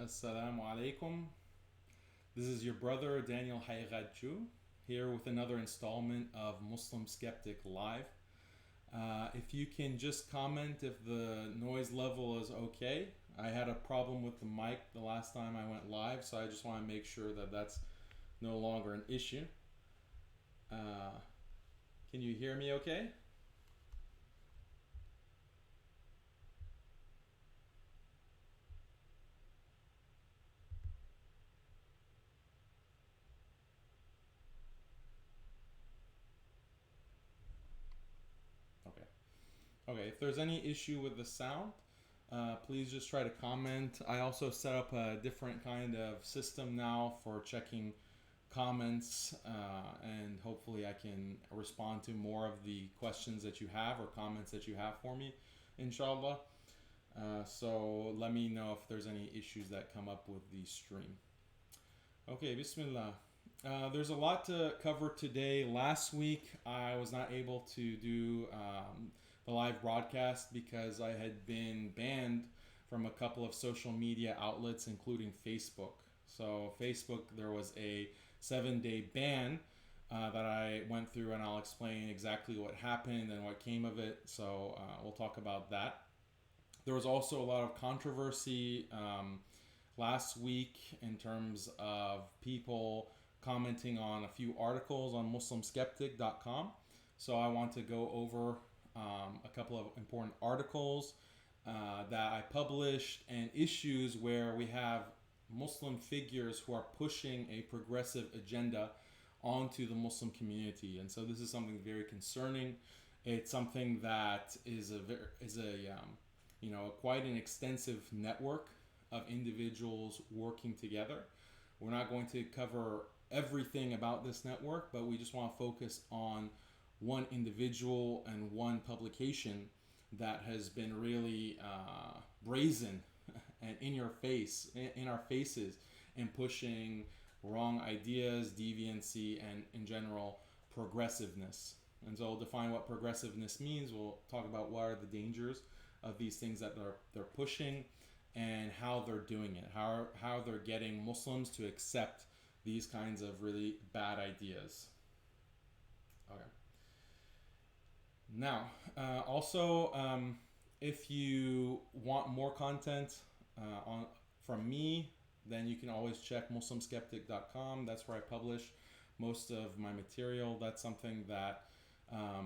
Assalamu alaikum. This is your brother Daniel Haqiqatjou here with another installment of Muslim Skeptic Live. If you can just comment if the noise level is okay. I had a problem with the mic the last time I went live, so I just want to make sure that that's no longer an issue. Can you hear me okay? Okay. Okay, if there's any issue with the sound, please just try to comment. I also set up a different kind of system now for checking comments, and hopefully I can respond to more of the questions that you have or comments that you have for me, inshallah. So let me know if there's any issues that come up with the stream. Okay, Bismillah. There's a lot to cover today. Last week, I was not able to do the live broadcast because I had been banned from a couple of social media outlets, including Facebook. So, Facebook, there was a 7-day ban that I went through, and I'll explain exactly what happened and what came of it. So, we'll talk about that. There was also a lot of controversy last week in terms of people commenting on a few articles on muslimskeptic.com. So I want to go over a couple of important articles that I published and issues where we have Muslim figures who are pushing a progressive agenda onto the Muslim community. And so this is something very concerning. It's something that is quite an extensive network of individuals working together. We're not going to cover everything about this network, but we just want to focus on one individual and one publication that has been really brazen and in our faces, and pushing wrong ideas, deviancy, and in general progressiveness. And so we'll define what progressiveness means. We'll talk about what are the dangers of these things that they're pushing and how they're doing it, how they're getting Muslims to accept these kinds of really bad ideas. Okay. Now, if you want more content from me, then you can always check muslimskeptic.com. That's where I publish most of my material. That's something that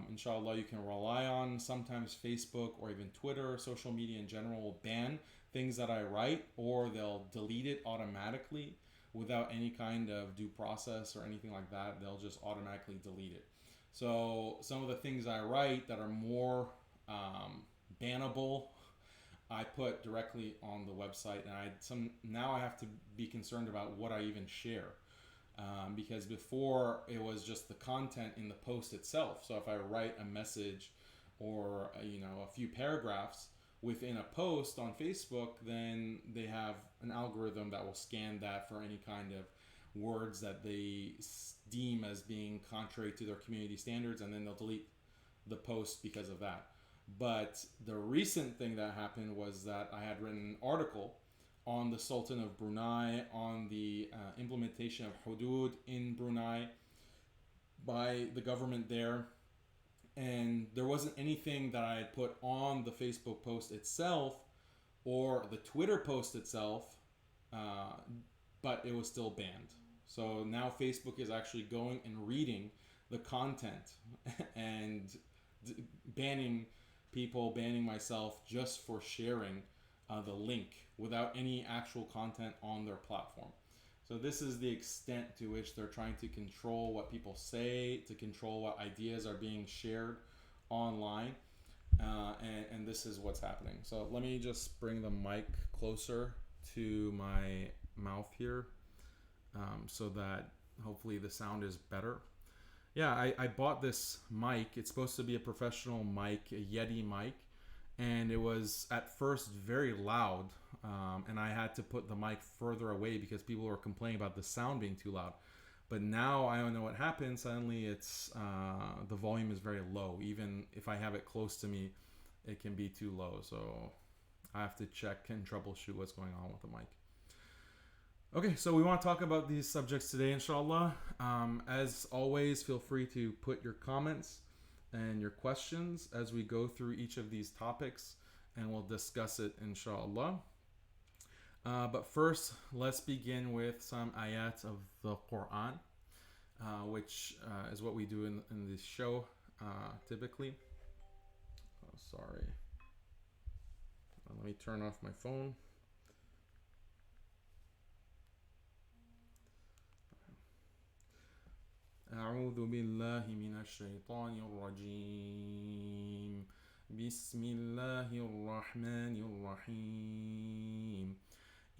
inshallah you can rely on. Sometimes Facebook or even Twitter, social media in general, will ban things that I write, or they'll delete it automatically without any kind of due process or anything like that. They'll just automatically delete it. So some of the things I write that are more bannable, I put directly on the website, and now I have to be concerned about what I even share. Because before it was just the content in the post itself. So if I write a message or a few paragraphs within a post on Facebook, then they have an algorithm that will scan that for any kind of words that they deem as being contrary to their community standards, and then they'll delete the post because of that. But the recent thing that happened was that I had written an article on the Sultan of Brunei, on the implementation of hudud in Brunei by the government there. And there wasn't anything that I had put on the Facebook post itself or the Twitter post itself, but it was still banned. So now Facebook is actually going and reading the content and banning people, banning myself just for sharing the link without any actual content on their platform. So this is the extent to which they're trying to control what people say, to control what ideas are being shared online, and this is what's happening. So let me just bring the mic closer to my mouth here, so that hopefully the sound is better. Yeah, I bought this mic. It's supposed to be a professional mic, a Yeti mic, and it was at first very loud, and I had to put the mic further away because people were complaining about the sound being too loud. But now I don't know what happened. Suddenly it's the volume is very low. Even if I have it close to me, it can be too low. So I have to check and troubleshoot what's going on with the mic. Okay, so we want to talk about these subjects today, inshallah. As always, feel free to put your comments and your questions as we go through each of these topics, and we'll discuss it, inshallah. But first, let's begin with some ayat of the Quran, which is what we do in this show typically. Oh, sorry. Let me turn off my phone. أعوذ بالله من الشيطان الرجيم بسم الله الرحمن الرحيم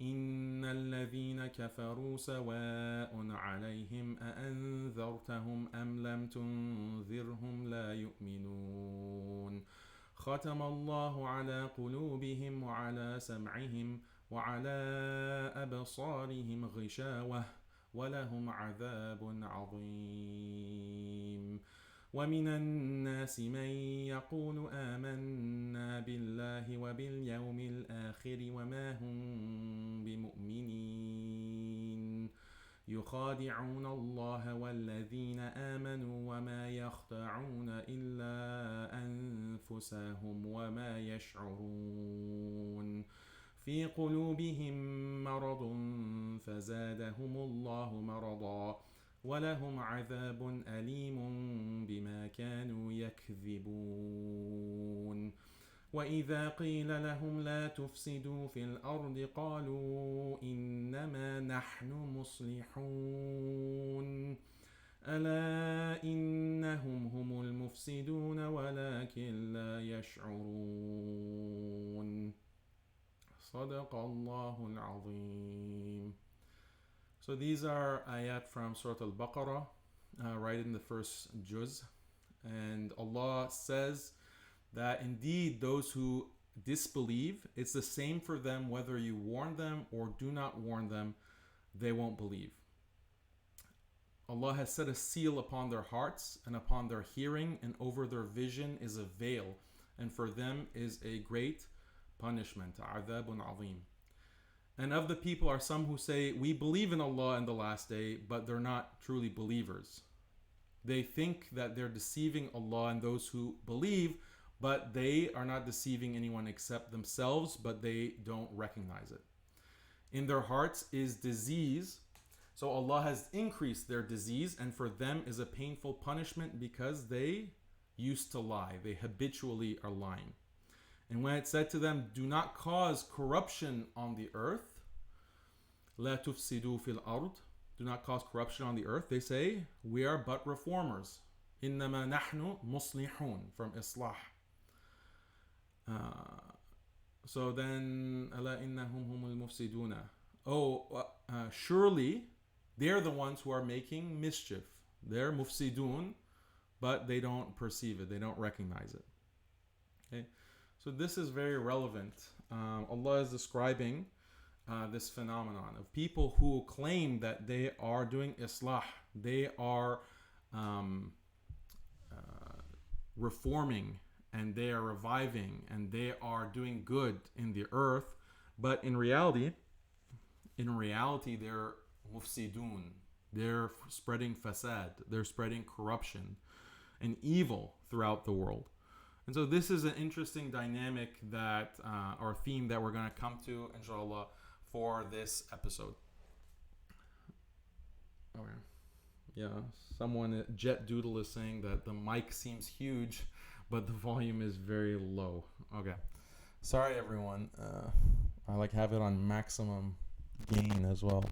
إن الذين كفروا سواء عليهم أأنذرتهم أم لم تنذرهم لا يؤمنون ختم الله على قلوبهم وعلى سمعهم وعلى أبصارهم غشاوة ولهم عذاب عظيم ومن الناس من يقول آمنا بالله وباليوم الآخر وما هم بمؤمنين يخادعون الله والذين آمنوا وما يخدعون إلا أنفسهم وما يشعرون في قلوبهم مرض فزادهم الله مرضا ولهم عذاب أليم بما كانوا يكذبون وإذا قيل لهم لا تفسدوا في الأرض قالوا إنما نحن مصلحون ألا إنهم هم المفسدون ولكن لا يشعرون صدق الله العظيم. So these are ayat from Surah Al-Baqarah, right in the first juz. And Allah says that indeed those who disbelieve, it's the same for them whether you warn them or do not warn them, they won't believe. Allah has set a seal upon their hearts and upon their hearing, and over their vision is a veil, and for them is a great punishment, adhabun azim. And of the people are some who say, we believe in Allah and the last day, but they're not truly believers. They think that they're deceiving Allah and those who believe, but they are not deceiving anyone except themselves, but they don't recognize it. In their hearts is disease, so Allah has increased their disease, and for them is a painful punishment because they used to lie. They habitually are lying. And when it said to them, do not cause corruption on the earth, لا تفسدوا في الأرض, do not cause corruption on the earth, they say, we are but reformers. إنما نحن مصلحون, from islah. So then, ألا إنهم هم المفسدون. Surely they're the ones who are making mischief. They're mufsidun, but they don't perceive it, they don't recognize it. Okay. So this is very relevant. Allah is describing this phenomenon of people who claim that they are doing islah, they are reforming, and they are reviving, and they are doing good in the earth, but in reality they're mufsidun. They're spreading fasad, they're spreading corruption and evil throughout the world. And so this is an interesting dynamic that, or theme that we're going to come to, inshallah, for this episode. Okay. Yeah, someone, Jet Doodle, is saying that the mic seems huge, but the volume is very low. Okay. Sorry, everyone. I have it on maximum gain as well.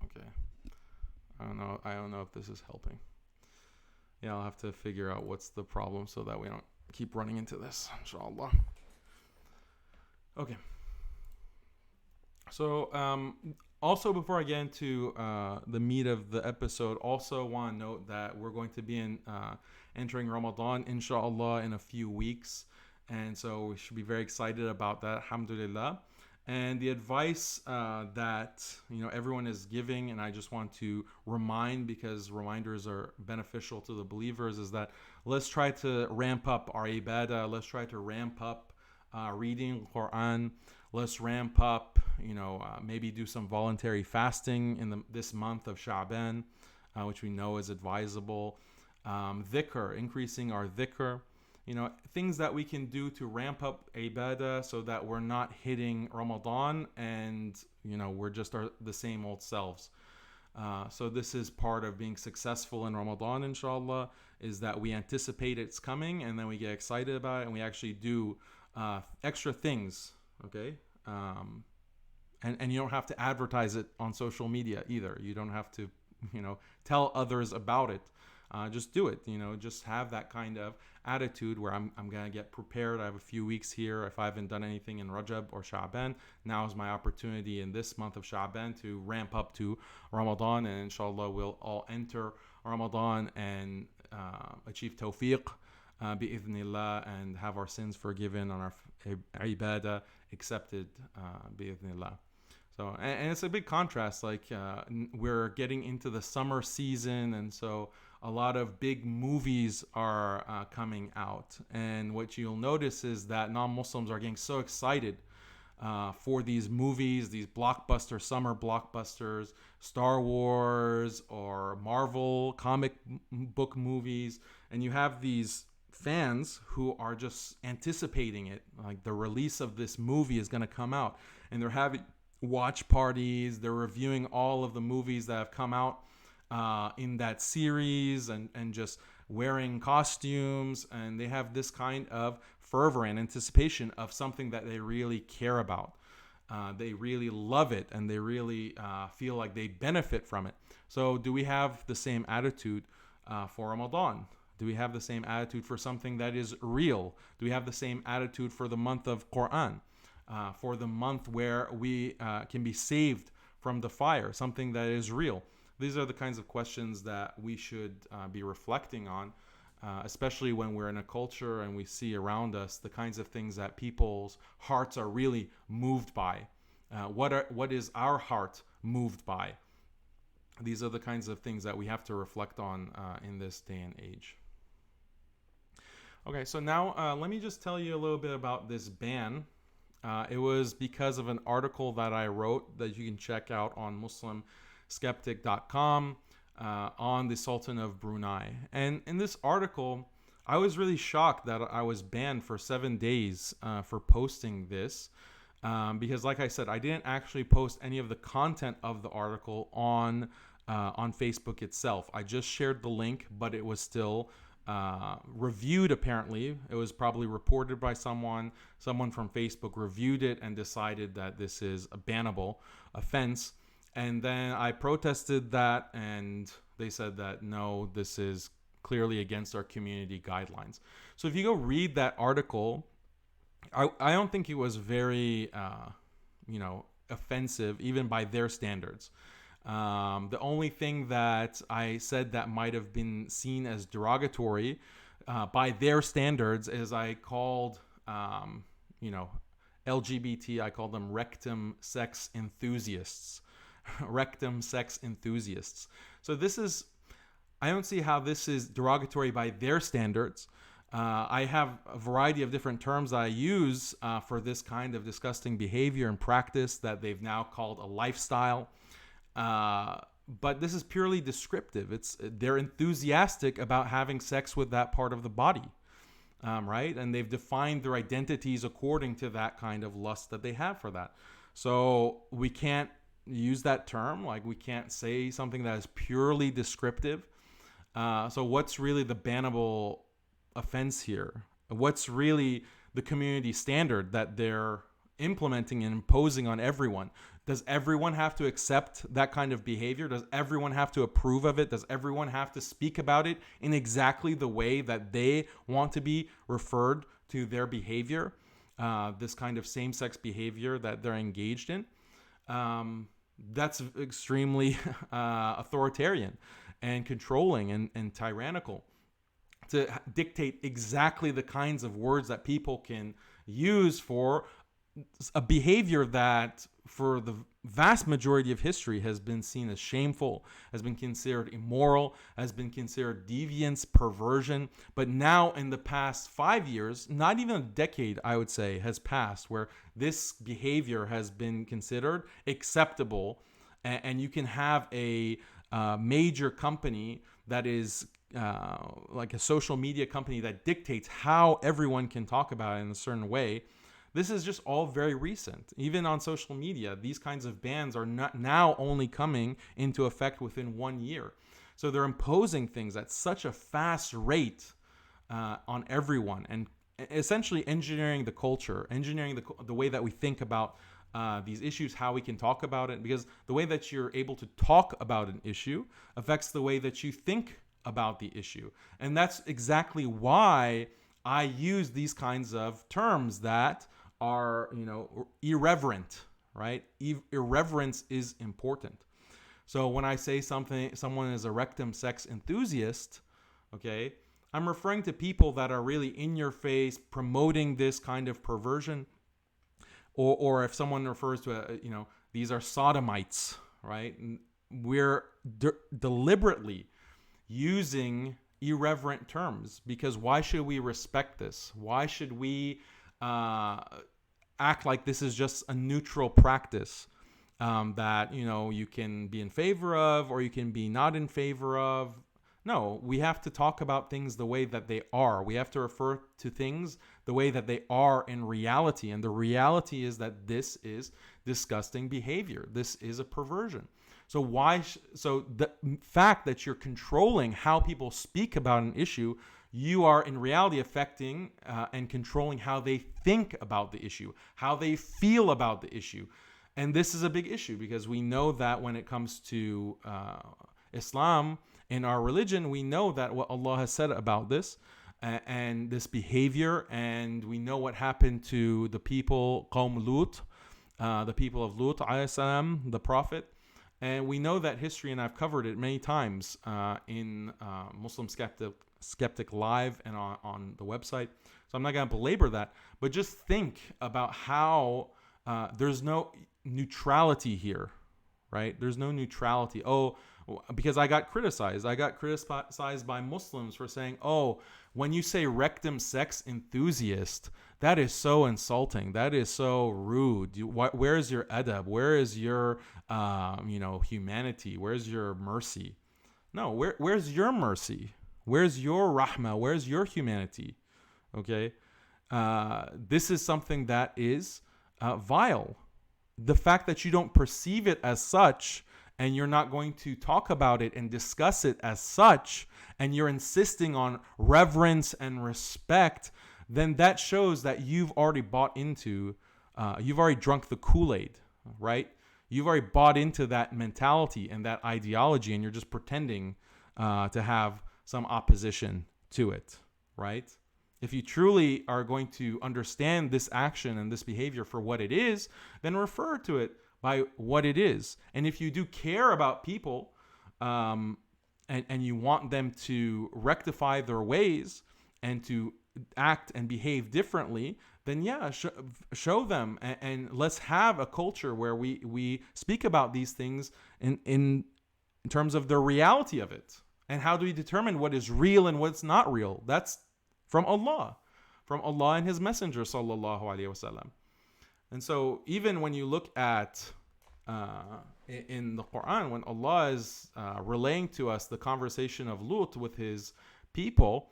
Okay. I don't know if this is helping. Yeah, I'll have to figure out what's the problem so that we don't keep running into this, inshallah. Okay. So, also before I get into the meat of the episode, also want to note that we're going to be entering Ramadan, inshallah, in a few weeks. And so we should be very excited about that, alhamdulillah. And the advice that everyone is giving, and I just want to remind, because reminders are beneficial to the believers, is that let's try to ramp up our ibadah. Let's try to ramp up reading Quran. let's ramp up, maybe do some voluntary fasting in this month of Sha'ban, which we know is advisable. Dhikr, increasing our dhikr. Things that we can do to ramp up ibadah so that we're not hitting Ramadan and, we're just the same old selves. So this is part of being successful in Ramadan, inshallah, is that we anticipate it's coming and then we get excited about it and we actually do extra things, okay? And you don't have to advertise it on social media either. You don't have to, tell others about it. Just do it, just have that kind of attitude where I'm going to get prepared. I have a few weeks here. If I haven't done anything in Rajab or Sha'ban, now is my opportunity in this month of Sha'ban to ramp up to Ramadan, and inshallah we'll all enter Ramadan and achieve tawfiq bi'idhnillah and have our sins forgiven on our ibadah accepted bi'idhnillah. So, and it's a big contrast, like we're getting into the summer season, and so a lot of big movies are coming out. And what you'll notice is that non-Muslims are getting so excited for these movies, these blockbuster summer blockbusters, Star Wars or Marvel comic book movies. And you have these fans who are just anticipating it, like the release of this movie is going to come out. And they're having watch parties, they're reviewing all of the movies that have come out in that series and just wearing costumes, and they have this kind of fervor and anticipation of something that they really care about. They really love it and they really feel like they benefit from it. So do we have the same attitude for Ramadan? Do we have the same attitude for something that is real? Do we have the same attitude for the month of Quran? For the month where we can be saved from the fire, something that is real? These are the kinds of questions that we should be reflecting on, especially when we're in a culture and we see around us the kinds of things that people's hearts are really moved by. What is our heart moved by? These are the kinds of things that we have to reflect on in this day and age. Okay, so now let me just tell you a little bit about this ban. It was because of an article that I wrote that you can check out on Skeptic.com on the Sultan of Brunei. And in this article, I was really shocked that I was banned for 7 days for posting this. Because like I said, I didn't actually post any of the content of the article on Facebook itself. I just shared the link, but it was still reviewed. Apparently it was probably reported by someone from Facebook reviewed it and decided that this is a bannable offense. And then I protested that, and they said that no, this is clearly against our community guidelines. So if you go read that article, I don't think it was very offensive even by their standards. The only thing that I said that might have been seen as derogatory by their standards is I called, LGBT, I called them rectum sex enthusiasts. Rectum sex enthusiasts. So I don't see how this is derogatory by their standards. I have a variety of different terms I use for this kind of disgusting behavior and practice that they've now called a lifestyle. But this is purely descriptive. They're enthusiastic about having sex with that part of the body, right? And they've defined their identities according to that kind of lust that they have for that. So we can't use that term. Like, we can't say something that is purely descriptive. So what's really the bannable offense here? What's really the community standard that they're implementing and imposing on everyone? Does everyone have to accept that kind of behavior? Does everyone have to approve of it? Does everyone have to speak about it in exactly the way that they want to be referred to their behavior? This kind of same-sex behavior that they're engaged in? That's extremely authoritarian and controlling and tyrannical, to dictate exactly the kinds of words that people can use for a behavior that for the vast majority of history has been seen as shameful, has been considered immoral, has been considered deviance, perversion. But now in the past 5 years, not even a decade, I would say, has passed where this behavior has been considered acceptable. And you can have a major company that is like a social media company that dictates how everyone can talk about it in a certain way. This is just all very recent. Even on social media, these kinds of bans are not now only coming into effect within 1 year. So they're imposing things at such a fast rate on everyone, and essentially engineering the culture, engineering the way that we think about these issues, how we can talk about it, because the way that you're able to talk about an issue affects the way that you think about the issue. And that's exactly why I use these kinds of terms that are, irreverent, right? Irreverence is important. So when I say someone is a rectum sex enthusiast, okay, I'm referring to people that are really in your face promoting this kind of perversion. Or if someone refers to, these are sodomites, right? We're deliberately using irreverent terms, because why should we respect this? Why should we act like this is just a neutral practice that, you can be in favor of or you can be not in favor of? No, we have to talk about things the way that they are. We have to refer to things the way that they are in reality. And the reality is that this is disgusting behavior. This is a perversion. So so the fact that you're controlling how people speak about an issue, you are in reality affecting and controlling how they think about the issue, how they feel about the issue. And this is a big issue, because we know that when it comes to Islam, in our religion, we know that what Allah has said about this and this behavior, and we know what happened to the people, Qawm Lut, the people of Lut, the Prophet. And we know that history, and I've covered it many times in Muslim Skeptic Live and on the website. So I'm not going to belabor that, but just think about how there's no neutrality here, right? There's no neutrality. Oh, because I got criticized. I got criticized by Muslims for saying, oh, when you say rectum sex enthusiast, that is so insulting. That is so rude. Where's your adab? Where is your, humanity? Where's your mercy? No, where's your mercy? Where's your rahmah? Where's your humanity? Okay? This is something that is vile. The fact that you don't perceive it as such, and you're not going to talk about it and discuss it as such, and you're insisting on reverence and respect, then that shows that you've already bought into, you've already drunk the Kool-Aid, right? You've already bought into that mentality and that ideology, and you're just pretending to have some opposition to it, right? If you truly are going to understand this action and this behavior for what it is, then refer to it by what it is. And if you do care about people and you want them to rectify their ways and to act and behave differently, then show them, and let's have a culture where we speak about these things in terms of the reality of it. And how do we determine what is real and what's not real? That's from Allah and His Messenger, sallallahu alaihi wasallam. And so even when you look at in the Quran, when Allah is relaying to us the conversation of Lut with his people,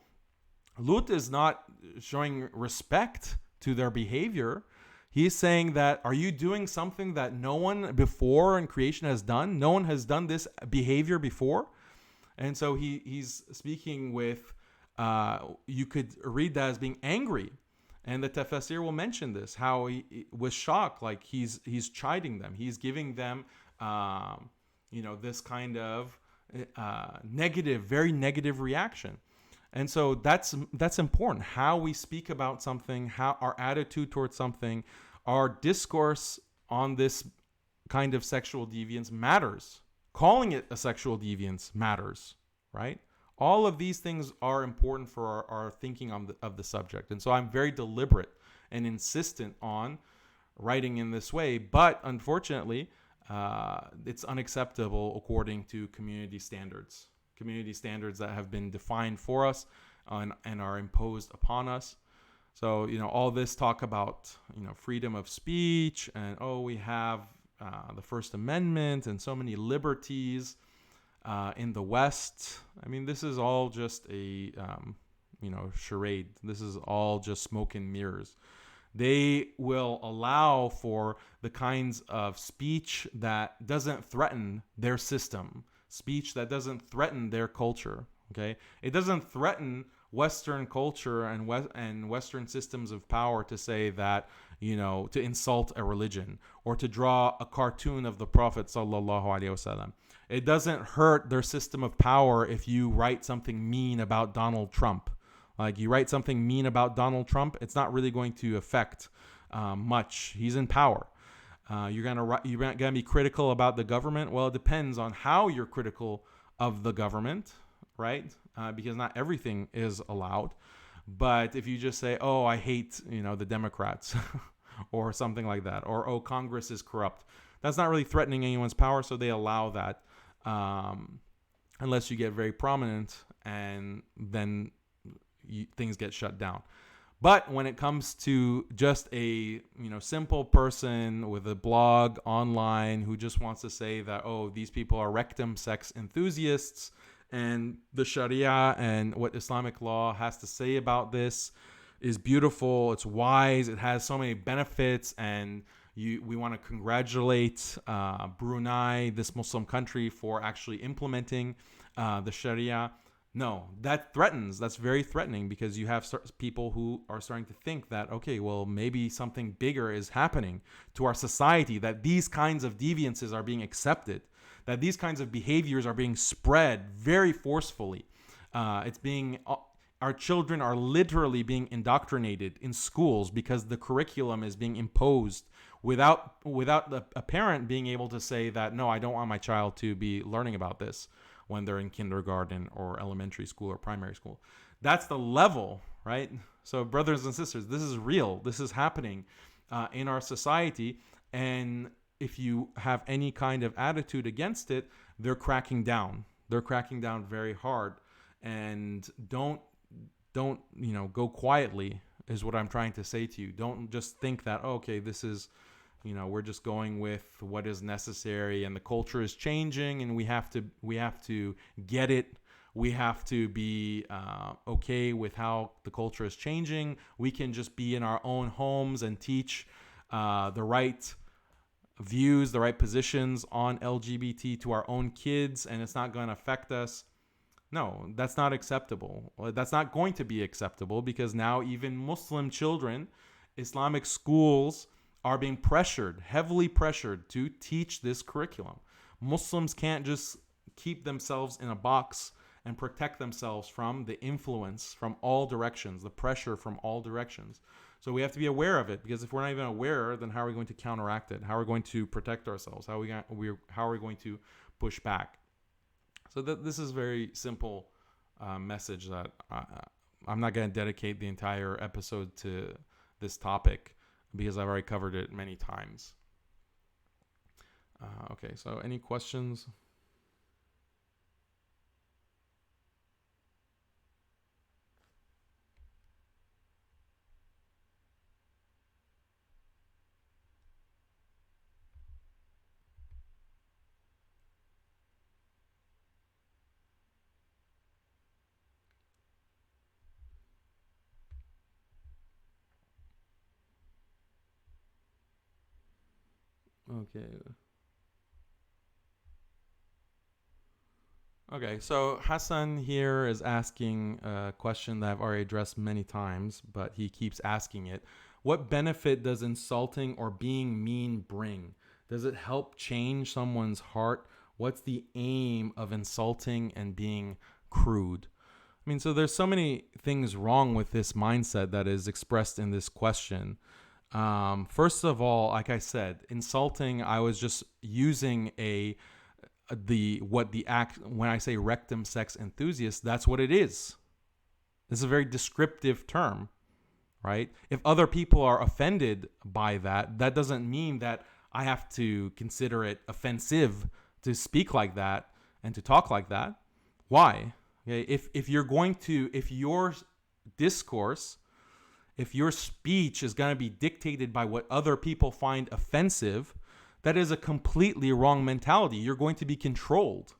Lut is not showing respect to their behavior. He's saying that, are you doing something that no one before in creation has done? No one has done this behavior before. And so he's speaking with, you could read that as being angry. And the tafsir will mention this, how he was shocked, like he's chiding them. He's giving them, this kind of negative, very negative reaction. And so that's important. How we speak about something, how our attitude towards something, our discourse on this kind of sexual deviance matters. Calling it a sexual deviance matters, right? All of these things are important for our thinking of the subject. And so I'm very deliberate and insistent on writing in this way. But unfortunately, it's unacceptable according to community standards that have been defined for us and are imposed upon us. So, all this talk about, freedom of speech and, we have the First Amendment and so many liberties in the West. I mean, this is all just a, charade. This is all just smoke and mirrors. They will allow for the kinds of speech that doesn't threaten their system, speech that doesn't threaten their culture. Okay, it doesn't threaten Western culture and Western systems of power to say that, to insult a religion or to draw a cartoon of the Prophet sallallahu alaihi wasallam. It doesn't hurt their system of power if you write something mean about Donald Trump. Like, you write something mean about Donald Trump, it's not really going to affect much. He's in power. You're gonna be critical about the government. Well, it depends on how you're critical of the government, right? Because not everything is allowed. But if you just say, "Oh, I hate, the Democrats," or something like that, or "Oh, Congress is corrupt," that's not really threatening anyone's power, so they allow that, unless you get very prominent, and then things get shut down. But when it comes to just a simple person with a blog online who just wants to say that, these people are rectum sex enthusiasts, and the Sharia and what Islamic law has to say about this is beautiful, it's wise, it has so many benefits, and we want to congratulate Brunei, this Muslim country, for actually implementing the Sharia. No, that's very threatening, because you have people who are starting to think that, okay, well, maybe something bigger is happening to our society, that these kinds of deviances are being accepted, that these kinds of behaviors are being spread very forcefully. Our children are literally being indoctrinated in schools because the curriculum is being imposed without a parent being able to say that, no, I don't want my child to be learning about this when they're in kindergarten or elementary school or primary school. That's the level, right? So brothers and sisters, this is real. This is happening in our society. And if you have any kind of attitude against it, they're cracking down. They're cracking down very hard. And don't go quietly, is what I'm trying to say to you. Don't just think that, okay, this is, we're just going with what is necessary, and the culture is changing, and we have to get it. We have to be okay with how the culture is changing. We can just be in our own homes and teach the right views, the right positions on LGBT to our own kids, and it's not going to affect us. No, that's not acceptable. That's not going to be acceptable, because now even Muslim children, Islamic schools are being heavily pressured to teach this curriculum. Muslims can't just keep themselves in a box and protect themselves from the influence from all directions, the pressure from all directions. So we have to be aware of it, because if we're not even aware, then how are we going to counteract it? How are we going to protect ourselves? How are we going to push back? So this is a very simple message that I'm not going to dedicate the entire episode to this topic, because I've already covered it many times. Okay, so any questions? Okay, so Hassan here is asking a question that I've already addressed many times, but he keeps asking it. What benefit does insulting or being mean bring? Does it help change someone's heart? What's the aim of insulting and being crude? I mean, so there's so many things wrong with this mindset that is expressed in this question. First of all, like I said, insulting, I was just using when I say rectum sex enthusiast, that's what it is. It's a very descriptive term. right? If other people are offended by that, that doesn't mean that I have to consider it offensive to speak like that and to talk like that. Why? Okay, if you're going to, if your discourse, if your speech is going to be dictated by what other people find offensive, that is a completely wrong mentality. You're going to be controlled.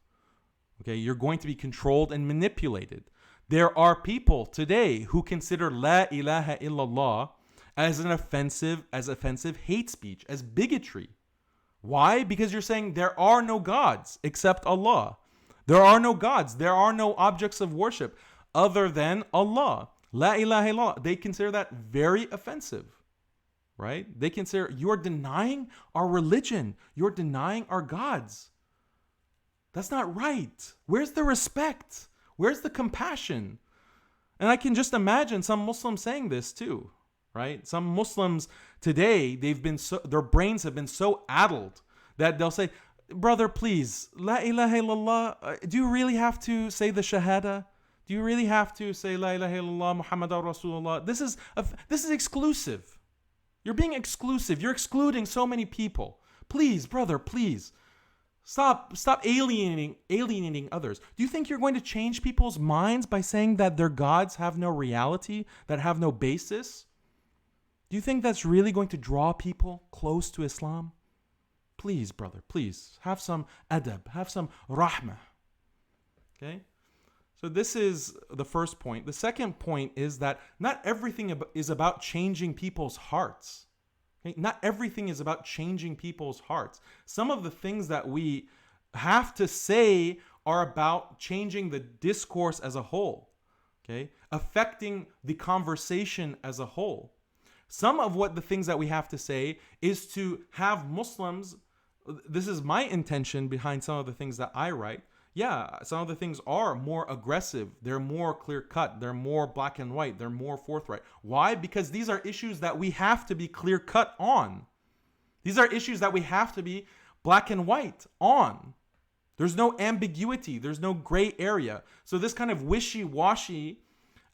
Okay, you're going to be controlled and manipulated. There are people today who consider La ilaha illallah as offensive hate speech, as bigotry. Why? Because you're saying there are no gods except Allah. There are no gods. There are no objects of worship other than Allah. La ilaha illallah. They consider that very offensive, right? They consider you're denying our religion. You're denying our gods. That's not right. Where's the respect? Where's the compassion? And I can just imagine some Muslims saying this too, right? Some Muslims today, their brains have been so addled that they'll say, brother, please, La ilaha illallah, do you really have to say the shahada? Do you really have to say La ilaha illallah Muhammadur Rasulullah? This is exclusive. You're being exclusive. You're excluding so many people. Please, brother, please. Stop alienating others. Do you think you're going to change people's minds by saying that their gods have no reality, that have no basis? Do you think that's really going to draw people close to Islam? Please, brother, please, have some adab, have some rahmah. Okay? So this is the first point. The second point is that not everything is about changing people's hearts. Okay? Not everything is about changing people's hearts. Some of the things that we have to say are about changing the discourse as a whole, okay? Affecting the conversation as a whole. Some of the things that we have to say is to have Muslims, this is my intention behind some of the things that I write. Yeah, some of the things are more aggressive. They're more clear-cut. They're more black and white. They're more forthright. Why? Because these are issues that we have to be clear-cut on. These are issues that we have to be black and white on. There's no ambiguity. There's no gray area. So this kind of wishy-washy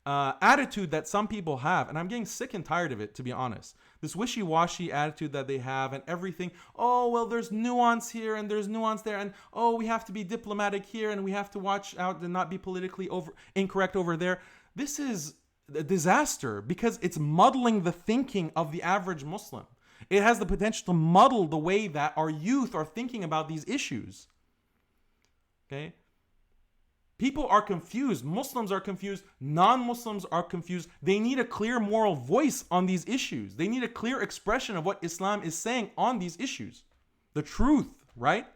attitude that some people have, and I'm getting sick and tired of it, to be honest. This wishy-washy attitude that they have and everything, oh, well, there's nuance here and there's nuance there, and oh, we have to be diplomatic here and we have to watch out and not be politically incorrect over there. This is a disaster because it's muddling the thinking of the average Muslim. It has the potential to muddle the way that our youth are thinking about these issues. Okay? People are confused. Muslims are confused. Non-Muslims are confused. They need a clear moral voice on these issues. They need a clear expression of what Islam is saying on these issues. The truth, right?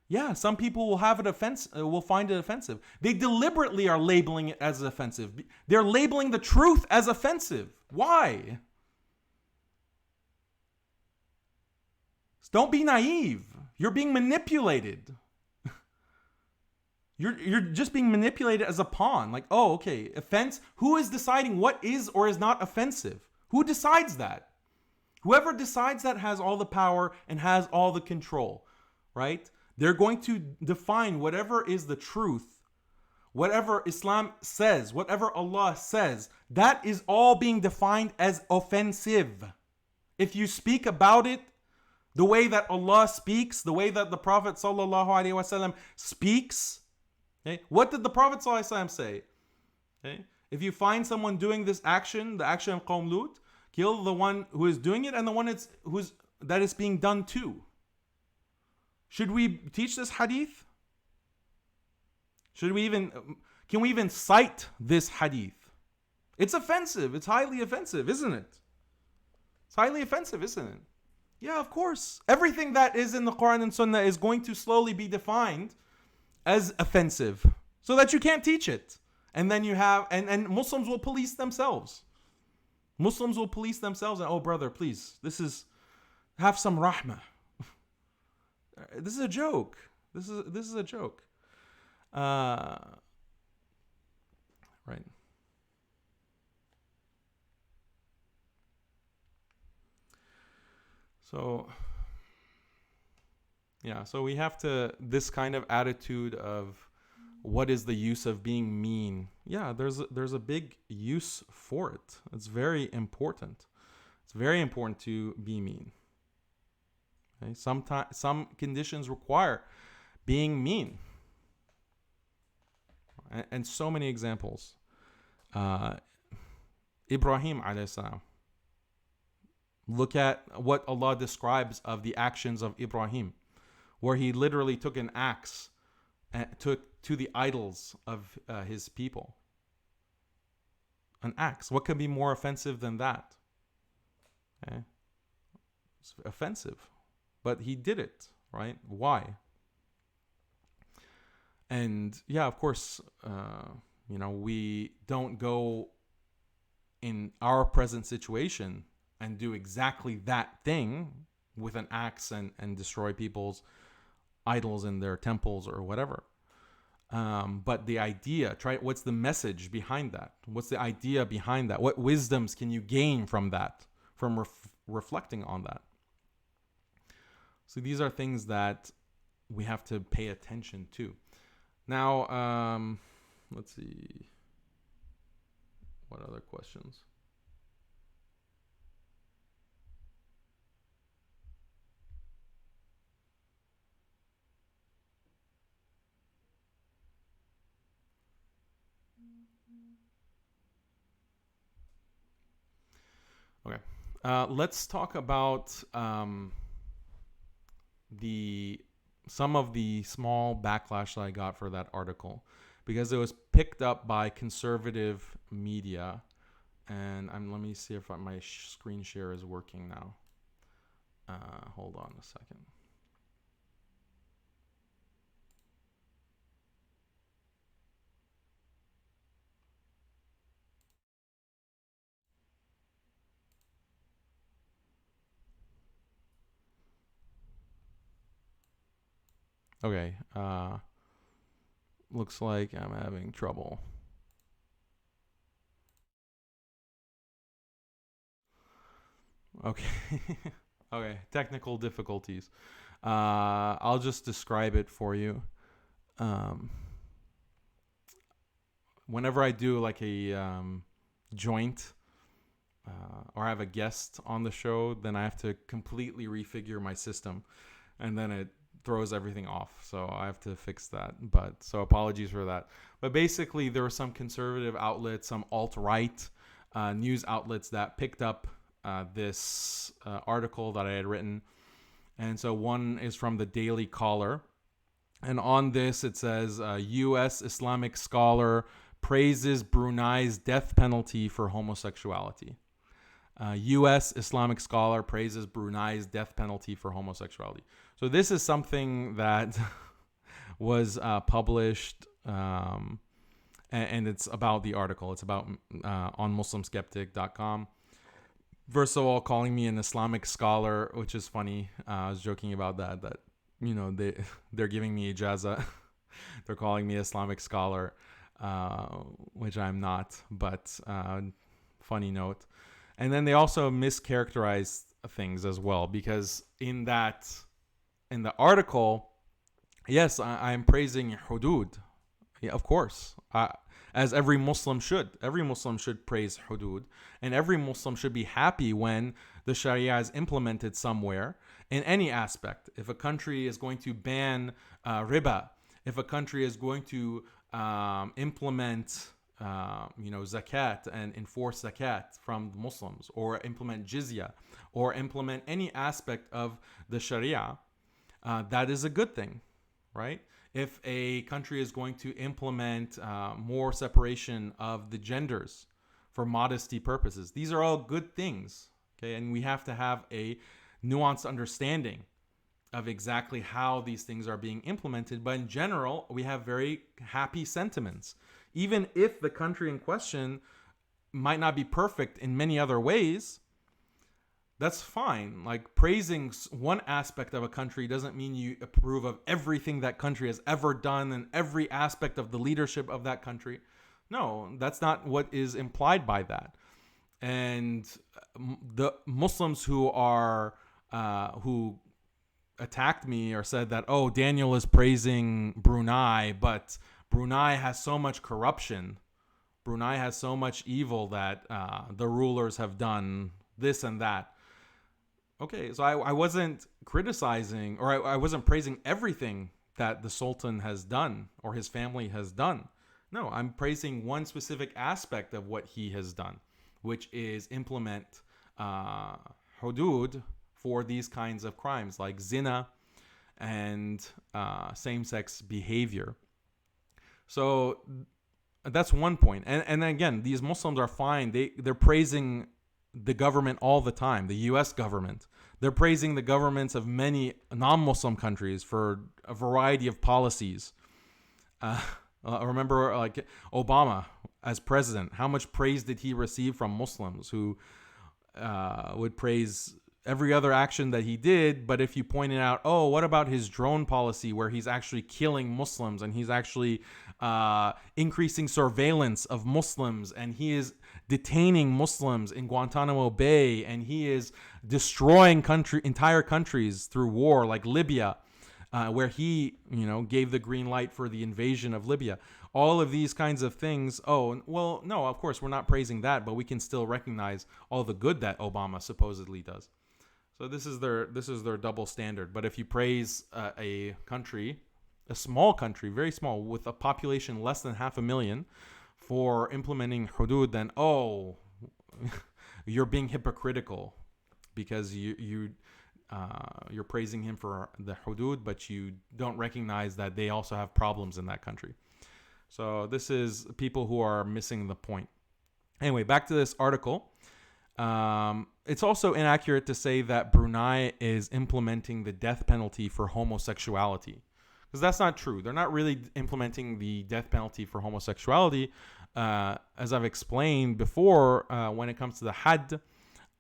Yeah, some people will find it offensive. They deliberately are labeling it as offensive. They're labeling the truth as offensive. Why? Don't be naive. You're being manipulated. You're just being manipulated as a pawn. Like, oh, okay, offense. Who is deciding what is or is not offensive? Who decides that? Whoever decides that has all the power and has all the control, right? They're going to define whatever is the truth, whatever Islam says, whatever Allah says. That is all being defined as offensive. If you speak about it the way that Allah speaks, the way that the Prophet ﷺ speaks, okay? What did the Prophet ﷺ say? Okay? If you find someone doing this action, the action of Qawm Lut, kill the one who is doing it and the one that is being done to. Should we teach this hadith? Can we even cite this hadith? It's offensive. It's highly offensive, isn't it? It's highly offensive, isn't it? Yeah, of course. Everything that is in the Quran and Sunnah is going to slowly be defined as offensive so that you can't teach it. And then you have, and Muslims will police themselves. Muslims will police themselves and, oh, brother, please, have some rahmah. This is a joke. This is a joke. Right. So, yeah, so we have to, this kind of attitude of what is the use of being mean? Yeah, there's a big use for it. It's very important. It's very important to be mean. Okay? Some conditions require being mean. And so many examples. Ibrahim alayhi salam. Look at what Allah describes of the actions of Ibrahim, where he literally took an axe and took to the idols of his people. An axe. What can be more offensive than that? Okay? It's offensive. But he did it, right? Why? And yeah, of course, we don't go in our present situation and do exactly that thing with an axe and destroy people's idols in their temples or whatever. But the idea, what's the message behind that? What's the idea behind that? What wisdoms can you gain from that, from reflecting on that? So these are things that we have to pay attention to. Now, let's see. What other questions? Okay. Let's talk about some of the small backlash that I got for that article, because it was picked up by conservative media. And let me see if my screen share is working now. Hold on a second. Okay. Looks like I'm having trouble. Okay. Okay. Technical difficulties. I'll just describe it for you. Whenever I do like a joint or I have a guest on the show, then I have to completely refigure my system, and then it throws everything off. So I have to fix that. But so apologies for that. But basically, there were some conservative outlets, some alt-right news outlets that picked up this article that I had written. And so one is from the Daily Caller. And on this, it says, U.S. Islamic scholar praises Brunei's death penalty for homosexuality. U.S. Islamic scholar praises Brunei's death penalty for homosexuality. So this is something that was published, and it's about the article. It's about on MuslimSkeptic.com. First of all, calling me an Islamic scholar, which is funny. I was joking about that they're giving me ijaza. They're calling me Islamic scholar, which I'm not, but funny note. And then they also mischaracterized things as well, because in the article, yes, I'm praising hudud. Yeah, of course. As every Muslim should. Every Muslim should praise hudud. And every Muslim should be happy when the Sharia is implemented somewhere in any aspect. If a country is going to ban riba, if a country is going to implement zakat and enforce zakat from Muslims, or implement jizya, or implement any aspect of the Sharia, that is a good thing, right? If a country is going to implement more separation of the genders for modesty purposes, these are all good things, okay? And we have to have a nuanced understanding of exactly how these things are being implemented. But in general, we have very happy sentiments. Even if the country in question might not be perfect in many other ways, that's fine. Like, praising one aspect of a country doesn't mean you approve of everything that country has ever done and every aspect of the leadership of that country. No, that's not what is implied by that. And the Muslims who attacked me or said that, oh, Daniel is praising Brunei, but Brunei has so much corruption. Brunei has so much evil that the rulers have done this and that. Okay, so I wasn't criticizing, or I wasn't praising everything that the Sultan has done or his family has done. No, I'm praising one specific aspect of what he has done, which is implement hudud for these kinds of crimes like zina and same-sex behavior. So that's one point. And again, these Muslims are fine. They're praising the government all the time, the U.S. government. They're praising the governments of many non-Muslim countries for a variety of policies. Remember, like Obama as president, how much praise did he receive from Muslims who would praise every other action that he did? But if you pointed out, oh, what about his drone policy where he's actually killing Muslims and he's actually increasing surveillance of Muslims and he is detaining Muslims in Guantanamo Bay and he is destroying entire countries through war, like Libya, where he, gave the green light for the invasion of Libya. All of these kinds of things. Oh, well, no, of course, we're not praising that, but we can still recognize all the good that Obama supposedly does. So this is their double standard. But if you praise a country, a small country, very small, with a population less than 500,000 for implementing hudud, then you're being hypocritical because you're praising him for the hudud, but you don't recognize that they also have problems in that country. So this is people who are missing the point. Anyway, back to this article. It's also inaccurate to say that Brunei is implementing the death penalty for homosexuality, because that's not true. They're not really implementing the death penalty for homosexuality. As I've explained before, when it comes to the had,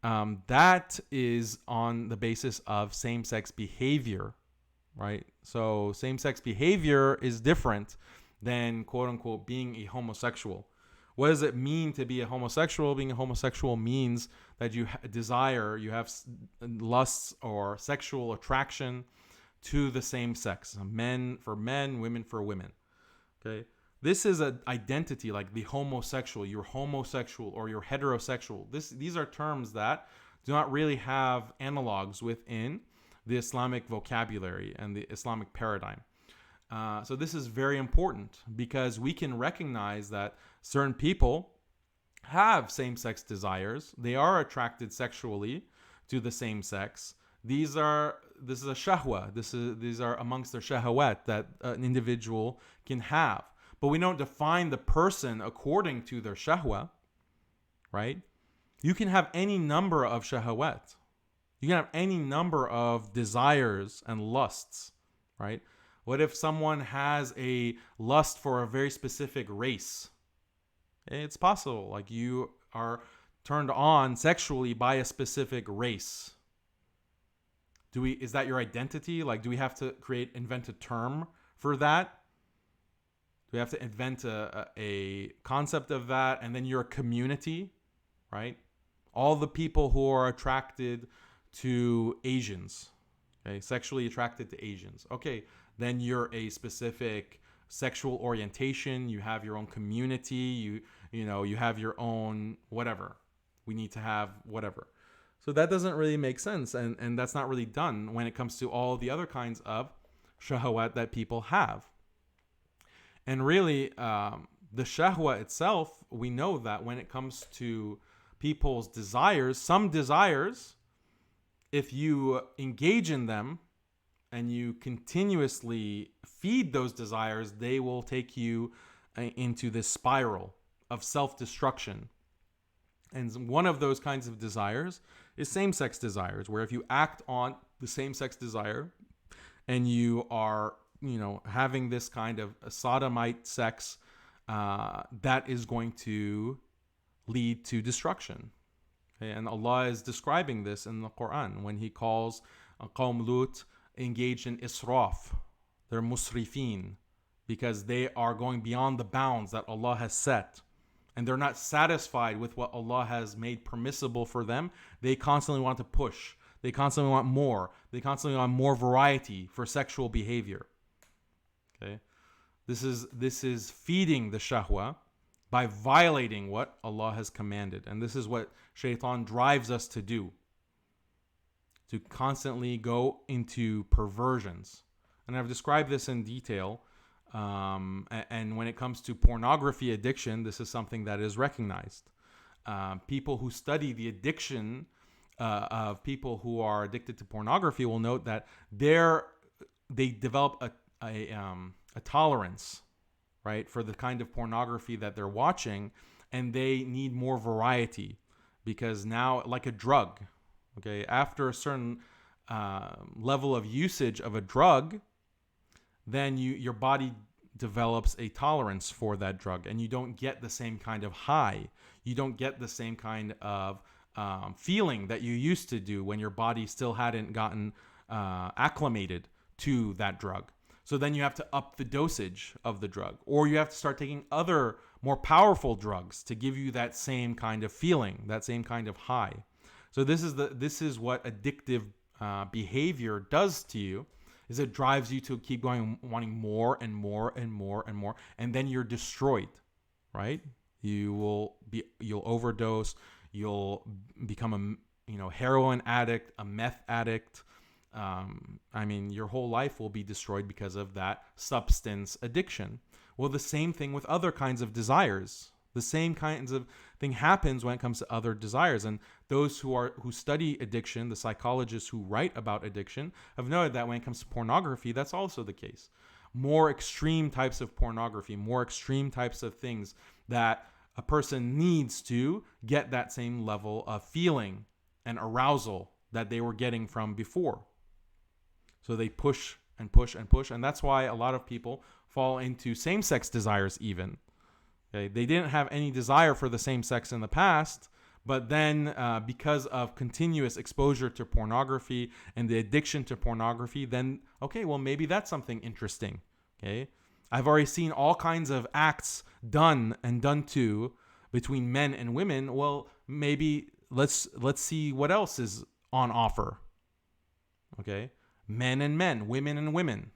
that is on the basis of same-sex behavior, right? So same-sex behavior is different than, quote-unquote, being a homosexual. What does it mean to be a homosexual? Being a homosexual means that you you have lusts or sexual attraction to the same sex. Men for men, women for women. Okay? This is an identity, like the homosexual. You're homosexual or you're heterosexual. These are terms that do not really have analogs within the Islamic vocabulary and the Islamic paradigm. So this is very important because we can recognize that certain people have same-sex desires. They are attracted sexually to the same sex. This is a shahwa. These are amongst their shahawat that an individual can have. But we don't define the person according to their shahwa, right? You can have any number of shahawat. You can have any number of desires and lusts, right? What if someone has a lust for a very specific race? It's possible. Like you are turned on sexually by a specific race. Is that your identity? Like, do we have to invent a term for that? Do we have to invent a concept of that? And then you're a community, right? All the people who are attracted to Asians, okay, sexually attracted to Asians. Okay, then you're a specific sexual orientation. You have your own community. You have your own whatever. We need to have whatever. So that doesn't really make sense. And that's not really done when it comes to all the other kinds of shahwat that people have. And really, the shahwa itself, we know that when it comes to people's desires, some desires, if you engage in them and you continuously feed those desires, they will take you into this spiral of self-destruction. And one of those kinds of desires is same-sex desires, where if you act on the same-sex desire and you are, having this kind of sodomite sex, that is going to lead to destruction. Okay? And Allah is describing this in the Quran when He calls Qawm Lut engaged in israf. They're musrifin because they are going beyond the bounds that Allah has set. And they're not satisfied with what Allah has made permissible for them. They constantly want to push. They constantly want more. They constantly want more variety for sexual behavior. Okay, This is feeding the shahwa by violating what Allah has commanded. And this is what shaitan drives us to do, to constantly go into perversions. And I've described this in detail. And when it comes to pornography addiction, this is something that is recognized. People who study the addiction of people who are addicted to pornography will note that they develop a tolerance, right, for the kind of pornography that they're watching, and they need more variety, because now, like a drug, okay, after a certain level of usage of a drug, then your body develops a tolerance for that drug, and you don't get the same kind of high. You don't get the same kind of feeling that you used to do when your body still hadn't gotten acclimated to that drug. So then you have to up the dosage of the drug, or you have to start taking other more powerful drugs to give you that same kind of feeling, that same kind of high. So this is what addictive behavior does to you, is it drives you to keep going, wanting more and more and more and more, and then you're destroyed, right? You'll overdose, you'll become a heroin addict, a meth addict. Your whole life will be destroyed because of that substance addiction. Well, the same thing with other kinds of desires. The same kinds of thing happens when it comes to other desires. And those who study addiction, the psychologists who write about addiction, have noted that when it comes to pornography, that's also the case. More extreme types of pornography, more extreme types of things that a person needs to get that same level of feeling and arousal that they were getting from before. So they push and push and push. And that's why a lot of people fall into same-sex desires even. Okay? They didn't have any desire for the same sex in the past, but then because of continuous exposure to pornography and the addiction to pornography, then, okay, well, maybe that's something interesting. Okay, I've already seen all kinds of acts done to between men and women. Well, maybe let's see what else is on offer. Okay, men and men, women and women,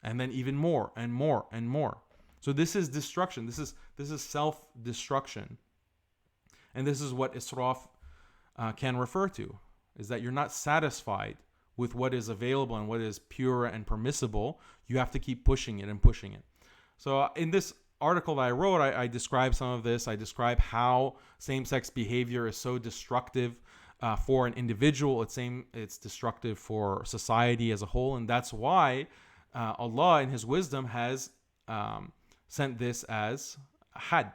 and then even more and more and more. So this is destruction. This is self-destruction, and this is what israf can refer to, is that you're not satisfied with what is available and what is pure and permissible. You have to keep pushing it and pushing it. So in this article that I wrote, I describe some of this. I describe how same-sex behavior is so destructive for an individual. It's destructive for society as a whole, and that's why Allah, in His wisdom, has sent this as had,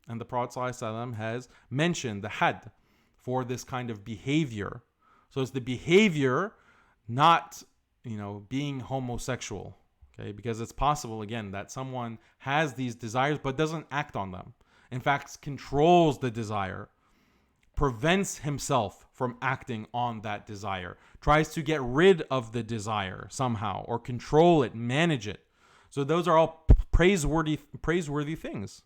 and the Prophet ﷺ has mentioned the had for this kind of behavior. So it's the behavior, not being homosexual. Okay, because it's possible, again, that someone has these desires but doesn't act on them. In fact, controls the desire, prevents himself from acting on that desire, tries to get rid of the desire somehow, or control it, manage it. So those are all praiseworthy things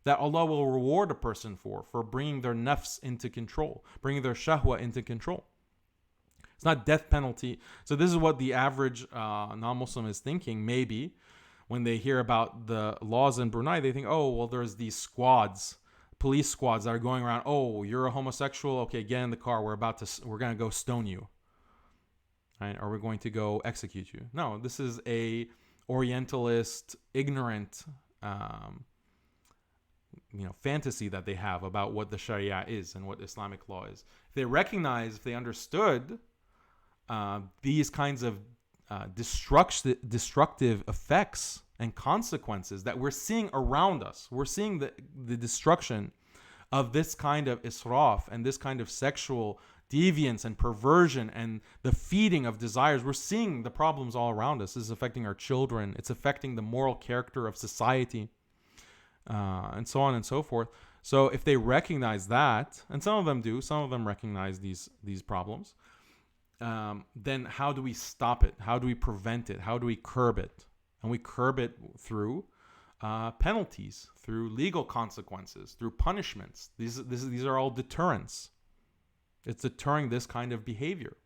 that Allah will reward a person for bringing their nafs into control, bringing their shahwa into control. It's not death penalty. So this is what the average non-Muslim is thinking, maybe, when they hear about the laws in Brunei. They think, oh, well, there's these squads, police squads that are going around. Oh, you're a homosexual? Okay, get in the car. We're going to go stone you. Right? Or we're going to go execute you. No, this is a Orientalist, ignorant fantasy that they have about what the Sharia is and what Islamic law is. If they understood these kinds of destructive effects and consequences that we're seeing around us. We're seeing the destruction of this kind of israf and this kind of sexual deviance and perversion and the feeding of desires. We're seeing the problems all around us. This is affecting our children. It's affecting the moral character of society, and so on and so forth. So if they recognize that, and some of them do, some of them recognize these problems, then how do we stop it? How do we prevent it? How do we curb it? And we curb it through penalties, through legal consequences, through punishments. These are all deterrents. It's deterring this kind of behavior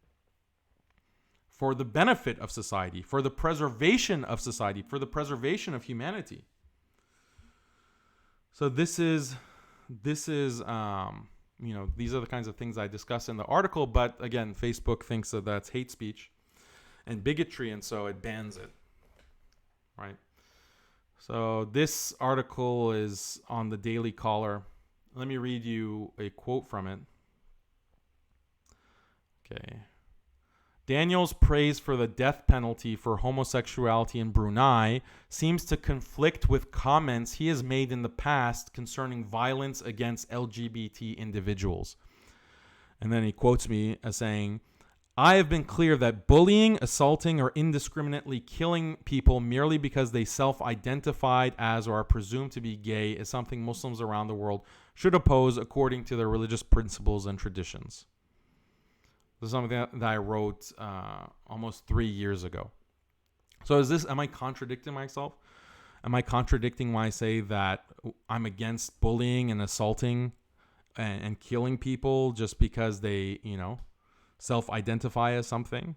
for the benefit of society, for the preservation of society, for the preservation of humanity. So these are the kinds of things I discuss in the article. But again, Facebook thinks that that's hate speech and bigotry, and so it bans it, right? So this article is on the Daily Caller. Let me read you a quote from it. Okay. Daniel's praise for the death penalty for homosexuality in Brunei seems to conflict with comments he has made in the past concerning violence against LGBT individuals. And then he quotes me as saying, I have been clear that bullying, assaulting, or indiscriminately killing people merely because they self-identified as or are presumed to be gay is something Muslims around the world should oppose according to their religious principles and traditions. This is something that I wrote almost 3 years ago. So am I contradicting myself? Am I contradicting when I say that I'm against bullying and assaulting and killing people just because they, self-identify as something?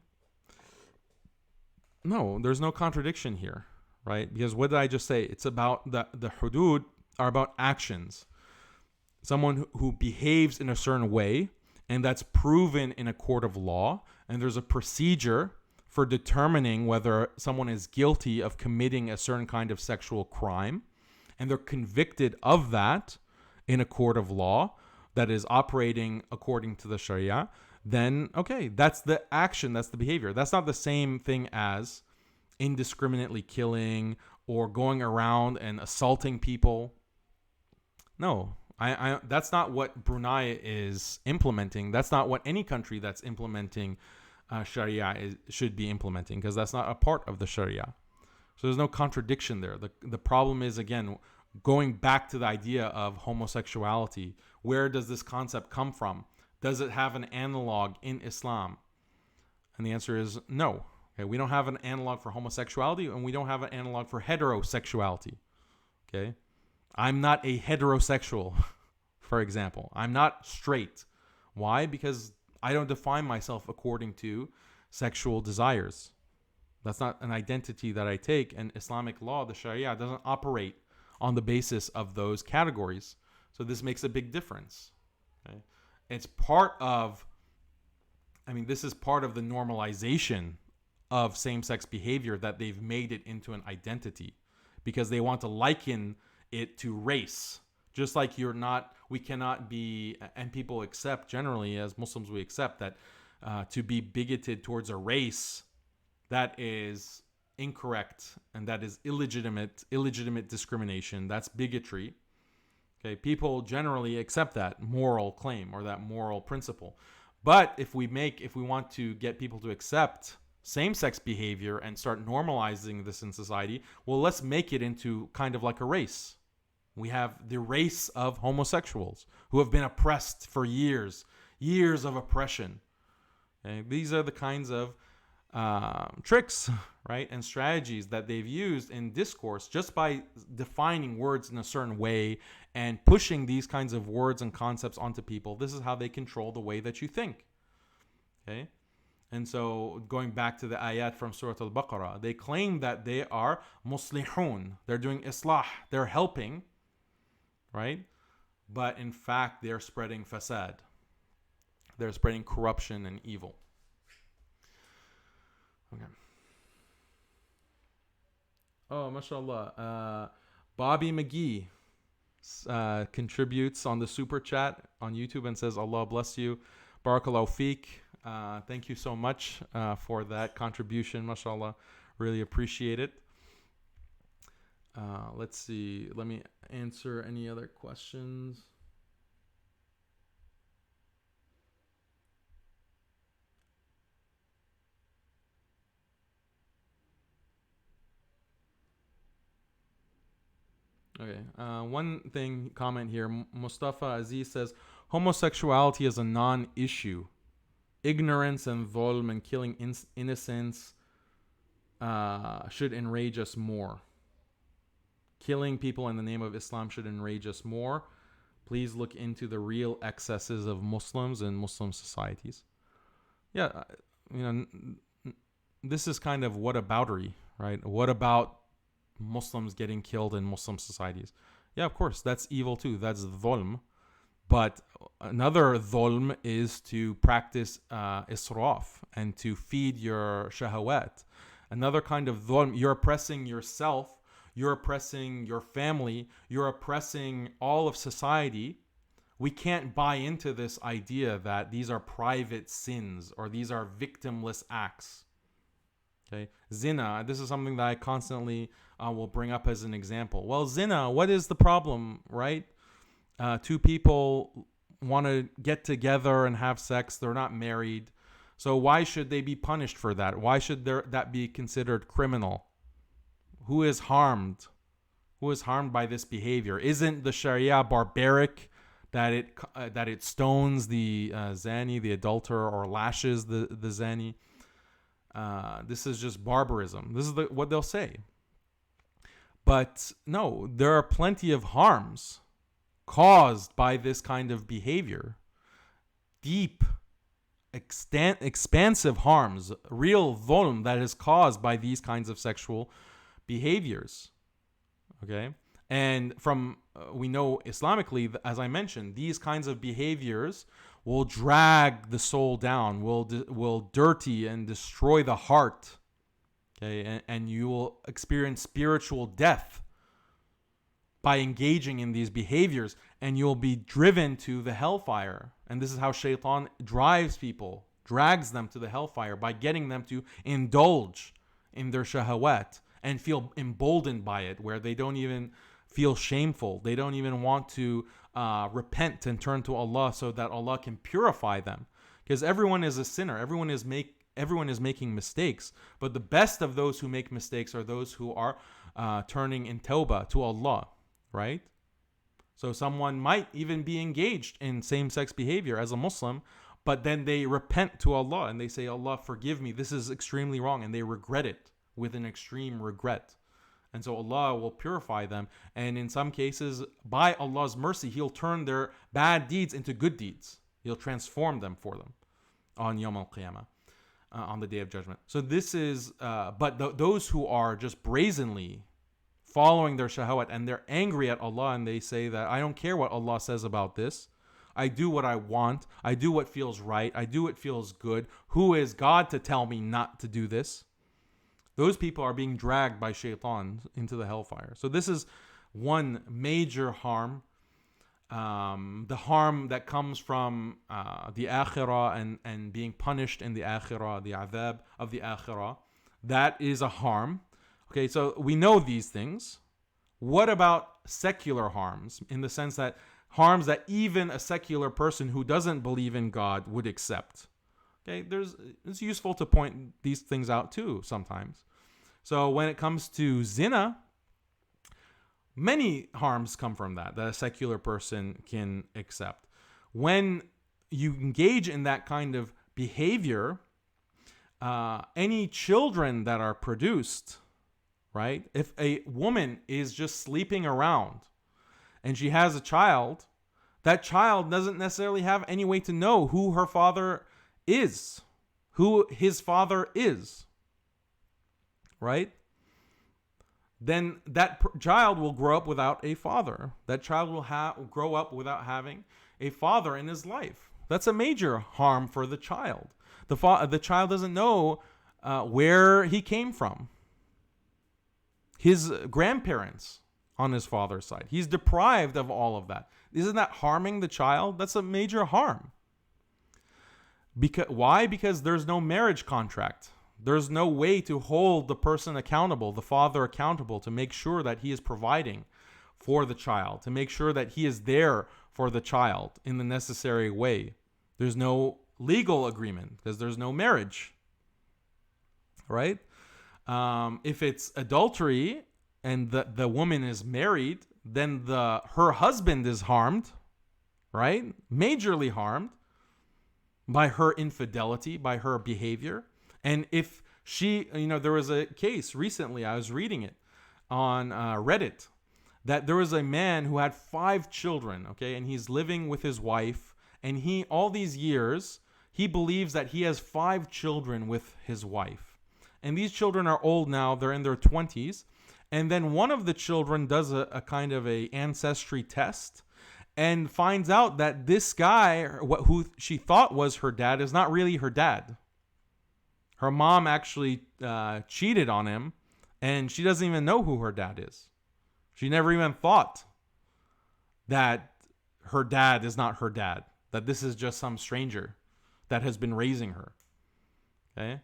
No, there's no contradiction here, right? Because what did I just say? It's about the hudud are about actions. Someone who behaves in a certain way, and that's proven in a court of law, and there's a procedure for determining whether someone is guilty of committing a certain kind of sexual crime, and they're convicted of that in a court of law that is operating according to the Sharia, then, okay, that's the action, that's the behavior. That's not the same thing as indiscriminately killing or going around and assaulting people. No, I that's not what Brunei is implementing. That's not what any country that's implementing Sharia should be implementing, because that's not a part of the Sharia. So there's no contradiction there. The problem is, again, going back to the idea of homosexuality. Where does this concept come from? Does it have an analog in Islam? And the answer is no. Okay, we don't have an analog for homosexuality, and we don't have an analog for heterosexuality. Okay, I'm not a heterosexual, for example. I'm not straight. Why? Because I don't define myself according to sexual desires. That's not an identity that I take. And Islamic law, the Sharia, doesn't operate on the basis of those categories. So this makes a big difference. Okay? It's part of, this is part of the normalization of same-sex behavior, that they've made it into an identity because they want to liken it to race. Just like we cannot be, and people accept generally, as Muslims, we accept that to be bigoted towards a race, that is incorrect, and that is illegitimate discrimination. That's bigotry. Okay, people generally accept that moral claim or that moral principle. But if we want to get people to accept same-sex behavior and start normalizing this in society, well, let's make it into kind of like a race. We have the race of homosexuals who have been oppressed for years of oppression. Okay? These are the kinds of tricks, right, and strategies that they've used in discourse just by defining words in a certain way and pushing these kinds of words and concepts onto people. This is how they control the way that you think. Okay? And so going back to the ayat from Surah Al-Baqarah, they claim that they are muslihun. They're doing islah. They're helping, right? But in fact, they're spreading fasad. They're spreading corruption and evil. Okay. Oh, mashallah. Bobby McGee contributes on the super chat on YouTube and says, Allah bless you. Barakallahu feek. Thank you so much for that contribution, mashallah. Really appreciate it. Let's see. Let me answer any other questions. Okay. One comment here. Mustafa Aziz says, homosexuality is a non-issue. Ignorance and dhulm and killing innocents should enrage us more. Killing people in the name of Islam should enrage us more. Please look into the real excesses of Muslims and Muslim societies. Yeah, this is kind of whataboutery, right? What about Muslims getting killed in Muslim societies? Yeah, of course, that's evil too. That's dhulm. But another dhulm is to practice israf and to feed your shahawat. Another kind of dhulm, you're oppressing yourself, you're oppressing your family, you're oppressing all of society. We can't buy into this idea that these are private sins or these are victimless acts. Okay, zina, this is something that I constantly will bring up as an example. Well, zina, what is the problem, right? Two people want to get together and have sex. They're not married. So why should they be punished for that? Why should that be considered criminal? Who is harmed? Who is harmed by this behavior? Isn't the Sharia barbaric that it stones the zani, the adulterer, or lashes the zani? This is just barbarism. This is what they'll say. But no, there are plenty of harms caused by this kind of behavior. Deep, expansive harms, real dhulm that is caused by these kinds of sexual behaviors. Okay? And from, we know Islamically, as I mentioned, these kinds of behaviors will drag the soul down, will dirty and destroy the heart. Okay? And you will experience spiritual death by engaging in these behaviors, and you'll be driven to the hellfire. And this is how shaitan drives people, drags them to the hellfire by getting them to indulge in their shahawat and feel emboldened by it, where they don't even feel shameful. They don't even want to repent and turn to Allah so that Allah can purify them. Because everyone is a sinner. Everyone is making mistakes. But the best of those who make mistakes are those who are turning in tawbah to Allah. Right? So someone might even be engaged in same-sex behavior as a Muslim, but then they repent to Allah and they say, Allah, forgive me, this is extremely wrong. And they regret it with an extreme regret. And so Allah will purify them. And in some cases, by Allah's mercy, He'll turn their bad deeds into good deeds. He'll transform them for them on Yawm al-Qiyamah, on the Day of Judgment. So this is, but those who are just brazenly following their shahawat and they're angry at Allah and they say that I don't care what Allah says about this. I do what I want. I do what feels right. I do what feels good. Who is God to tell me not to do this? Those people are being dragged by shaitan into the hellfire. So this is one major harm. The harm that comes from the akhirah and being punished in the akhirah, the adhab of the akhirah. That is a harm. Okay, so we know these things. What about secular harms, in the sense that harms that even a secular person who doesn't believe in God would accept? Okay, it's useful to point these things out too sometimes. So when it comes to zina, many harms come from that a secular person can accept. When you engage in that kind of behavior, any children that are produced, right? If a woman is just sleeping around and she has a child, that child doesn't necessarily have any way to know who her father is, who his father is, right? Then that child will grow up without a father. That child will grow up without having a father in his life. That's a major harm for the child. The child doesn't know where he came from. His grandparents on his father's side. He's deprived of all of that. Isn't that harming the child? That's a major harm. Why? Because there's no marriage contract. There's no way to hold the person accountable, the father accountable, to make sure that he is providing for the child, to make sure that he is there for the child in the necessary way. There's no legal agreement because there's no marriage, right? If it's adultery and the woman is married, then her husband is harmed, right? Majorly harmed by her infidelity, by her behavior. And if she, there was a case recently, I was reading it on Reddit, that there was a man who had 5 children, okay? And he's living with his wife, and all these years, he believes that he has 5 children with his wife. And these children are old now. They're in their 20s. And then one of the children does a kind of a ancestry test and finds out that this guy, who she thought was her dad, is not really her dad. Her mom actually cheated on him, and she doesn't even know who her dad is. She never even thought that her dad is not her dad, that this is just some stranger that has been raising her. Okay?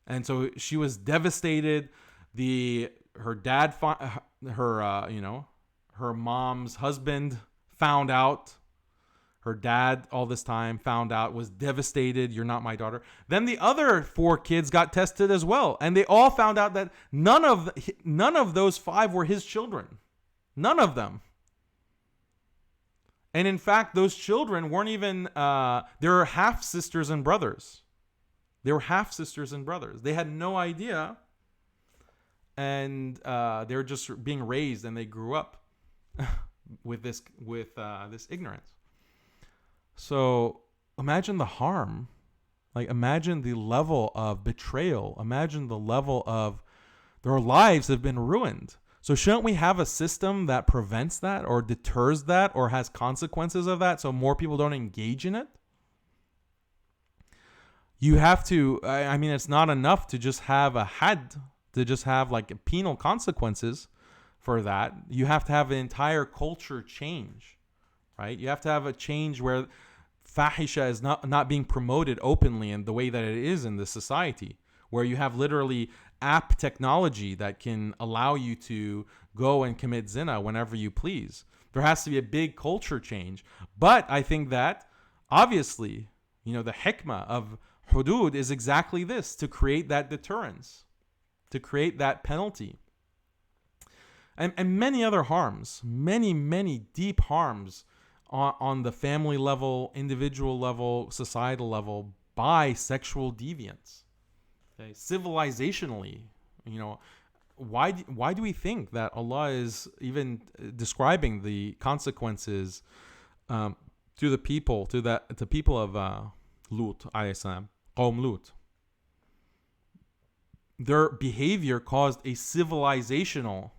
And so she was devastated. Her dad, her mom's husband found out. Her dad, all this time, found out, was devastated. You're not my daughter. Then the other 4 kids got tested as well, and they all found out that none of those 5 were his children. None of them. And in fact, those children weren't even. They were half sisters and brothers. They were half sisters and brothers. They had no idea, and they were just being raised, and they grew up with this ignorance. So imagine the harm. Like, imagine the level of betrayal. Imagine the level of their lives have been ruined. So shouldn't we have a system that prevents that or deters that or has consequences of that so more people don't engage in it? You have to, I mean, it's not enough to just have a had, to just have like penal consequences for that. You have to have an entire culture change, right? You have to have a change where fahisha is not being promoted openly in the way that it is in the society, where you have literally app technology that can allow you to go and commit zina whenever you please. There has to be a big culture change. But I think that obviously, the hikmah of hudud is exactly this, to create that deterrence, to create that penalty. And many other harms, many deep harms on the family level, individual level, societal level by sexual deviance. Okay? Civilizationally, why do we think that Allah is even describing the consequences to the people, to people of Lut alayhi salam, Qawm Lut? Their behavior caused a civilizational,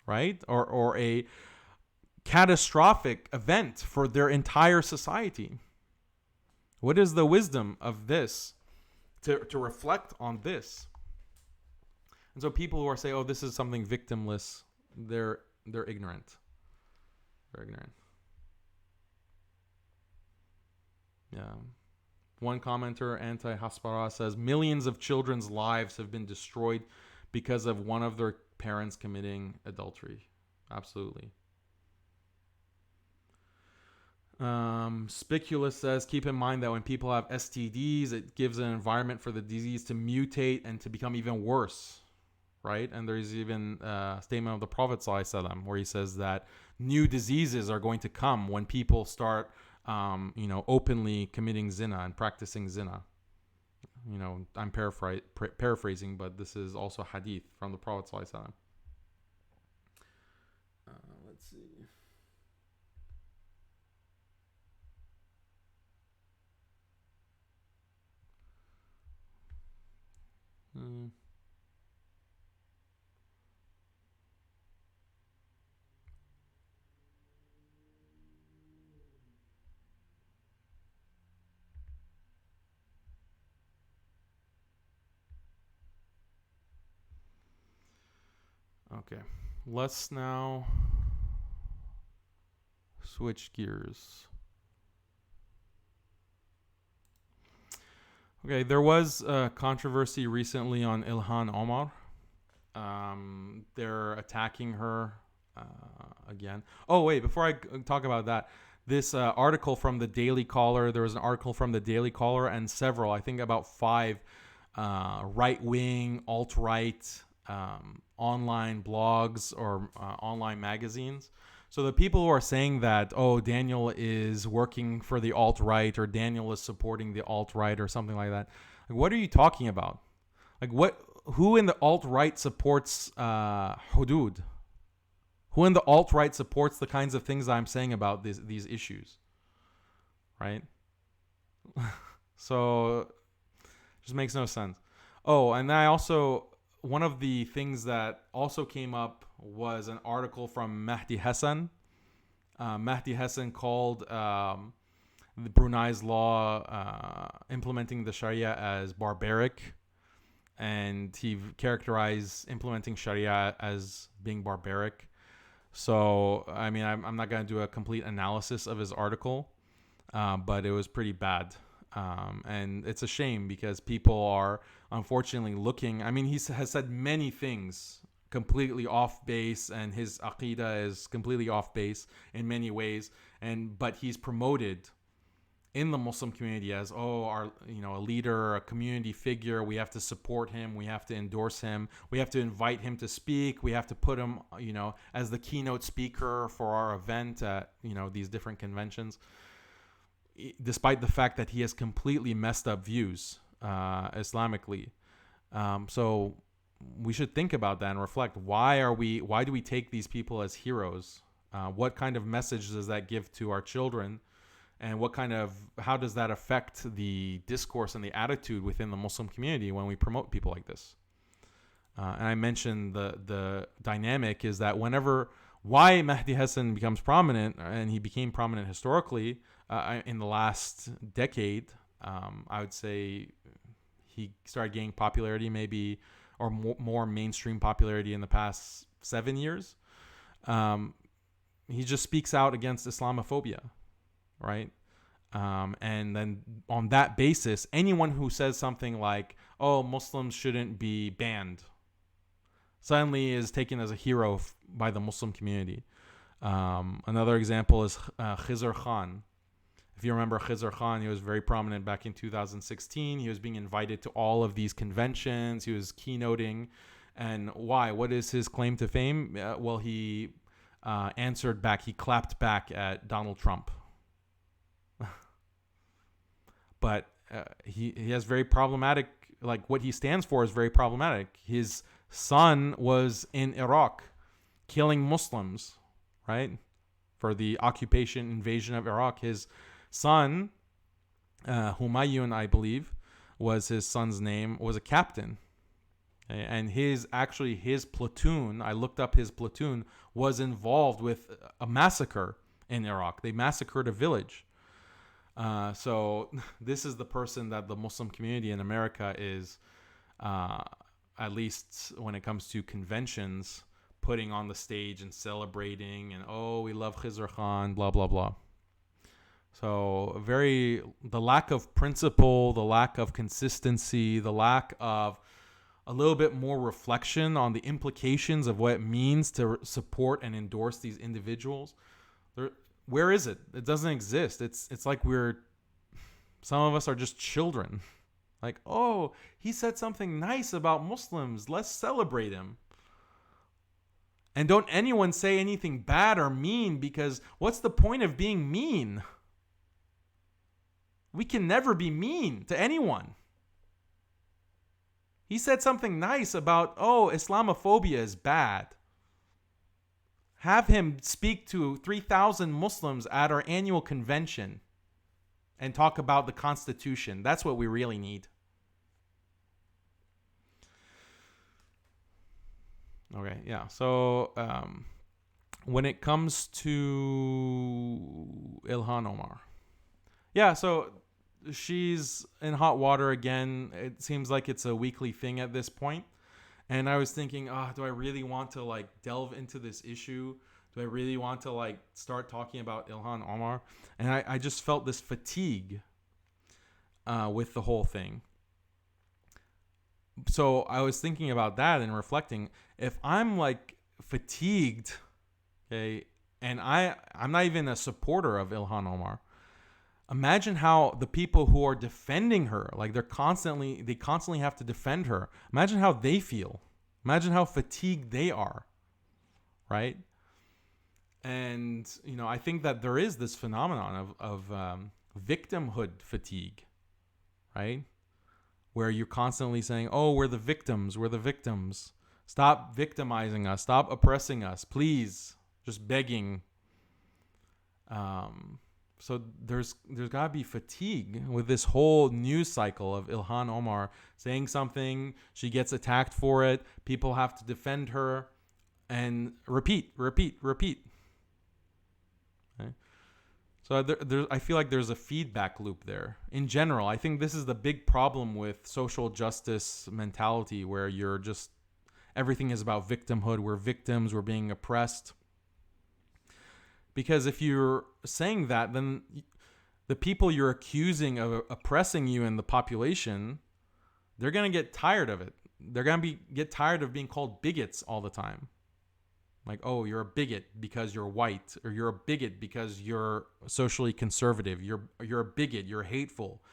right, or a catastrophic event for their entire society. What is the wisdom of this? To reflect on this. And so people who are saying, "Oh, this is something victimless," they're ignorant. They're ignorant. Yeah. One commenter, anti-Haspara, says millions of children's lives have been destroyed because of one of their parents committing adultery. Absolutely. Spiculous says, keep in mind that when people have STDs, it gives an environment for the disease to mutate and to become even worse, right? And there's even a statement of the Prophet ﷺ where he says that new diseases are going to come when people start, openly committing zina and practicing zina. I'm paraphrasing, but this is also hadith from the Prophet ﷺ. Let's see. Okay, let's now switch gears. Okay, there was a controversy recently on Ilhan Omar. They're attacking her again. Oh, wait, before I talk about that, this article from the Daily Caller, there was an article from the Daily Caller and several, I think about 5 right-wing, alt-right online blogs or online magazines. So the people who are saying that, oh, Daniel is working for the alt-right or Daniel is supporting the alt-right or something like that, like, what are you talking about? Like, who in the alt-right supports hudud? Who in the alt-right supports the kinds of things I'm saying about these issues? Right? So, it just makes no sense. Oh, and I also, one of the things that also came up was an article from Mahdi Hassan. Mahdi Hassan called the Brunei's law implementing the Sharia as barbaric, and he characterized implementing Sharia as being barbaric. So, I mean, I'm not going to do a complete analysis of his article, but it was pretty bad. And it's a shame because people are unfortunately looking. I mean, he has said many things completely off base, and his aqidah is completely off base in many ways. But he's promoted in the Muslim community as, our, a leader, a community figure. We have to support him. We have to endorse him. We have to invite him to speak. We have to put him, as the keynote speaker for our event at, these different conventions. Despite the fact that he has completely messed up views Islamically. So we should think about that and reflect. Why do we take these people as heroes? What kind of message does that give to our children? And how does that affect the discourse and the attitude within the Muslim community when we promote people like this? And I mentioned the dynamic is that why Mahdi Hassan becomes prominent, and he became prominent historically in the last decade, I would say he started gaining popularity maybe, or more mainstream popularity in the past 7 years. He just speaks out against Islamophobia. Right? And then on that basis, anyone who says something like, Muslims shouldn't be banned, suddenly is taken as a hero by the Muslim community. Another example is Khizr Khan. If you remember Khizr Khan, he was very prominent back in 2016. He was being invited to all of these conventions. He was keynoting. And why? What is his claim to fame? He answered back. He clapped back at Donald Trump. But he has very problematic, like what he stands for is very problematic. His son was in Iraq killing Muslims, right? For the invasion of Iraq. His son, Humayun, I believe, was his son's name, was a captain. And his platoon, I looked up his platoon, was involved with a massacre in Iraq. They massacred a village. So this is the person that the Muslim community in America is, at least when it comes to conventions, putting on the stage and celebrating and, we love Khizr Khan, blah, blah, blah. So the lack of principle, the lack of consistency, the lack of a little bit more reflection on the implications of what it means to support and endorse these individuals. Where is it? It doesn't exist. It's like some of us are just children. Like, he said something nice about Muslims. Let's celebrate him. And don't anyone say anything bad or mean, because what's the point of being mean? We can never be mean to anyone. He said something nice about, Islamophobia is bad. Have him speak to 3,000 Muslims at our annual convention and talk about the Constitution. That's what we really need. Okay, yeah. So when it comes to Ilhan Omar. Yeah, so she's in hot water again. It seems like it's a weekly thing at this point. And I was thinking, do I really want to delve into this issue? Do I really want to start talking about Ilhan Omar? And I just felt this fatigue with the whole thing. So I was thinking about that and reflecting, if I'm fatigued, okay, and I'm not even a supporter of Ilhan Omar, imagine how the people who are defending her, they constantly have to defend her. Imagine how they feel. Imagine how fatigued they are, right? And, I think that there is this phenomenon of victimhood fatigue, right? Where you're constantly saying, we're the victims. Stop victimizing us. Stop oppressing us. Please. Just begging. So there's got to be fatigue with this whole news cycle of Ilhan Omar saying something, she gets attacked for it, people have to defend her, and repeat. Okay? So I feel like there's a feedback loop there. In general, I think this is the big problem with social justice mentality, where you're just, everything is about victimhood. We're victims, we're being oppressed. Because if you're saying that, then the people you're accusing of oppressing you in the population, they're going to get tired of it. They're going to get tired of being called bigots all the time. Like, oh, you're a bigot because you're white, or you're a bigot because you're socially conservative. You're a bigot, you're hateful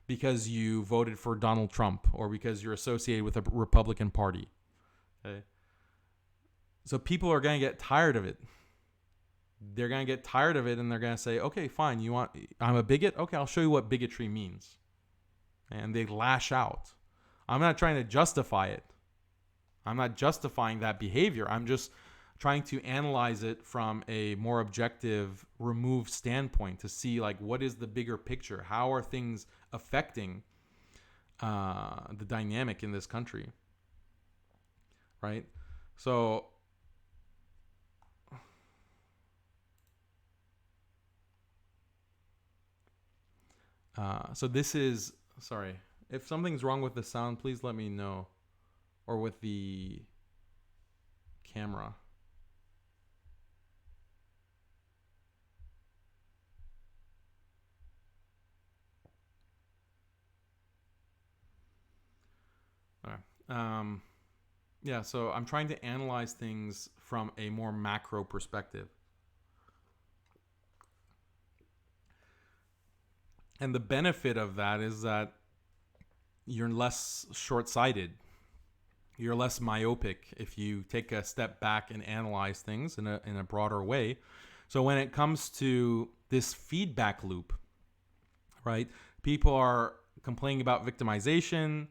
because you voted for Donald Trump, or because you're associated with a Republican Party. Okay? So people are going to get tired of it. They're going to get tired of it, and they're going to say, okay, fine, I'm a bigot? Okay, I'll show you what bigotry means. And they lash out. I'm not trying to justify it. I'm not justifying that behavior. I'm just trying to analyze it from a more objective, removed standpoint to see, like, what is the bigger picture? How are things affecting the dynamic in this country? Right? So this is, sorry, if something's wrong with the sound, please let me know, or with the camera. All right. Yeah, so I'm trying to analyze things from a more macro perspective. And the benefit of that is that you're less short-sighted. You're less myopic if you take a step back and analyze things in a broader way. So when it comes to this feedback loop, right? People are complaining about victimization,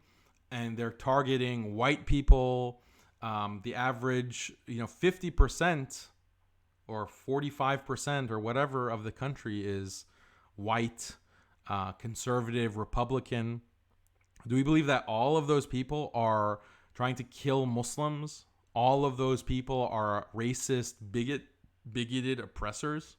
and they're targeting white people. The average, 50% or 45% or whatever of the country is white, conservative, Republican. Do we believe that all of those people are trying to kill Muslims? All of those people are racist, bigoted oppressors?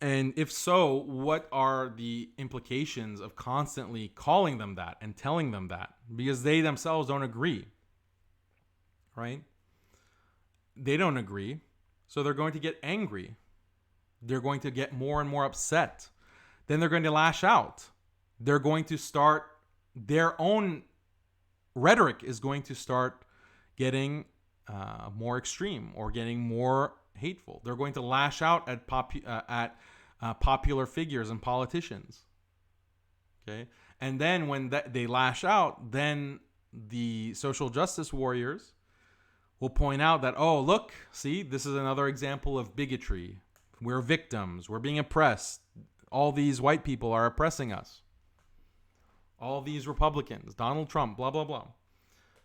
And if so, what are the implications of constantly calling them that and telling them that? Because they themselves don't agree, right? They don't agree, so they're going to get angry. They're going to get more and more upset. Then they're going to lash out. They're going to start, their own rhetoric is going to start getting more extreme or getting more hateful. They're going to lash out at popular figures and politicians. Okay, and then when they lash out, then the social justice warriors will point out that, oh, look, see, this is another example of bigotry. We're victims. We're being oppressed. All these white people are oppressing us. All these Republicans, Donald Trump, blah, blah, blah.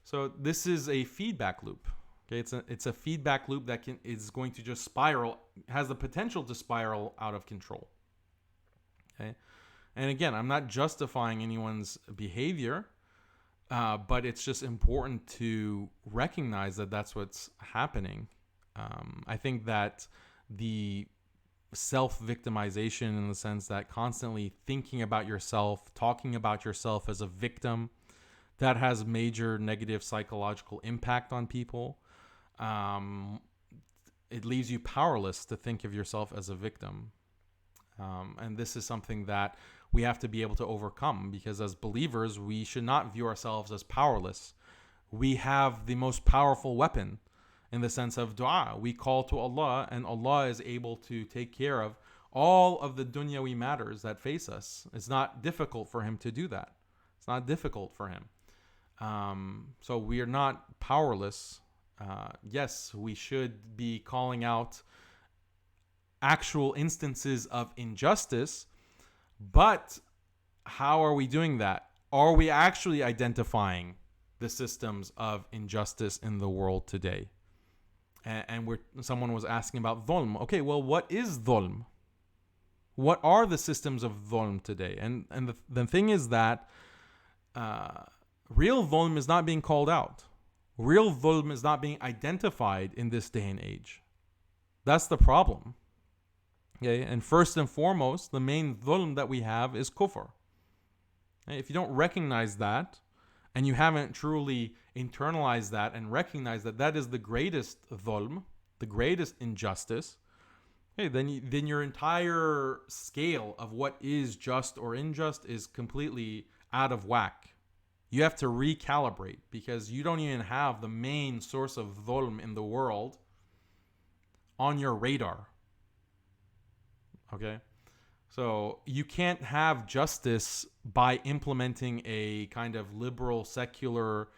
So this is a feedback loop. Okay, it's a feedback loop that is going to just spiral, has the potential to spiral out of control. Okay, and again, I'm not justifying anyone's behavior, but it's just important to recognize that that's what's happening. I think that the self-victimization, in the sense that constantly thinking about yourself, talking about yourself as a victim, that has major negative psychological impact on people. It leaves you powerless to think of yourself as a victim. And this is something that we have to be able to overcome, because as believers, we should not view ourselves as powerless. We have the most powerful weapon in the sense of dua. We call to Allah, and Allah is able to take care of all of the dunyawi matters that face us. It's not difficult for him to do that. It's not difficult for him. So we are not powerless. Yes, we should be calling out actual instances of injustice, but how are we doing that? Are we actually identifying the systems of injustice in the world today? and someone was asking about dhulm. Okay, well, what is dhulm? What are the systems of dhulm today? And the thing is that real dhulm is not being called out. Real dhulm is not being identified in this day and age. That's the problem. Okay, and first and foremost, the main dhulm that we have is kufr. Okay? If you don't recognize that, and you haven't truly internalized that and recognized that that is the greatest dhulm, the greatest injustice, okay, then your entire scale of what is just or unjust is completely out of whack. You have to recalibrate because you don't even have the main source of dhulm in the world on your radar. Okay? So you can't have justice by implementing a kind of liberal, secular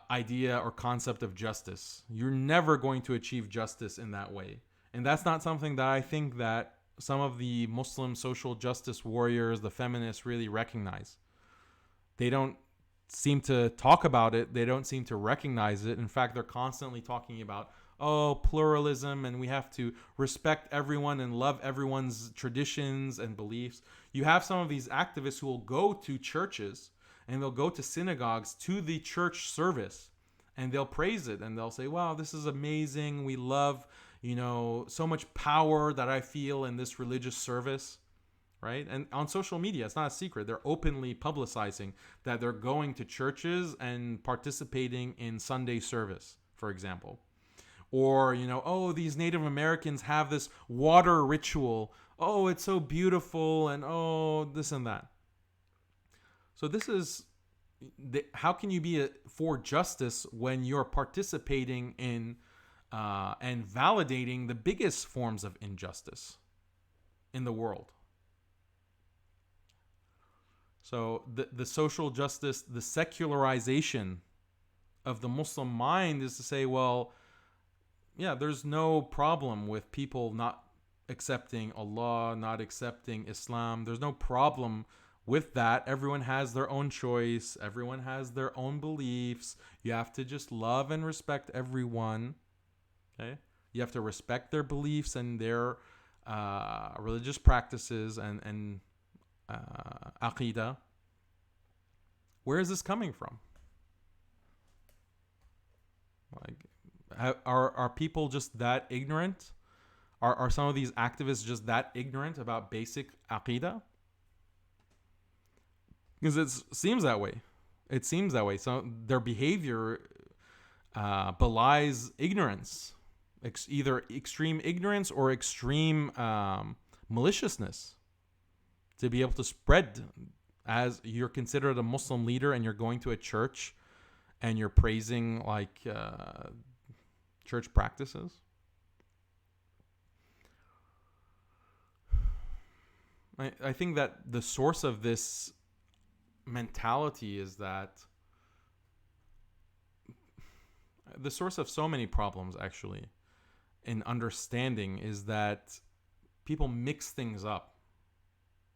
idea or concept of justice. You're never going to achieve justice in that way. And that's not something that I think that some of the Muslim social justice warriors, the feminists, really recognize. They don't seem to talk about it. They don't seem to recognize it. In fact, they're constantly talking about, pluralism, and we have to respect everyone and love everyone's traditions and beliefs. You have some of these activists who will go to churches and they'll go to synagogues to the church service and they'll praise it and they'll say, wow, this is amazing. We love, so much power that I feel in this religious service, right? And on social media, it's not a secret. They're openly publicizing that they're going to churches and participating in Sunday service, for example. Or, these Native Americans have this water ritual. Oh, it's so beautiful. And this and that. So this is, how can you be for justice when you're participating in and validating the biggest forms of injustice in the world? So the social justice, the secularization of the Muslim mind is to say, well, yeah, there's no problem with people not accepting Allah, not accepting Islam. There's no problem with that. Everyone has their own choice. Everyone has their own beliefs. You have to just love and respect everyone. Okay? You have to respect their beliefs and their religious practices and aqidah. Where is this coming from? Are people just that ignorant? Are some of these activists just that ignorant about basic aqidah? Because it seems that way. It seems that way. So their behavior belies ignorance, either extreme ignorance or extreme maliciousness, to be able to spread, as you're considered a Muslim leader and you're going to a church and you're praising church practices. I think that the source of this mentality is that the source of so many problems, actually, in understanding, is that people mix things up.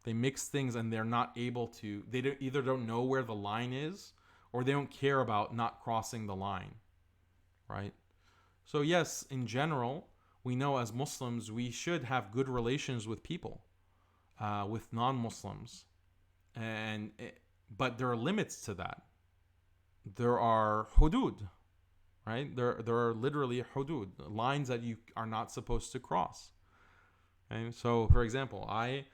They mix things and they're not able to, they either don't know where the line is or they don't care about not crossing the line, right? So yes, in general, we know as Muslims, we should have good relations with people, with non-Muslims. But there are limits to that. There are hudud, right? There are literally hudud, lines that you are not supposed to cross. Okay? So, for example, I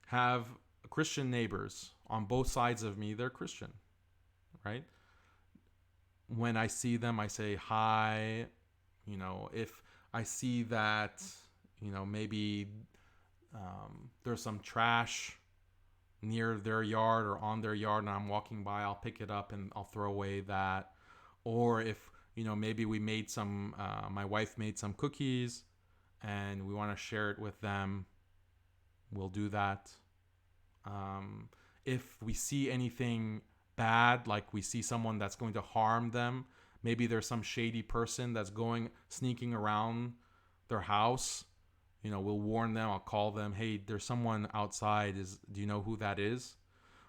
have Christian neighbors on both sides of me. They're Christian, right? When I see them, I say hi. If I see that, maybe there's some trash near their yard or on their yard and I'm walking by, I'll pick it up and I'll throw away that. Or if, maybe we made my wife made some cookies and we want to share it with them, we'll do that. If we see anything bad, like we see someone that's going to harm them, maybe there's some shady person that's sneaking around their house, we'll warn them. I'll call them, hey, there's someone outside. Do you know who that is?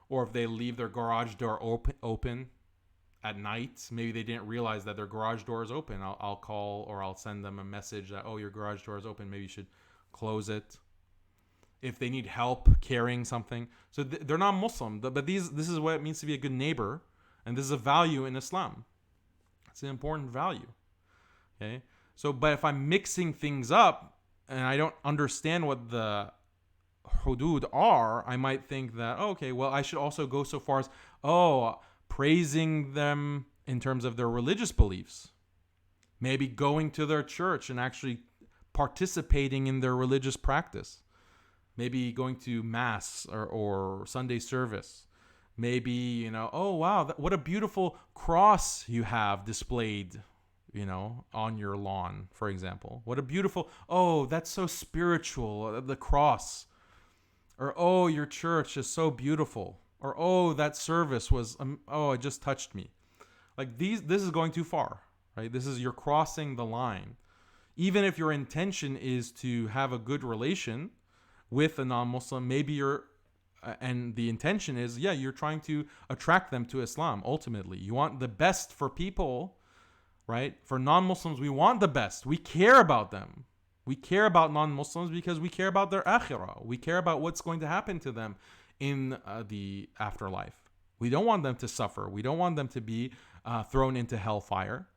Or if they leave their garage door open, at night. Maybe they didn't realize that their garage door is open. I'll call or I'll send them a message that, oh, your garage door is open. Maybe you should close it. If they need help carrying something. So they're not Muslim. But this is what it means to be a good neighbor. And this is a value in Islam. It's an important value. Okay. So, but if I'm mixing things up and I don't understand what the hudud are, I might think that, oh, okay, well, I should also go so far as, praising them in terms of their religious beliefs. Maybe going to their church and actually participating in their religious practice. Maybe going to mass or Sunday service. Maybe, oh, wow, what a beautiful cross you have displayed, on your lawn, for example. What a beautiful, oh, that's so spiritual, the cross. Or, oh, your church is so beautiful. Or, oh, that service was, it just touched me. Like this is going too far, right? You're crossing the line. Even if your intention is to have a good relation with a non-Muslim, maybe and the intention is, you're trying to attract them to Islam. Ultimately, you want the best for people, right? For non-Muslims, we want the best. We care about them. We care about non-Muslims because we care about their akhirah. We care about what's going to happen to them in the afterlife. We don't want them to suffer. We don't want them to be thrown into hellfire.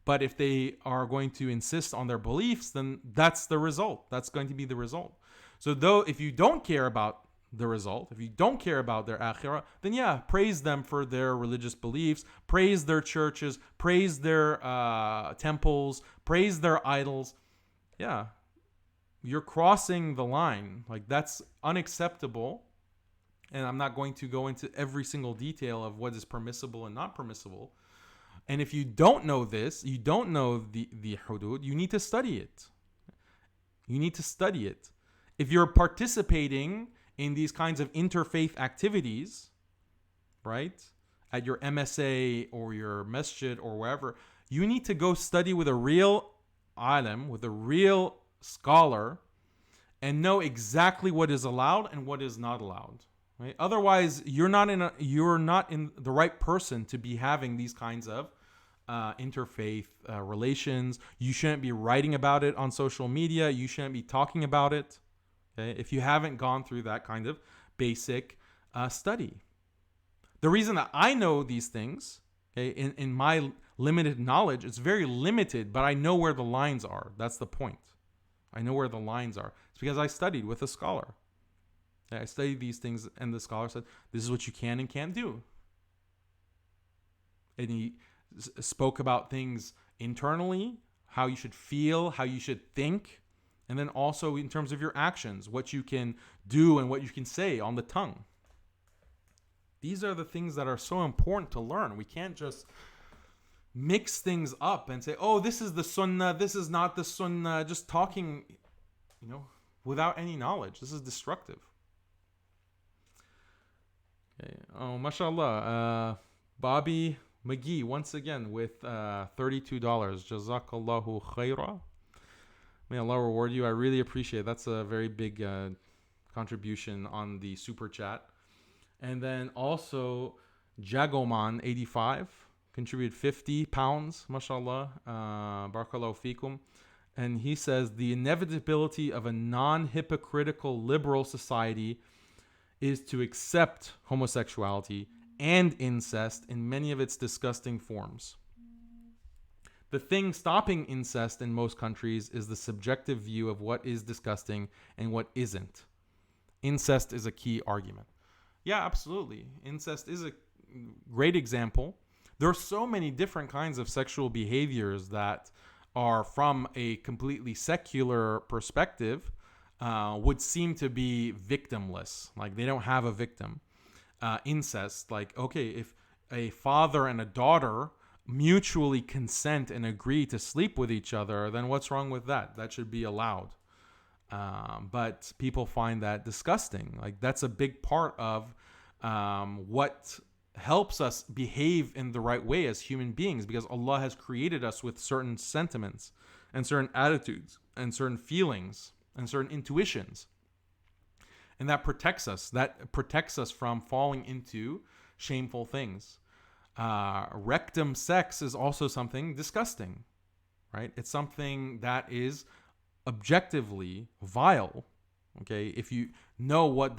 But if they are going to insist on their beliefs, then that's the result. That's going to be the result. So if you don't care about the result, if you don't care about their akhirah, then praise them for their religious beliefs, praise their churches, praise their temples, praise their idols. You're crossing the line. Like, that's unacceptable. And I'm not going to go into every single detail of what is permissible and not permissible. And if you don't know this, you don't know the hudud, you need to study it. You need to study it. If you're participating in these kinds of interfaith activities, right, at your MSA or your masjid or wherever, you need to go study with a real alim, with a real scholar, and know exactly what is allowed and what is not allowed. Right? Otherwise, you're not in the right person to be having these kinds of interfaith relations. You shouldn't be writing about it on social media. You shouldn't be talking about it. Okay? If you haven't gone through that kind of basic study. The reason that I know these things, okay, in my limited knowledge, it's very limited, but I know where the lines are. That's the point. I know where the lines are. It's because I studied with a scholar. I studied these things, and the scholar said, this is what you can and can't do. And he spoke about things internally, how you should feel, how you should think, and then also in terms of your actions, what you can do and what you can say on the tongue. These are the things that are so important to learn. We can't just mix things up and say, oh, this is the sunnah, this is not the sunnah, just talking, without any knowledge. This is destructive. Okay. Oh, mashallah. Bobby McGee, once again, with $32. Jazakallahu khaira. May Allah reward you. I really appreciate it. That's a very big contribution on the super chat. And then also Jagoman85 contributed £50, mashallah. Barakallahu fikum. And he says, the inevitability of a non-hypocritical liberal society is to accept homosexuality and incest in many of its disgusting forms. The thing stopping incest in most countries is the subjective view of what is disgusting and what isn't. Incest is a key argument. Yeah, absolutely. Incest is a great example. There are so many different kinds of sexual behaviors that are, from a completely secular perspective, would seem to be victimless. Like, they don't have a victim. Incest, like, okay, if a father and a daughter mutually consent and agree to sleep with each other, then what's wrong with that? That should be allowed. But people find that disgusting. Like, that's a big part of what helps us behave in the right way as human beings, because Allah has created us with certain sentiments and certain attitudes and certain feelings and certain intuitions. And that protects us. That protects us from falling into shameful things. Rectum sex is also something disgusting, right? It's something that is objectively vile. Okay, if you know what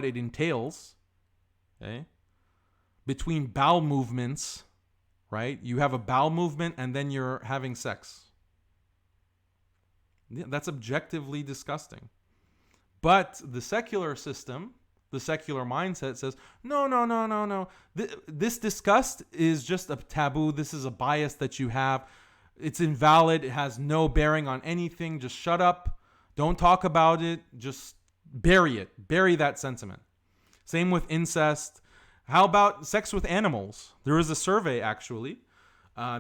it entails, okay, between bowel movements, right? You have a bowel movement and then you're having sex. Yeah, that's objectively disgusting. But the secular system, the secular mindset says, no. This disgust is just a taboo. This is a bias that you have. It's invalid. It has no bearing on anything. Just shut up. Don't talk about it. Just bury it. Bury that sentiment. Same with incest. How about sex with animals? There is a survey, actually.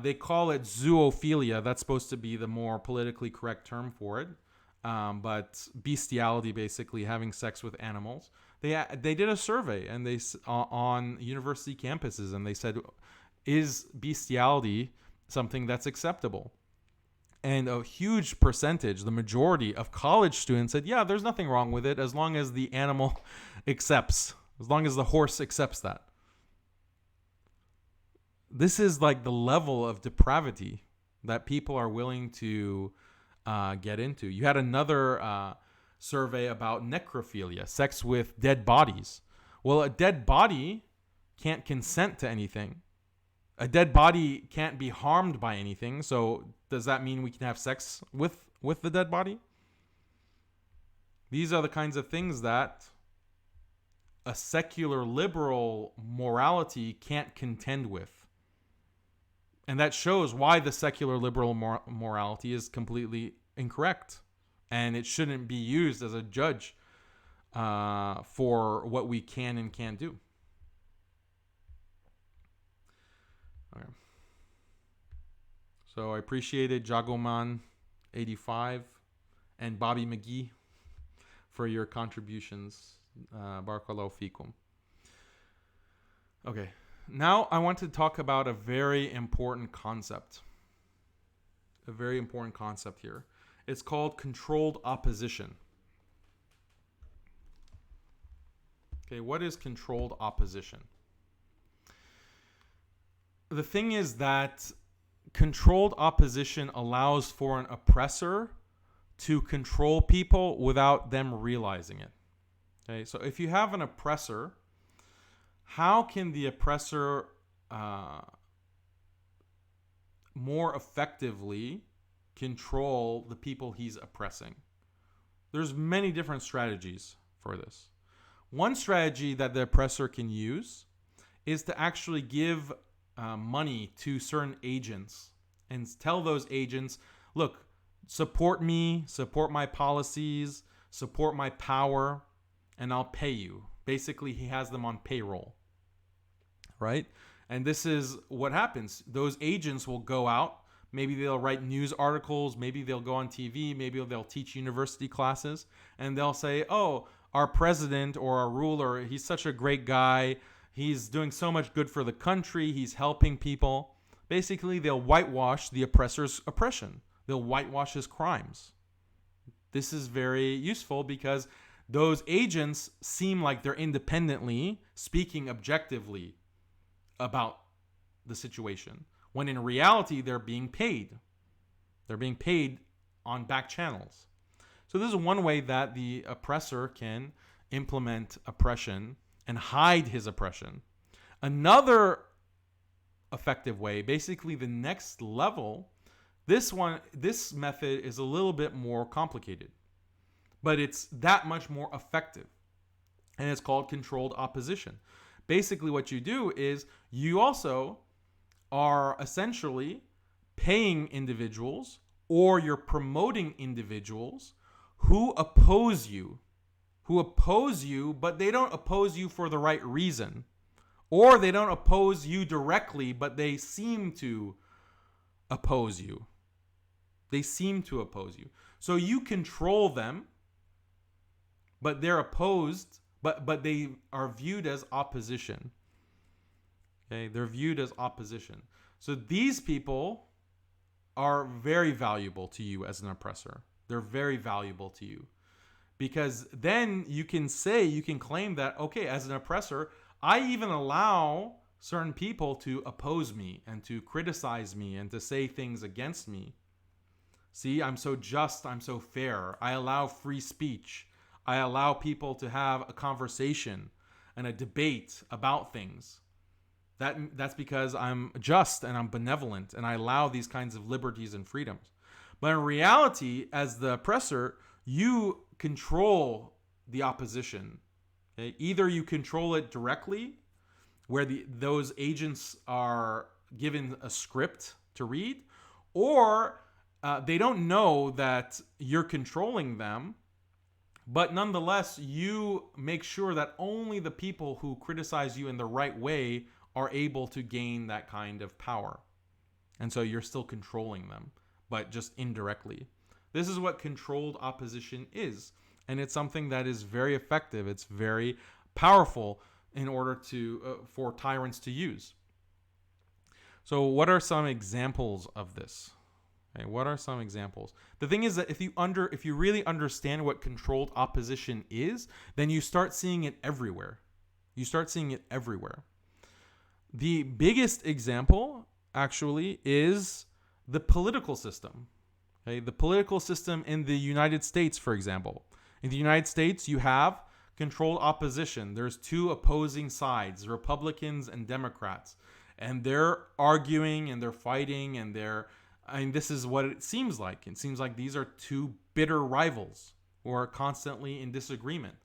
They call it zoophilia. That's supposed to be the more politically correct term for it. But bestiality, basically having sex with animals. They did a survey and they on university campuses, and they said, is bestiality something that's acceptable? And a huge percentage, the majority of college students said, yeah, there's nothing wrong with it as long as the animal accepts, as long as the horse accepts that. This is like the level of depravity that people are willing to get into. You had another survey about necrophilia, sex with dead bodies. Well, a dead body can't consent to anything. A dead body can't be harmed by anything. So does that mean we can have sex with the dead body? These are the kinds of things that a secular liberal morality can't contend with. And that shows why the secular liberal morality is completely incorrect. And it shouldn't be used as a judge for what we can and can't do. Okay. So I appreciated Jagoman85 and Bobby McGee for your contributions. Barakallahu fikum. Okay. Now I want to talk about a very important concept. A very important concept here. It's called controlled opposition. Okay, what is controlled opposition? The thing is that controlled opposition allows for an oppressor to control people without them realizing it. Okay, so if you have an oppressor, how can the oppressor more effectively control the people he's oppressing? There's many different strategies for this. One strategy that the oppressor can use is to actually give money to certain agents and tell those agents, look, support me, support my policies, support my power, and I'll pay you. Basically, he has them on payroll, right? And this is what happens. Those agents will go out. Maybe they'll write news articles. Maybe they'll go on TV. Maybe they'll teach university classes. And they'll say, oh, our president or our ruler, he's such a great guy. He's doing so much good for the country. He's helping people. Basically, they'll whitewash the oppressor's oppression. They'll whitewash his crimes. This is very useful because those agents seem like they're independently speaking objectively about the situation, when in reality, they're being paid. They're being paid on back channels. So this is one way that the oppressor can implement oppression and hide his oppression. Another effective way, basically the next level, this method is a little bit more complicated, but it's that much more effective. And it's called controlled opposition. Basically what you do is you also are essentially paying individuals, or you're promoting individuals who oppose you, but they don't oppose you for the right reason, or they don't oppose you directly, but they seem to oppose you. They seem to oppose you. So you control them, but they're opposed, but they are viewed as opposition. Okay, they're viewed as opposition. So these people are very valuable to you as an oppressor. They're very valuable to you. Because then you can claim that, okay, as an oppressor, I even allow certain people to oppose me and to criticize me and to say things against me. See, I'm so just, I'm so fair. I allow free speech. I allow people to have a conversation and a debate about things. That's because I'm just and I'm benevolent and I allow these kinds of liberties and freedoms. But in reality, as the oppressor, you control the opposition. Okay? Either you control it directly, where those agents are given a script to read, or they don't know that you're controlling them, but nonetheless, you make sure that only the people who criticize you in the right way are able to gain that kind of power. And so you're still controlling them, but just indirectly. This is what controlled opposition is. And it's something that is very effective. It's very powerful in order to for tyrants to use. So what are some examples of this? Okay, what are some examples? The thing is that if you really understand what controlled opposition is, then you start seeing it everywhere. You start seeing it everywhere. The biggest example, actually, is the political system. Okay, the political system in the United States, for example. In the United States, you have controlled opposition. There's two opposing sides, Republicans and Democrats. And they're arguing and they're fighting and this is what it seems like. It seems like these are two bitter rivals who are constantly in disagreement.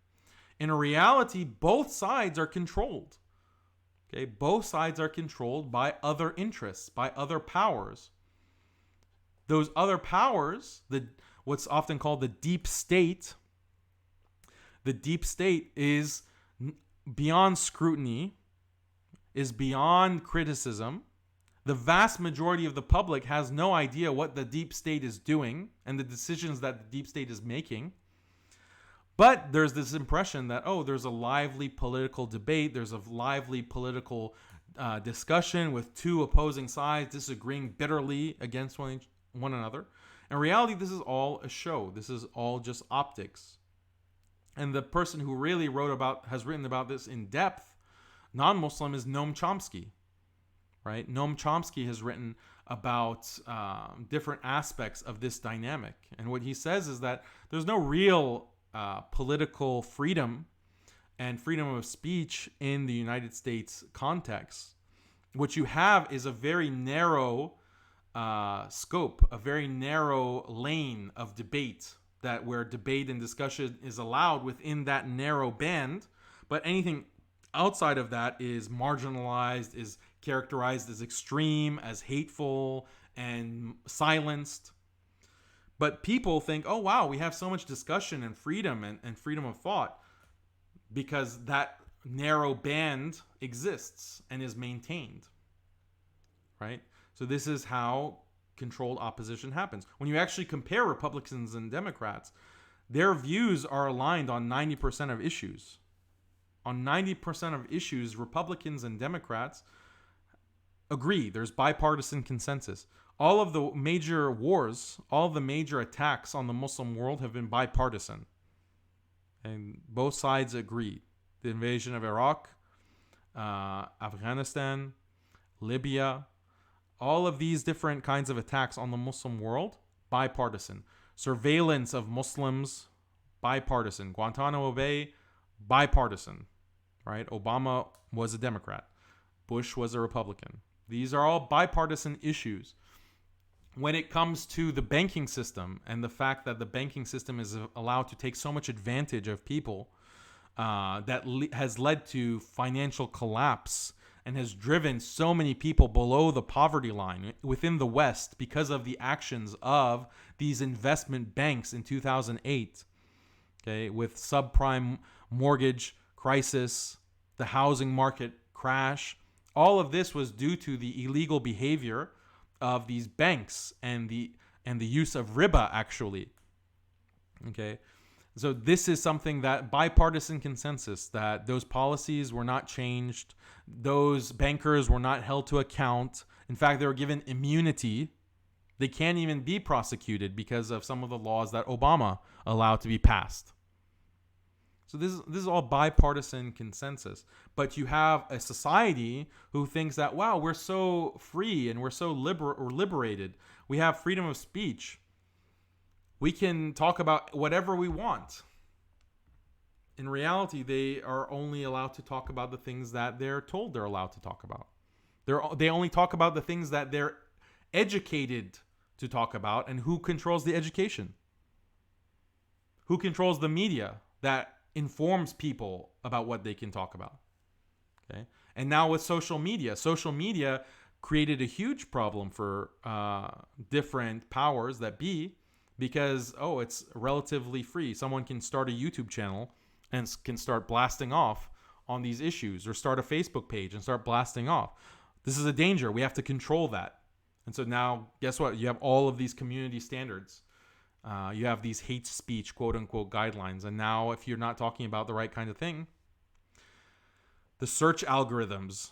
In reality, both sides are controlled. Okay, both sides are controlled by other interests, by other powers. Those other powers, what's often called the deep state is beyond scrutiny, is beyond criticism. The vast majority of the public has no idea what the deep state is doing and the decisions that the deep state is making. But there's this impression that, there's a lively political debate, there's a lively political discussion with two opposing sides disagreeing bitterly against one another. In reality, this is all a show. This is all just optics. And the person who really has written about this in depth, non-Muslim, is Noam Chomsky. Right? Noam Chomsky has written about different aspects of this dynamic. And what he says is that there's no real political freedom and freedom of speech in the United States context. What you have is a very narrow scope, a very narrow lane of debate, where debate and discussion is allowed within that narrow band, but anything outside of that is marginalized, is characterized as extreme, as hateful, and silenced. But people think, oh, wow, we have so much discussion and freedom and freedom of thought because that narrow band exists and is maintained, right? So this is how controlled opposition happens. When you actually compare Republicans and Democrats, their views are aligned on 90% of issues. On 90% of issues, Republicans and Democrats agree. There's bipartisan consensus. All of the major wars, all of the major attacks on the Muslim world have been bipartisan. And both sides agree. The invasion of Iraq, Afghanistan, Libya, all of these different kinds of attacks on the Muslim world, bipartisan. Surveillance of Muslims, bipartisan. Guantanamo Bay, bipartisan. Right? Obama was a Democrat. Bush was a Republican. These are all bipartisan issues. When it comes to the banking system and the fact that the banking system is allowed to take so much advantage of people, has led to financial collapse and has driven so many people below the poverty line within the West because of the actions of these investment banks in 2008, okay, with subprime mortgage crisis, the housing market crash. All of this was due to the illegal behavior of these banks and the use of riba, actually. Okay, so this is something that bipartisan consensus, that those policies were not changed, those bankers were not held to account. In fact, they were given immunity. They can't even be prosecuted because of some of the laws that Obama allowed to be passed. So this is all bipartisan consensus. But you have a society who thinks that, wow, we're so free and we're so liberated. We have freedom of speech. We can talk about whatever we want. In reality, they are only allowed to talk about the things that they're told they're allowed to talk about. They only talk about the things that they're educated to talk about. And who controls the education? Who controls the media that informs people about what they can talk about? Okay. And now with social media created a huge problem for different powers that be, because, it's relatively free. Someone can start a YouTube channel and can start blasting off on these issues, or start a Facebook page and start blasting off. This is a danger. We have to control that. And so now, guess what? You have all of these community standards. You have these hate speech, quote unquote, guidelines. And now if you're not talking about the right kind of thing, the search algorithms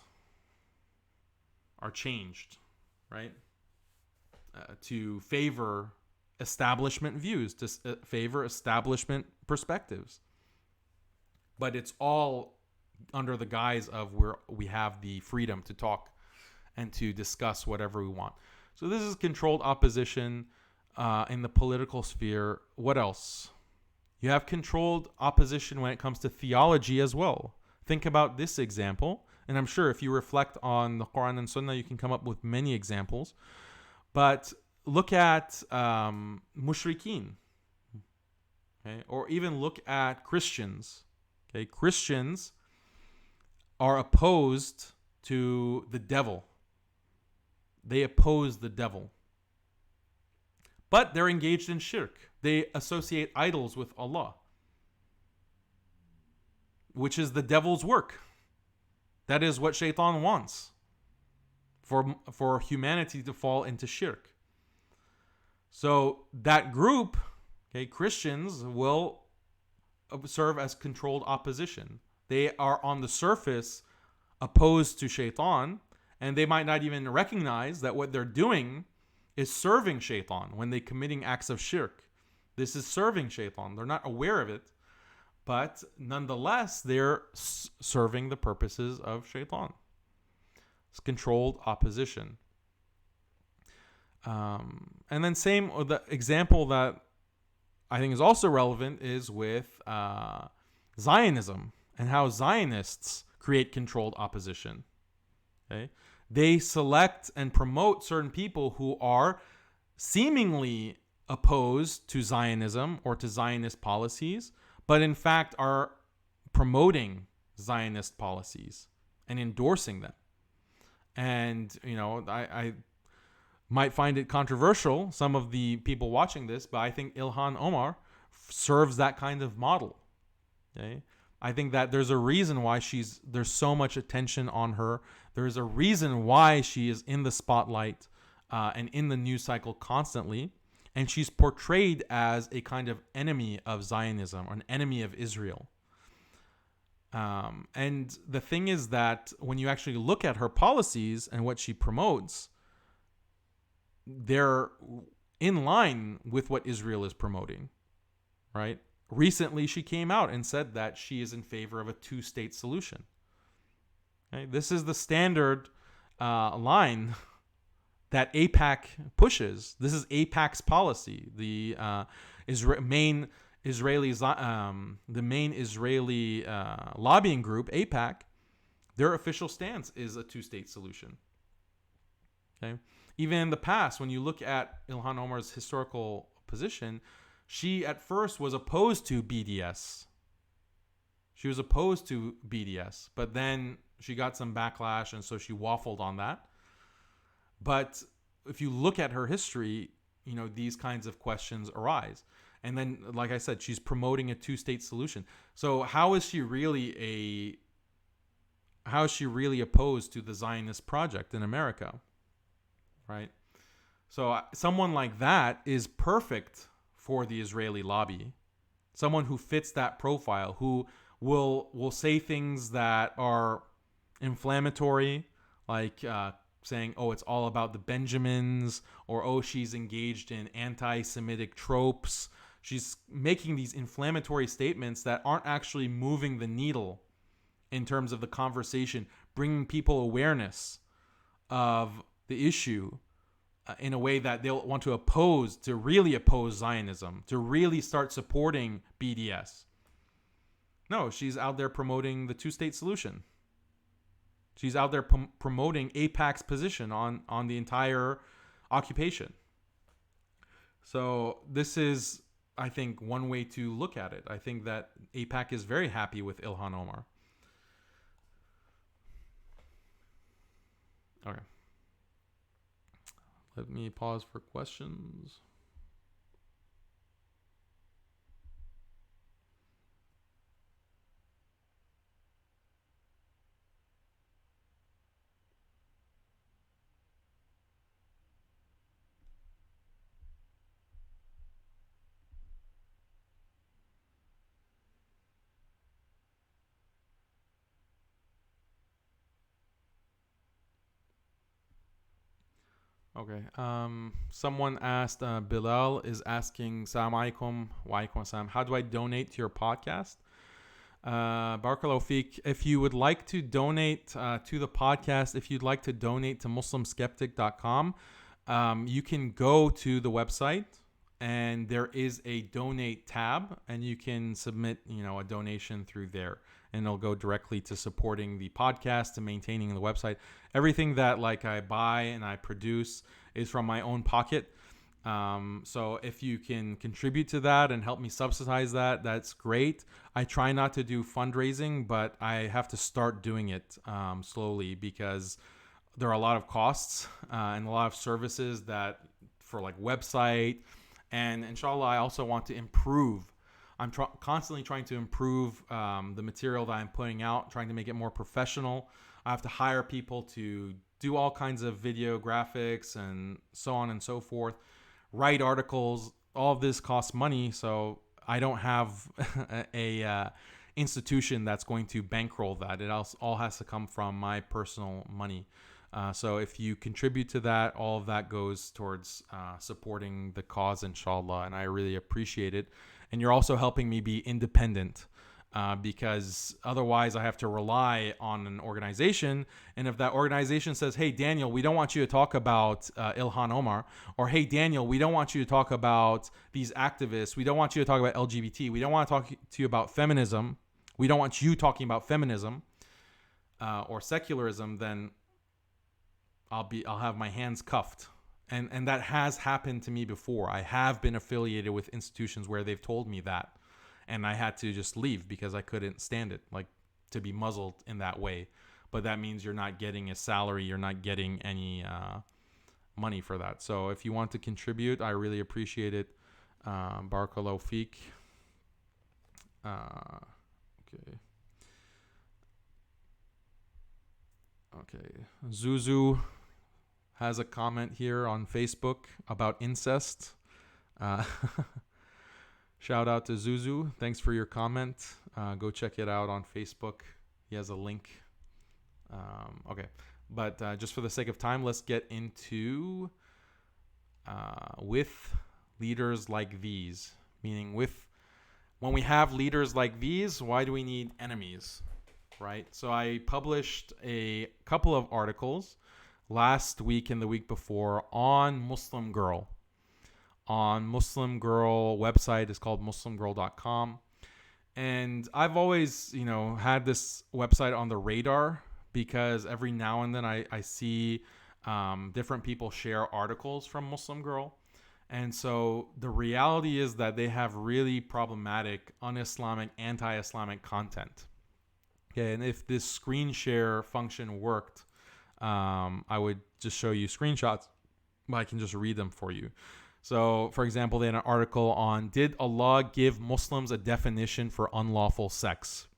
are changed, right? To favor establishment views, to favor establishment perspectives. But it's all under the guise of where we have the freedom to talk and to discuss whatever we want. So this is controlled opposition in the political sphere. What else? You have controlled opposition when it comes to theology as well. Think about this example. And I'm sure if you reflect on the Quran and Sunnah, you can come up with many examples. But look at mushrikeen. Okay? Or even look at Christians. Okay? Christians are opposed to the devil. They oppose the devil. But they're engaged in shirk. They associate idols with Allah, which is the devil's work. That is what Shaitan wants, for humanity to fall into shirk. So that group, okay, Christians, will serve as controlled opposition. They are on the surface opposed to Shaitan, and they might not even recognize that what they're doing is serving Shaitan when they're committing acts of shirk. This is serving Shaitan. They're not aware of it, but nonetheless, they're serving the purposes of Shaitan. It's controlled opposition. And then same, the example that I think is also relevant is with Zionism, and how Zionists create controlled opposition. Okay? They select and promote certain people who are seemingly opposed to Zionism or to Zionist policies, but in fact are promoting Zionist policies and endorsing them. And, I might find it controversial, some of the people watching this, but I think Ilhan Omar serves that kind of model. Okay? I think that there's a reason why there's so much attention on her. There's a reason why she is in the spotlight and in the news cycle constantly. And she's portrayed as a kind of enemy of Zionism, or an enemy of Israel. And the thing is that when you actually look at her policies and what she promotes, they're in line with what Israel is promoting, right? Recently, she came out and said that she is in favor of a two-state solution. Okay? This is the standard line that AIPAC pushes. This is AIPAC's policy. The main Israeli lobbying group, AIPAC, their official stance is a two-state solution. Okay, even in the past, when you look at Ilhan Omar's historical position, she at first was opposed to BDS. She was opposed to BDS, but then she got some backlash, and so she waffled on that. But if you look at her history, these kinds of questions arise. And then, like I said, she's promoting a two-state solution. So how is she really opposed to the Zionist project in America? Right? So someone like that is perfect for the Israeli lobby. Someone who fits that profile, who will say things that are inflammatory, like saying, it's all about the Benjamins, or she's engaged in anti-Semitic tropes. She's making these inflammatory statements that aren't actually moving the needle in terms of the conversation, bringing people awareness of the issue in a way that they'll want to really oppose Zionism, to really start supporting BDS. No, she's out there promoting the two-state solution. She's out there promoting AIPAC's position on the entire occupation. So this is, I think, one way to look at it. I think that AIPAC is very happy with Ilhan Omar. Okay. Let me pause for questions. Okay. Someone asked, Bilal is asking, Salam alaikum, wa alaikum assalam, how do I donate to your podcast? Barakallahu Feek, if you would like to donate to the podcast, if you'd like to donate to muslimskeptic.com, you can go to the website and there is a donate tab and you can submit, a donation through there. And it'll go directly to supporting the podcast, to maintaining the website. Everything that I buy and I produce is from my own pocket. So if you can contribute to that and help me subsidize that, that's great. I try not to do fundraising, but I have to start doing it slowly because there are a lot of costs and a lot of services that for website. And inshallah, I also want to improve. I'm constantly trying to improve the material that I'm putting out, trying to make it more professional. I have to hire people to do all kinds of video graphics and so on and so forth, write articles. All of this costs money, so I don't have a institution that's going to bankroll that. It all has to come from my personal money. So if you contribute to that, all of that goes towards supporting the cause, inshallah, and I really appreciate it. And you're also helping me be independent because otherwise I have to rely on an organization. And if that organization says, hey, Daniel, we don't want you to talk about Ilhan Omar, or hey, Daniel, we don't want you to talk about these activists. We don't want you to talk about LGBT. We don't want to talk to you about feminism. We don't want you talking about feminism or secularism, then I'll have my hands cuffed. And that has happened to me before. I have been affiliated with institutions where they've told me that. And I had to just leave because I couldn't stand it, to be muzzled in that way. But that means you're not getting a salary. You're not getting any money for that. So if you want to contribute, I really appreciate it. Barakallahu Feek. Okay. Zuzu has a comment here on Facebook about incest. Shout out to Zuzu. Thanks for your comment. Go check it out on Facebook. He has a link. Okay. But just for the sake of time, let's get into with leaders like these. Meaning when we have leaders like these, why do we need enemies? Right? So I published a couple of articles last week and the week before on Muslim Girl. On Muslim Girl website is called muslimgirl.com. And I've always, had this website on the radar because every now and then I see different people share articles from Muslim Girl. And so the reality is that they have really problematic, un-Islamic, anti-Islamic content. Okay, and if this screen share function worked, I would just show you screenshots, but I can just read them for you. So, for example, they had an article on, did Allah give Muslims a definition for unlawful sex?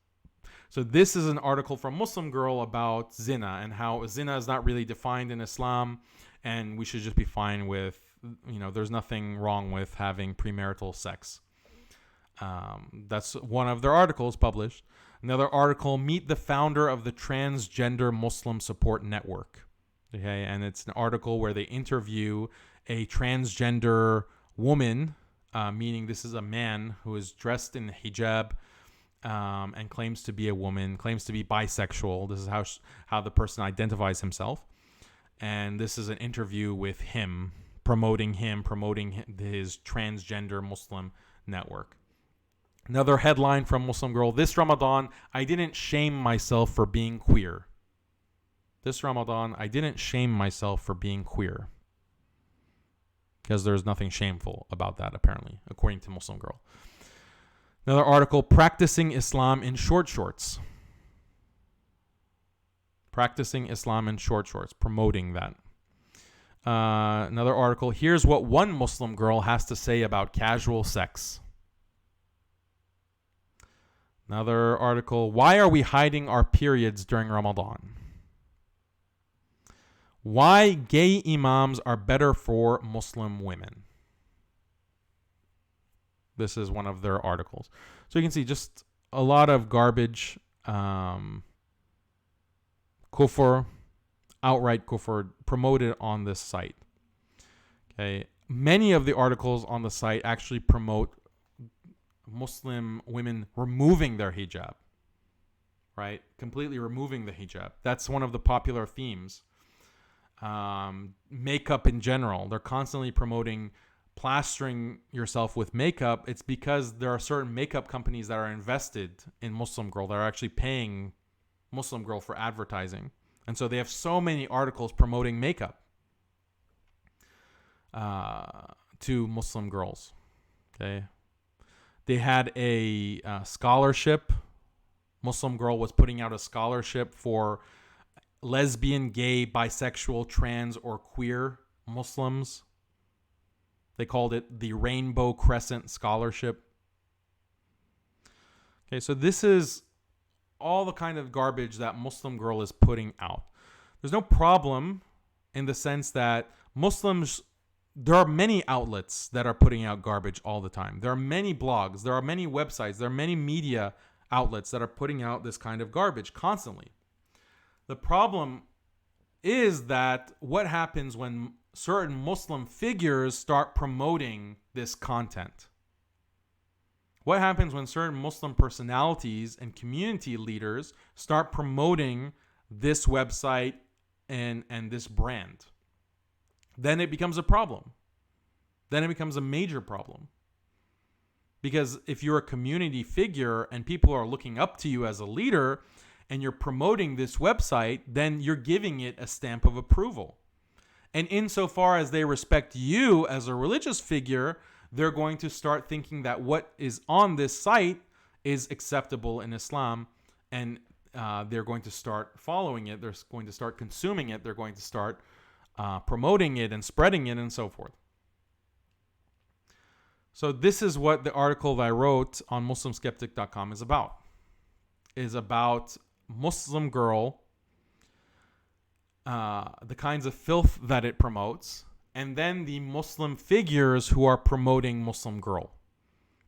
So this is an article from Muslim Girl about zina and how zina is not really defined in Islam, and we should just be fine with, there's nothing wrong with having premarital sex. That's one of their articles published. Another article, meet the founder of the Transgender Muslim Support Network. Okay, and it's an article where they interview a transgender woman meaning this is a man who is dressed in hijab and claims to be a woman, claims to be bisexual. This is how the person identifies himself. And this is an interview with him, promoting his transgender Muslim network. Another headline from Muslim Girl: this Ramadan, I didn't shame myself for being queer. This Ramadan, I didn't shame myself for being queer. Because there's nothing shameful about that, apparently, according to Muslim Girl. Another article: practicing Islam in short shorts. Practicing Islam in short shorts, promoting that. Another article: here's what one Muslim girl has to say about casual sex. Another article: why are we hiding our periods during Ramadan? Why gay imams are better for Muslim women. This is one of their articles. So you can see just a lot of garbage, kufr, outright kufr, promoted on this site. Okay, many of the articles on the site actually promote Muslim women removing their hijab, right? Completely removing the hijab. That's one of the popular themes. Makeup in general. They're constantly promoting plastering yourself with makeup. It's because there are certain makeup companies that are invested in Muslim Girl that are actually paying Muslim Girl for advertising. And so they have so many articles promoting makeup to Muslim girls. Okay. They had a scholarship. Muslim Girl was putting out a scholarship for lesbian, gay, bisexual, trans, or queer Muslims. They called it the Rainbow Crescent Scholarship. Okay, so this is all the kind of garbage that Muslim Girl is putting out. There's no problem in the sense that Muslims, there are many outlets that are putting out garbage all the time. There are many blogs, there are many websites, there are many media outlets that are putting out this kind of garbage constantly. The problem is that what happens when certain Muslim figures start promoting this content? What happens when certain Muslim personalities and community leaders start promoting this website and this brand? Then it becomes a problem. Then it becomes a major problem. Because if you're a community figure and people are looking up to you as a leader and you're promoting this website, then you're giving it a stamp of approval. And insofar as they respect you as a religious figure, they're going to start thinking that what is on this site is acceptable in Islam, and they're going to start following it. They're going to start consuming it. They're going to start promoting it and spreading it and so forth. So this is what the article that I wrote on MuslimSkeptic.com is about. Is about Muslim Girl, the kinds of filth that it promotes, and then the Muslim figures who are promoting Muslim Girl.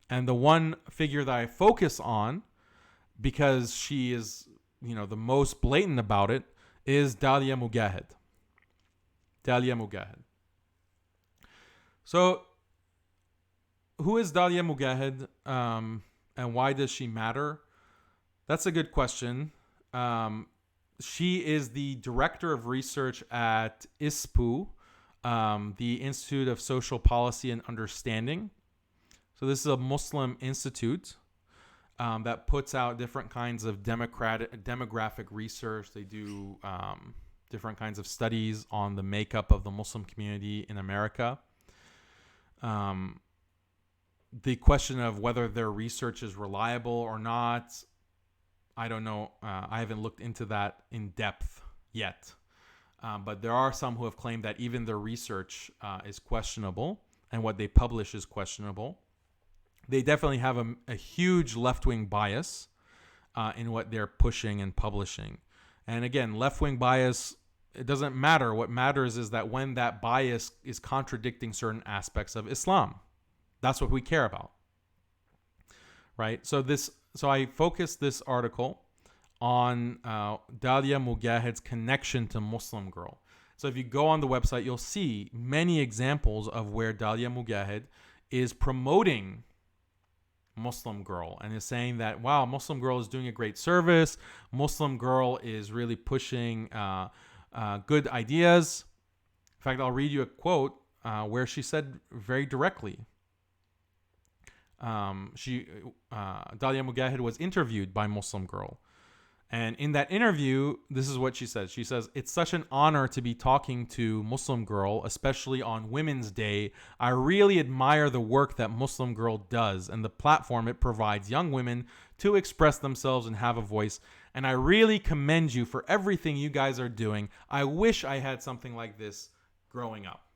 And the one figure that I focus on, because she is, the most blatant about it, is Dalia Mogahed. Dalia Mogahed. So, who is Dalia Mogahed, and why does she matter? That's a good question. She is the director of research at ISPU, the Institute of Social Policy and Understanding. So this is a Muslim institute that puts out different kinds of demographic research. They do different kinds of studies on the makeup of the Muslim community in America. The question of whether their research is reliable or not, I don't know. I haven't looked into that in depth yet. But there are some who have claimed that even their research is questionable and what they publish is questionable. They definitely have a huge left-wing bias in what they're pushing and publishing. And again, left-wing bias, it doesn't matter. What matters is that when that bias is contradicting certain aspects of Islam, that's what we care about. Right? So I focused this article on Dalia Mogahed's connection to Muslim Girl. So if you go on the website, you'll see many examples of where Dalia Mogahed is promoting Muslim Girl and is saying that, wow, Muslim Girl is doing a great service. Muslim Girl is really pushing good ideas. In fact, I'll read you a quote where she said very directly. Dalia Mogahed was interviewed by Muslim Girl. And in that interview, this is what she says. She says, "It's such an honor to be talking to Muslim Girl, especially on Women's Day. I really admire the work that Muslim Girl does and the platform it provides young women to express themselves and have a voice. And I really commend you for everything you guys are doing. I wish I had something like this growing up."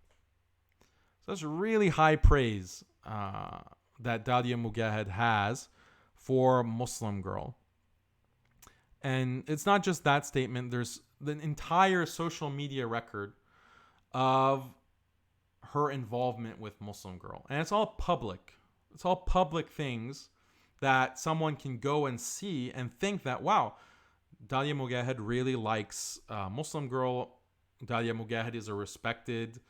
So that's really high praise that Dalia Mogahed has for Muslim Girl. And it's not just that statement. There's the entire social media record of her involvement with Muslim Girl. And it's all public. It's all public things that someone can go and see and think that, wow, Dalia Mogahed really likes Muslim Girl. Dalia Mogahed is a respected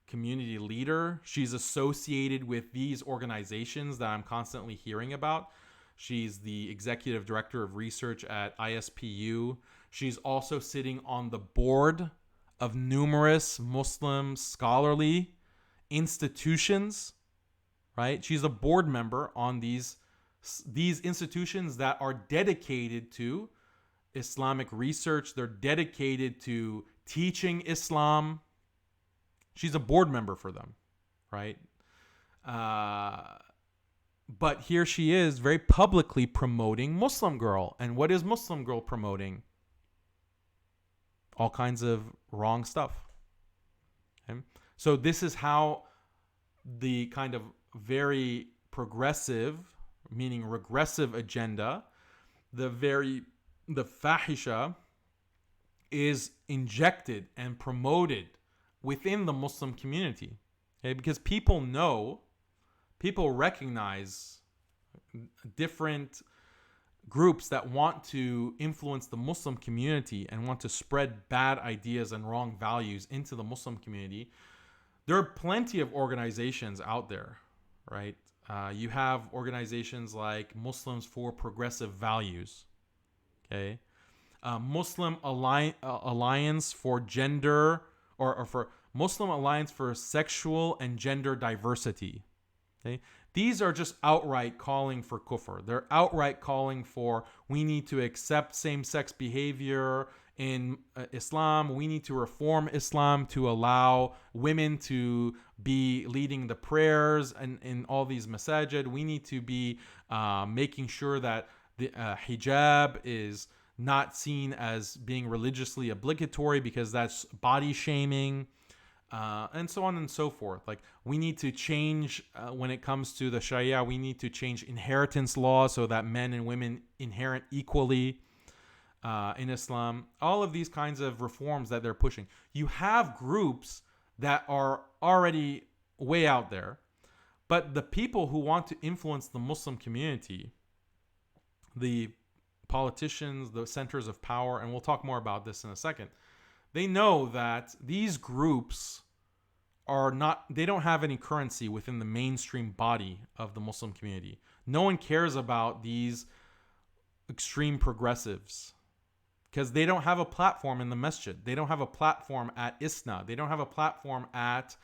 community leader. She's associated with these organizations that I'm constantly hearing about. She's the executive director of research at ISPU. She's also sitting on the board of numerous Muslim scholarly institutions, right? She's a board member on these institutions that are dedicated to Islamic research. They're dedicated to teaching Islam. She's a board member for them, right? But here she is very publicly promoting Muslim Girl. And what is Muslim Girl promoting? All kinds of wrong stuff. Okay? So this is how the kind of very progressive, meaning regressive agenda, the fahisha is injected and promoted within the Muslim community. Okay? Because people recognize different groups that want to influence the Muslim community and want to spread bad ideas and wrong values into the Muslim community. There are plenty of organizations out there, right? You have organizations like Muslims for Progressive Values, okay? Muslim Alliance for Gender, or for Muslim Alliance for Sexual and Gender Diversity. Okay? These are just outright calling for kufr. They're outright calling for, we need to accept same-sex behavior in Islam. We need to reform Islam to allow women to be leading the prayers and in all these masajid. We need to be making sure that the hijab is not seen as being religiously obligatory because that's body shaming. And so on and so forth. Like, we need to change when it comes to the Sharia. We need to change inheritance law so that men and women inherit equally in Islam. All of these kinds of reforms that they're pushing. You have groups that are already way out there, but the people who want to influence the Muslim community, the politicians, the centers of power, and we'll talk more about this in a second, they know that these groups they don't have any currency within the mainstream body of the Muslim community. No one cares about these extreme progressives because they don't have a platform in the masjid. They don't have a platform at ISNA. They don't have a platform at,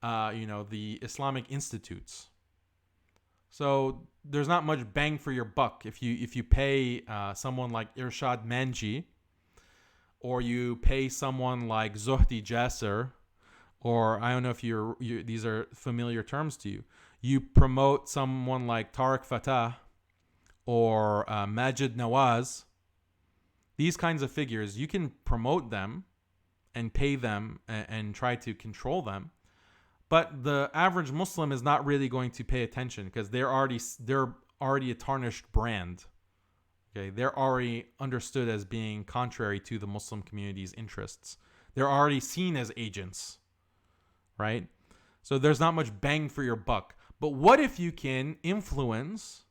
the Islamic institutes. So there's not much bang for your buck if you pay someone like Irshad Manji, or you pay someone like Zuhdi Jasser, or I don't know if these are familiar terms to you. You promote someone like Tariq Fatah or Majid Nawaz. These kinds of figures, you can promote them and pay them and try to control them. But the average Muslim is not really going to pay attention because they're already a tarnished brand. Okay, they're already understood as being contrary to the Muslim community's interests. They're already seen as agents, right? So there's not much bang for your buck. But what if you can influence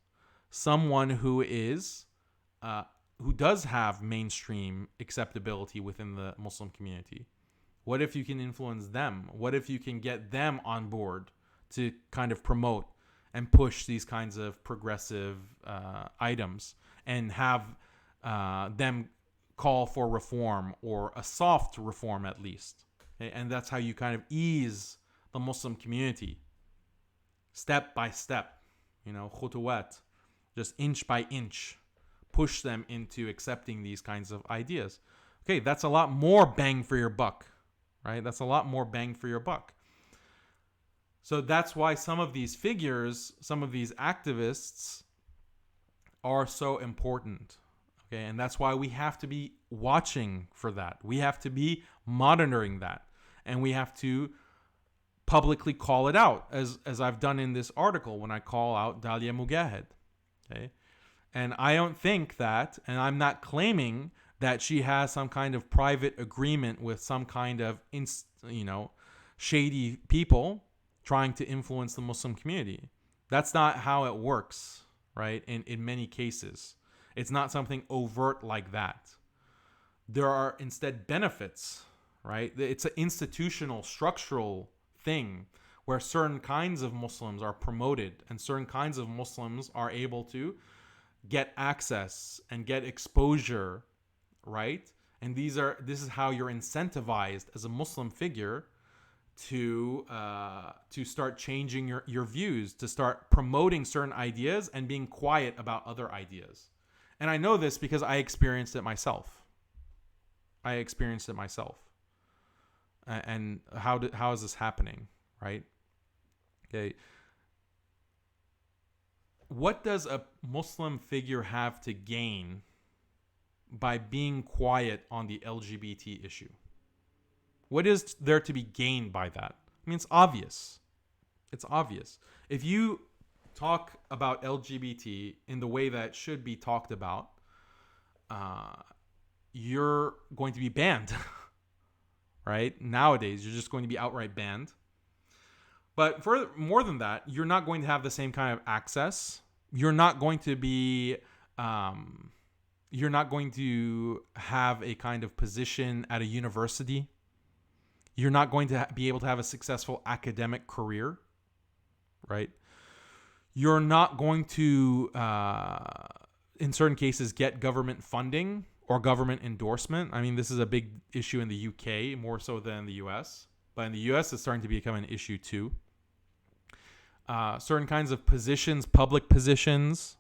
someone who does have mainstream acceptability within the Muslim community? What if you can influence them? What if you can get them on board to kind of promote and push these kinds of progressive items and have them call for reform, or a soft reform at least. Okay? And that's how you kind of ease the Muslim community step by step, khutuwat, just inch by inch, push them into accepting these kinds of ideas. Okay, that's a lot more bang for your buck, right? That's a lot more bang for your buck. So that's why some of these figures, some of these activists are so important. Okay, and that's why we have to be watching for that. We have to be monitoring that. And we have to publicly call it out, as I've done in this article when I call out Dalia Mogahed. Okay? And I don't think that, and I'm not claiming that she has some kind of private agreement with some kind of shady people trying to influence the Muslim community. That's not how it works, right? In many cases. It's not something overt like that. There are instead benefits, right? It's an institutional, structural thing where certain kinds of Muslims are promoted and certain kinds of Muslims are able to get access and get exposure, right? And this is how you're incentivized as a Muslim figure to start changing your views, to start promoting certain ideas and being quiet about other ideas. And I know this because I experienced it myself. And how is this happening, right? Okay. What does a Muslim figure have to gain by being quiet on the LGBT issue? What is there to be gained by that? I mean, it's obvious. It's obvious. If you talk about LGBT in the way that it should be talked about, you're going to be banned. Right? Nowadays, you're just going to be outright banned. But for more than that, you're not going to have the same kind of access. You're not going to be, you're not going to have a kind of position at a university. You're not going to be able to have a successful academic career, right? You're not going to, in certain cases, get government funding or government endorsement. I mean, this is a big issue in the UK, more so than in the US. But in the US, it's starting to become an issue too. Certain kinds of positions, public positions,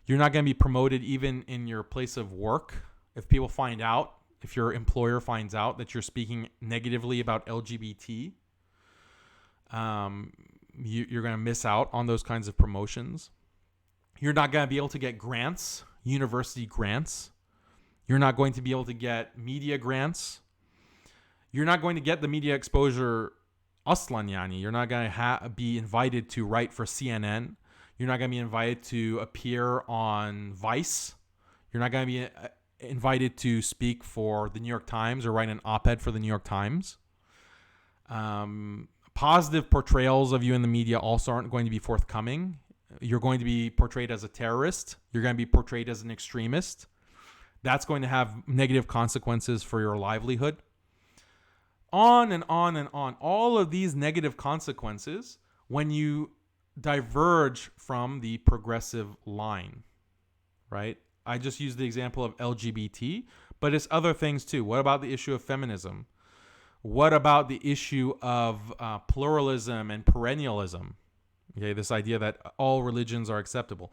you're not going to be promoted even in your place of work. If people find out, if your employer finds out that you're speaking negatively about LGBT, you're going to miss out on those kinds of promotions. You're not going to be able to get grants, university grants. You're not going to be able to get media grants. You're not going to get the media exposure aslan yani. You're not going to be invited to write for CNN. You're not going to be invited to appear on Vice. You're not going to be invited to speak for the New York Times or write an op-ed for the New York Times. Positive portrayals of you in the media also aren't going to be forthcoming. You're going to be portrayed as a terrorist. You're going to be portrayed as an extremist. That's going to have negative consequences for your livelihood. On and on and on. All of these negative consequences when you diverge from the progressive line, right? I just used the example of LGBT, but it's other things too. What about the issue of feminism? What about the issue of pluralism and perennialism? Okay, this idea that all religions are acceptable.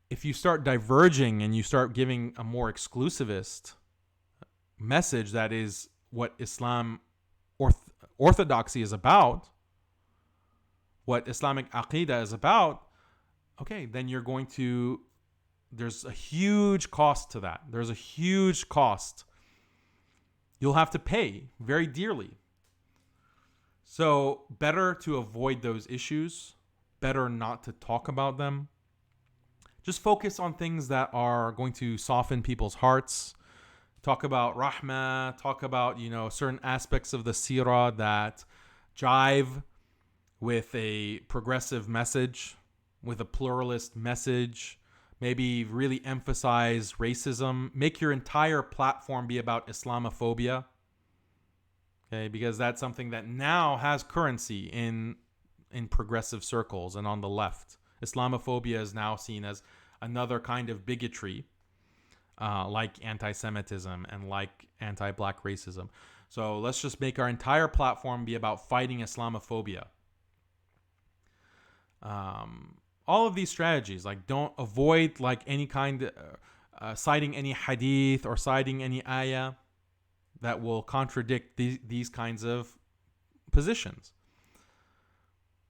If you start diverging and you start giving a more exclusivist message, that is what Islam orthodoxy is about, what Islamic aqidah is about, okay, then you're going to, there's a huge cost to that. There's a huge cost. You'll have to pay very dearly. So better to avoid those issues, better not to talk about them. Just focus on things that are going to soften people's hearts. Talk about rahmah, talk about, certain aspects of the seerah that jive with a progressive message, with a pluralist message. Maybe really emphasize racism. Make your entire platform be about Islamophobia. Okay, because that's something that now has currency in in progressive circles and on the left. Islamophobia is now seen as another kind of bigotry, like anti-Semitism and like anti-black racism. So let's just make our entire platform be about fighting Islamophobia. All of these strategies, like don't avoid like any kind of citing any hadith or citing any ayah that will contradict these kinds of positions.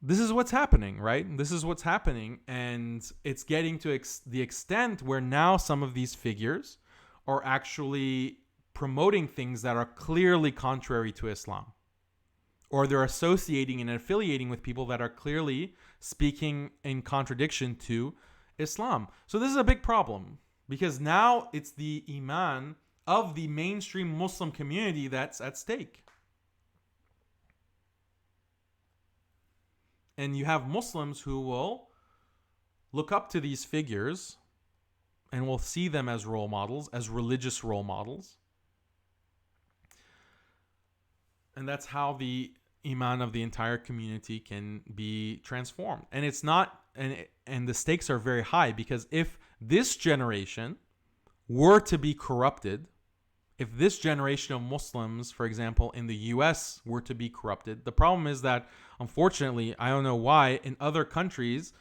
This is what's happening, right? This is what's happening, and it's getting to the extent where now some of these figures are actually promoting things that are clearly contrary to Islam, or they're associating and affiliating with people that are clearly speaking in contradiction to Islam. So this is a big problem, because now it's the iman of the mainstream Muslim community that's at stake. And you have Muslims who will look up to these figures and will see them as role models, as religious role models. And that's how the iman of the entire community can be transformed. And it's not, and the stakes are very high, because if this generation were to be corrupted, if this generation of Muslims, for example, in the US were to be corrupted, the problem is that, unfortunately, I don't know why, in other countries,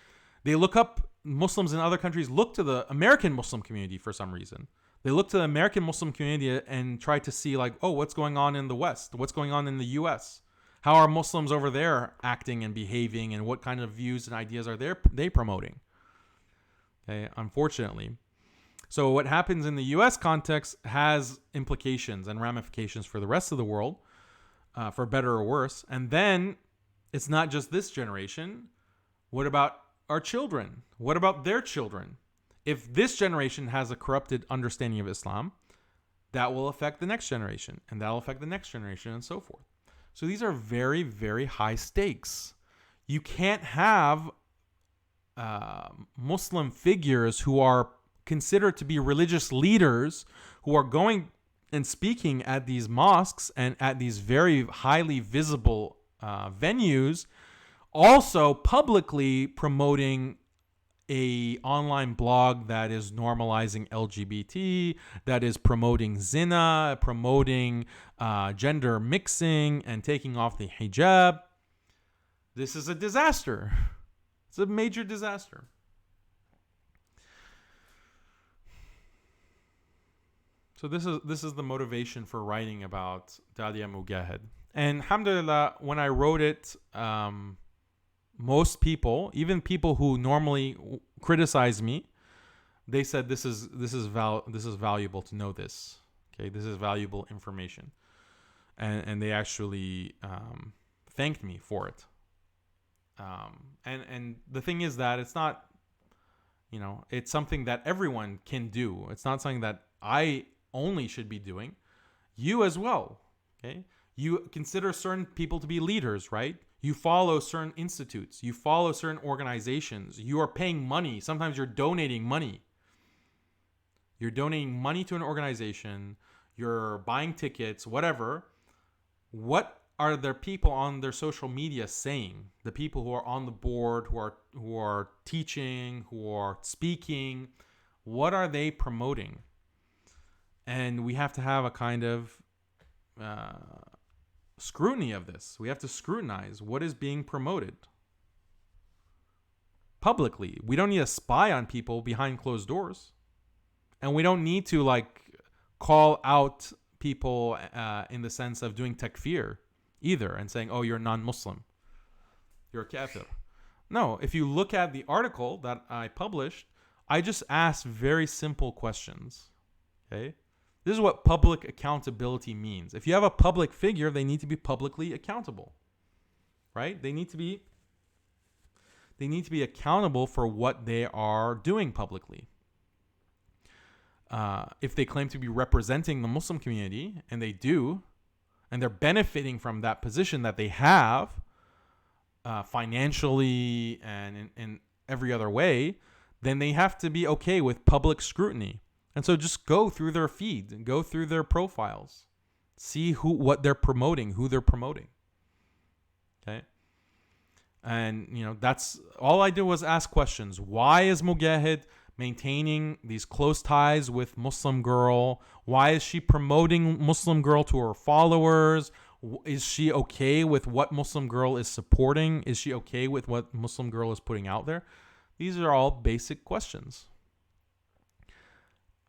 Muslims in other countries look to the American Muslim community for some reason. They look to the American Muslim community and try to see like, oh, what's going on in the West? What's going on in the US? How are Muslims over there acting and behaving, and what kind of views and ideas are they promoting? Okay, unfortunately. So what happens in the U.S. context has implications and ramifications for the rest of the world, for better or worse. And then it's not just this generation. What about our children? What about their children? If this generation has a corrupted understanding of Islam, that will affect the next generation, and that will affect the next generation, and so forth. So these are very, very high stakes. You can't have Muslim figures who are considered to be religious leaders who are going and speaking at these mosques and at these very highly visible venues, also publicly promoting a online blog that is normalizing LGBT, that is promoting zina, promoting gender mixing and taking off the hijab. This is a disaster. It's a major disaster. So this is the motivation for writing about Dalia Mogahed. And alhamdulillah, when I wrote it, most people, even people who normally criticize me, they said this is valuable to know this. Okay, this is valuable information, and they actually thanked me for it. And the thing is that it's not, it's something that everyone can do. It's not something that I only should be doing. You as well. Okay, you consider certain people to be leaders, right? You follow certain institutes. You follow certain organizations. You are paying money. Sometimes you're donating money. You're donating money to an organization. You're buying tickets, whatever. What are their people on their social media saying? The people who are on the board, who are teaching, who are speaking, what are they promoting? And we have to have a kind of scrutiny of this. We have to scrutinize what is being promoted publicly. We don't need to spy on people behind closed doors, and we don't need to call out people in the sense of doing takfir either and saying, oh, you're non-Muslim, you're a kafir. No, if you look at the article that I published, I just asked very simple questions. Okay, this is what public accountability means. If you have a public figure, they need to be publicly accountable, right? They need to be accountable for what they are doing publicly. If they claim to be representing the Muslim community, and they do, and they're benefiting from that position that they have, financially and in every other way, then they have to be okay with public scrutiny. And so just go through their feed and go through their profiles. See what they're promoting, who they're promoting. Okay? And, that's all I did was ask questions. Why is Mogahed maintaining these close ties with Muslim Girl? Why is she promoting Muslim Girl to her followers? Is she okay with what Muslim Girl is supporting? Is she okay with what Muslim Girl is putting out there? These are all basic questions.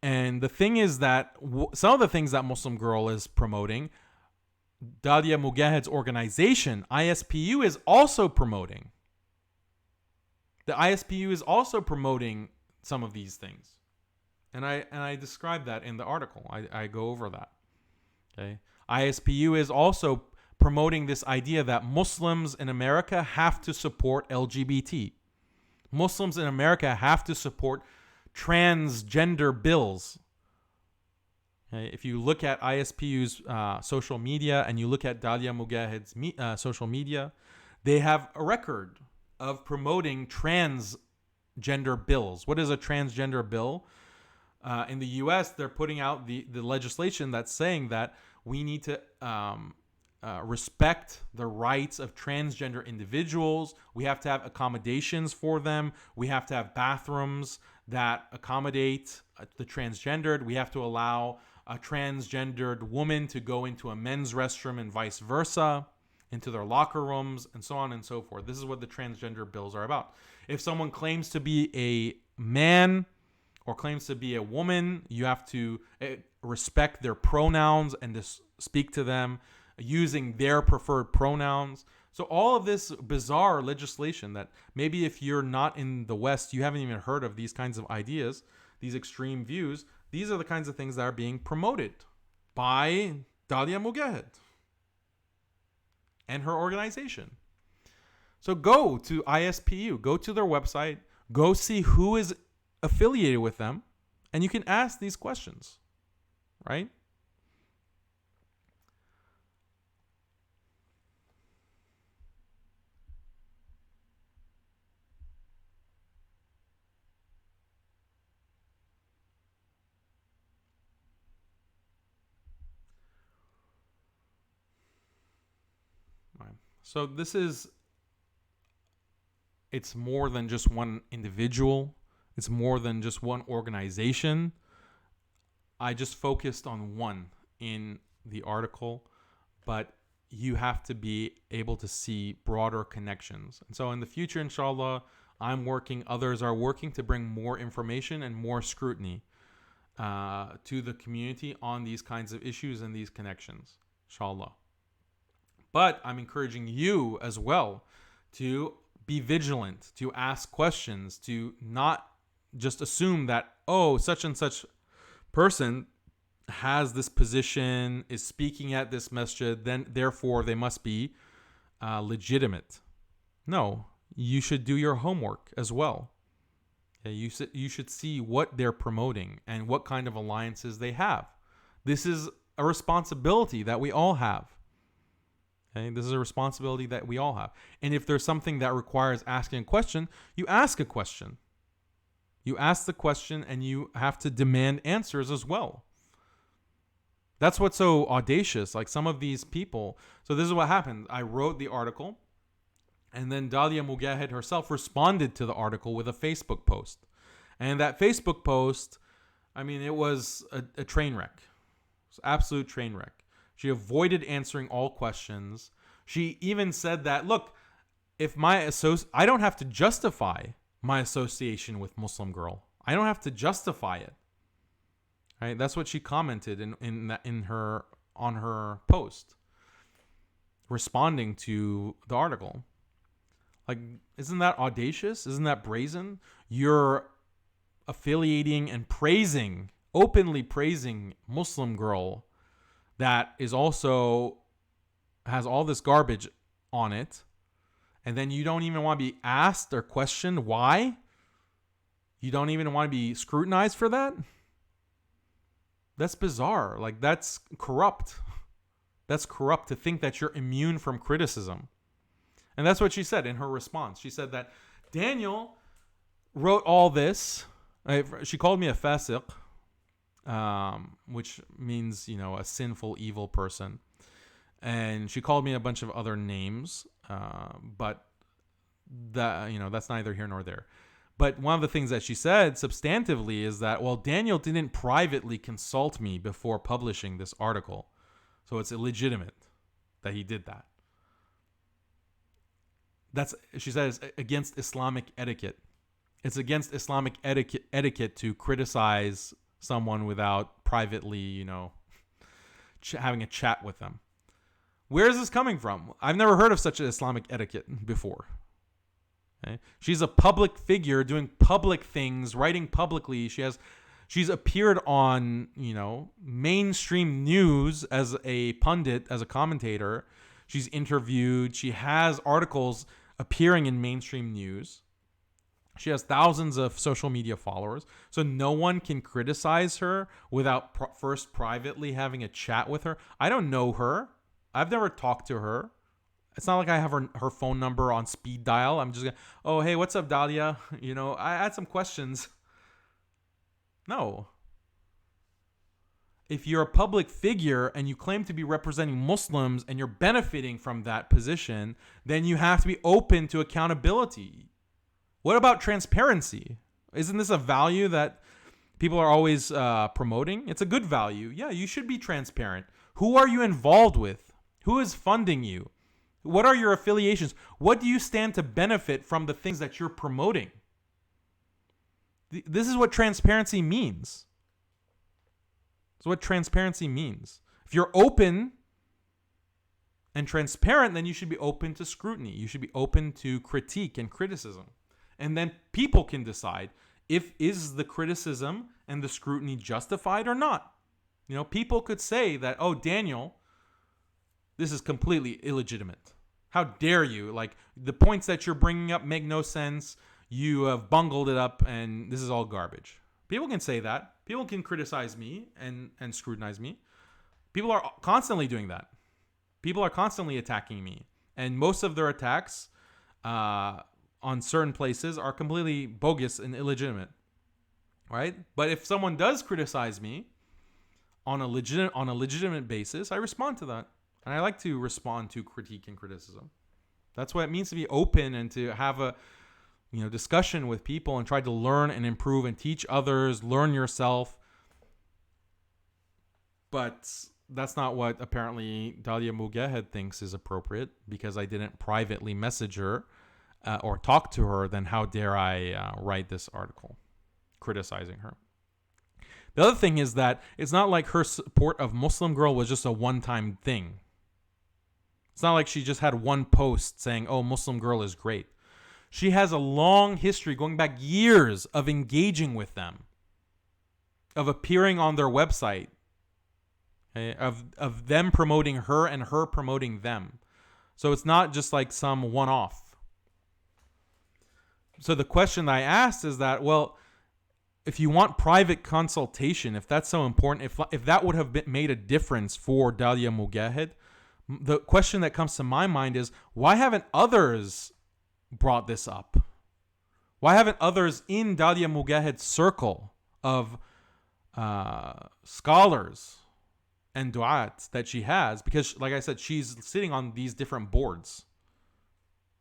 And the thing is that some of the things that Muslim Girl is promoting, Dalia Mogahed's organization, ISPU, is also promoting. The ISPU is also promoting some of these things. And I describe that in the article. I go over that. Okay. ISPU is also promoting this idea that Muslims in America have to support LGBT. Muslims in America have to support transgender bills. Okay, if you look at ISPU's social media and you look at Dalia Mogahed's social media, they have a record of promoting transgender bills. What is a transgender bill? In the U.S., they're putting out the legislation that's saying that we need to respect the rights of transgender individuals. We have to have accommodations for them. We have to have bathrooms that accommodate the transgendered. We have to allow a transgendered woman to go into a men's restroom and vice versa, into their locker rooms, and so on and so forth. This is what the transgender bills are about. If someone claims to be a man or claims to be a woman, you have to respect their pronouns and to speak to them using their preferred pronouns. So all of this bizarre legislation that maybe if you're not in the West, you haven't even heard of these kinds of ideas, these extreme views. These are the kinds of things that are being promoted by Dalia Mogahed and her organization. So go to ISPU, go to their website, go see who is affiliated with them, and you can ask these questions, right? So it's more than just one individual. It's more than just one organization. I just focused on one in the article, but you have to be able to see broader connections. And so in the future, inshallah, others are working to bring more information and more scrutiny to the community on these kinds of issues and these connections, inshallah. But I'm encouraging you as well to be vigilant, to ask questions, to not just assume that, such and such person has this position, is speaking at this masjid, then therefore they must be legitimate. No, you should do your homework as well. Okay, you should see what they're promoting and what kind of alliances they have. This is a responsibility that we all have. Okay, this is a responsibility that we all have. And if there's something that requires asking a question, you ask a question. You ask the question and you have to demand answers as well. That's what's so audacious. Like some of these people. So this is what happened. I wrote the article and then Dalia Mogahed herself responded to the article with a Facebook post. And that Facebook post, it was a train wreck. It was an absolute train wreck. She avoided answering all questions. She even said that, look, I don't have to justify my association with Muslim Girl. I don't have to justify it. Right? That's what she commented on her post, responding to the article. Like, isn't that audacious? Isn't that brazen? You're affiliating and openly praising Muslim Girl that is also has all this garbage on it, and then you don't even want to be asked or questioned why? You don't even want to be scrutinized for that? That's bizarre. Like, that's corrupt. That's corrupt to think that you're immune from criticism. And that's what she said in her response. She said that Daniel wrote all this. She called me a fasiq, which means, a sinful, evil person. And she called me a bunch of other names. But that, that's neither here nor there. But one of the things that she said substantively is that, well, Daniel didn't privately consult me before publishing this article. So it's illegitimate that he did that. She says, against Islamic etiquette. It's against Islamic etiquette to criticize someone without privately, having a chat with them. Where is this coming from? I've never heard of such an Islamic etiquette before. Okay? She's a public figure doing public things, writing publicly. She's appeared on, mainstream news as a pundit, as a commentator. She's interviewed. She has articles appearing in mainstream news. She has thousands of social media followers. So no one can criticize her without first privately having a chat with her. I don't know her. I've never talked to her. It's not like I have her phone number on speed dial. I'm just going, oh, hey, what's up, Dalia? I had some questions. No. If you're a public figure and you claim to be representing Muslims and you're benefiting from that position, then you have to be open to accountability. What about transparency? Isn't this a value that people are always promoting? It's a good value. Yeah, you should be transparent. Who are you involved with? Who is funding you? What are your affiliations? What do you stand to benefit from the things that you're promoting? This is what transparency means. This is what transparency means. If you're open and transparent, then you should be open to scrutiny. You should be open to critique and criticism. And then people can decide is the criticism and the scrutiny justified or not. People could say that, oh, Daniel, this is completely illegitimate. How dare you? Like, the points that you're bringing up make no sense. You have bungled it up, and this is all garbage. People can say that. People can criticize me and scrutinize me. People are constantly doing that. People are constantly attacking me. And most of their attacks on certain places are completely bogus and illegitimate. Right? But if someone does criticize me on a legitimate basis, I respond to that. And I like to respond to critique and criticism. That's what it means to be open and to have a discussion with people and try to learn and improve and teach others, learn yourself. But that's not what apparently Dalia Mogahed thinks is appropriate, because I didn't privately message her or talk to her. Then how dare I write this article criticizing her? The other thing is that it's not like her support of Muslim Girl was just a one-time thing. It's not like she just had one post saying, oh, Muslim Girl is great. She has a long history, going back years, of engaging with them, of appearing on their website, okay, of them promoting her and her promoting them. So it's not just like some one-off. So the question I asked is that, well, if you want private consultation, if that's so important, if that would have made a difference for Dalia Mogahed, the question that comes to my mind is, why haven't others brought this up? Why haven't others in Dalia Mogahed's circle of scholars and du'at that she has? Because, like I said, she's sitting on these different boards,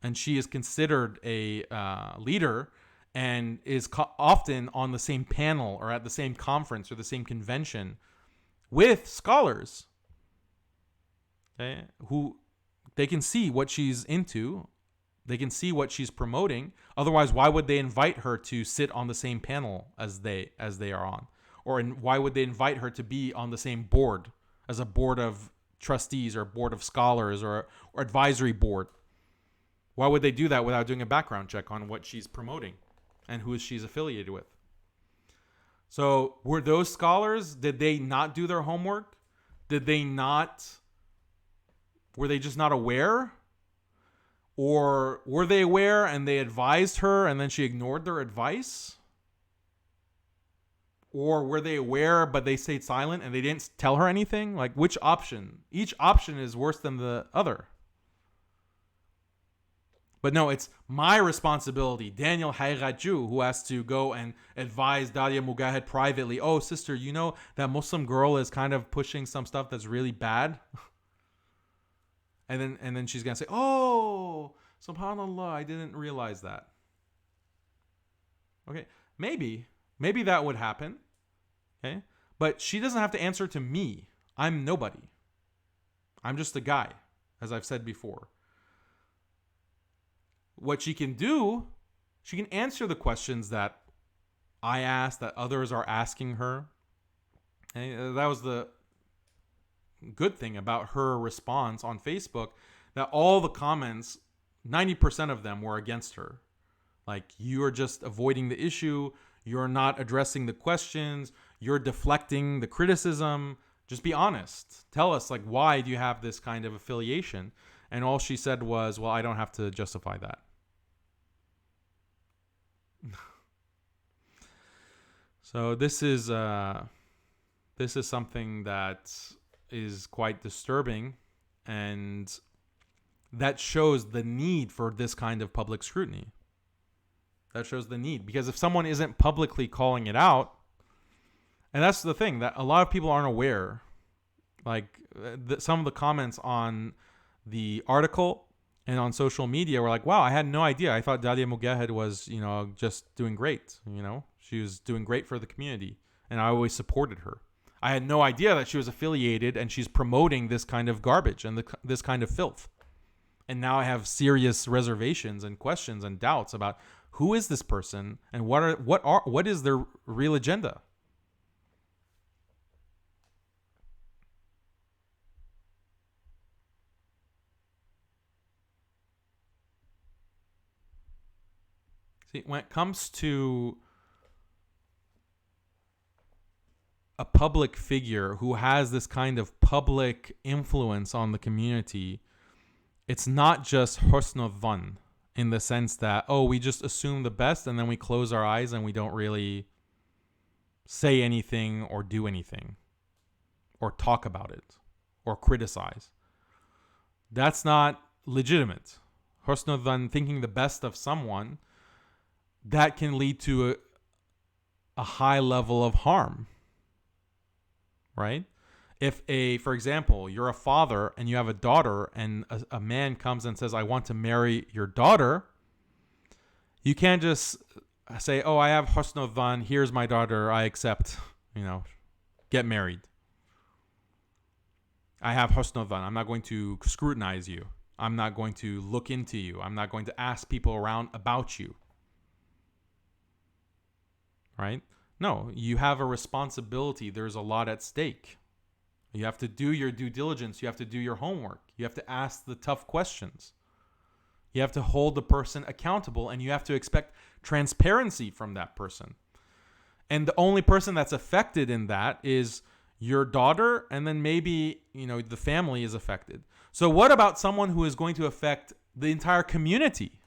and she is considered a leader and is often on the same panel or at the same conference or the same convention with scholars. Okay, who they can see what she's into. They can see what she's promoting. Otherwise, why would they invite her to sit on the same panel as they are on? Or why would they invite her to be on the same board as a board of trustees or board of scholars or advisory board? Why would they do that without doing a background check on what she's promoting and who she's affiliated with? So were those scholars, did they not do their homework? Were they just not aware? Or were they aware and they advised her and then she ignored their advice? Or were they aware but they stayed silent and they didn't tell her anything? Like, which option? Each option is worse than the other. But no, it's my responsibility, Daniel Haqiqatjou, who has to go and advise Dalia Mogahed privately. Oh, sister, you know that Muslim girl is kind of pushing some stuff that's really bad? And then she's going to say, oh, SubhanAllah, I didn't realize that. Okay, maybe that would happen. Okay, but she doesn't have to answer to me. I'm nobody. I'm just a guy, as I've said before. What she can do, she can answer the questions that I asked, that others are asking her. And that was the good thing about her response on Facebook, that all the comments, 90% of them were against her. Like, you are just avoiding the issue. You're not addressing the questions. You're deflecting the criticism. Just be honest. Tell us, like, why do you have this kind of affiliation? And all she said was, well, I don't have to justify that. So this is something that is quite disturbing, and that shows the need for this kind of public scrutiny. That shows the need, because if someone isn't publicly calling it out, and that's the thing that a lot of people aren't aware, like some of the comments on the article and on social media were like, wow, I had no idea. I thought Dalia Mogahed was, just doing great. She was doing great for the community, and I always supported her. I had no idea that she was affiliated and she's promoting this kind of garbage and this kind of filth. And now I have serious reservations and questions and doubts about who is this person and what is their real agenda. See, when it comes to a public figure who has this kind of public influence on the community, it's not just husn dhann in the sense that, we just assume the best and then we close our eyes and we don't really say anything or do anything or talk about it or criticize. That's not legitimate. Husn dhann, thinking the best of someone, that can lead to a high level of harm. Right? If for example, you're a father and you have a daughter and a man comes and says, I want to marry your daughter, you can't just say, I have husn dhann, here's my daughter, I accept, get married. I have husn dhann, I'm not going to scrutinize you. I'm not going to look into you. I'm not going to ask people around about you. Right? No, you have a responsibility. There's a lot at stake. You have to do your due diligence. You have to do your homework. You have to ask the tough questions. You have to hold the person accountable, and you have to expect transparency from that person. And the only person that's affected in that is your daughter, and then maybe, the family is affected. So what about someone who is going to affect the entire community?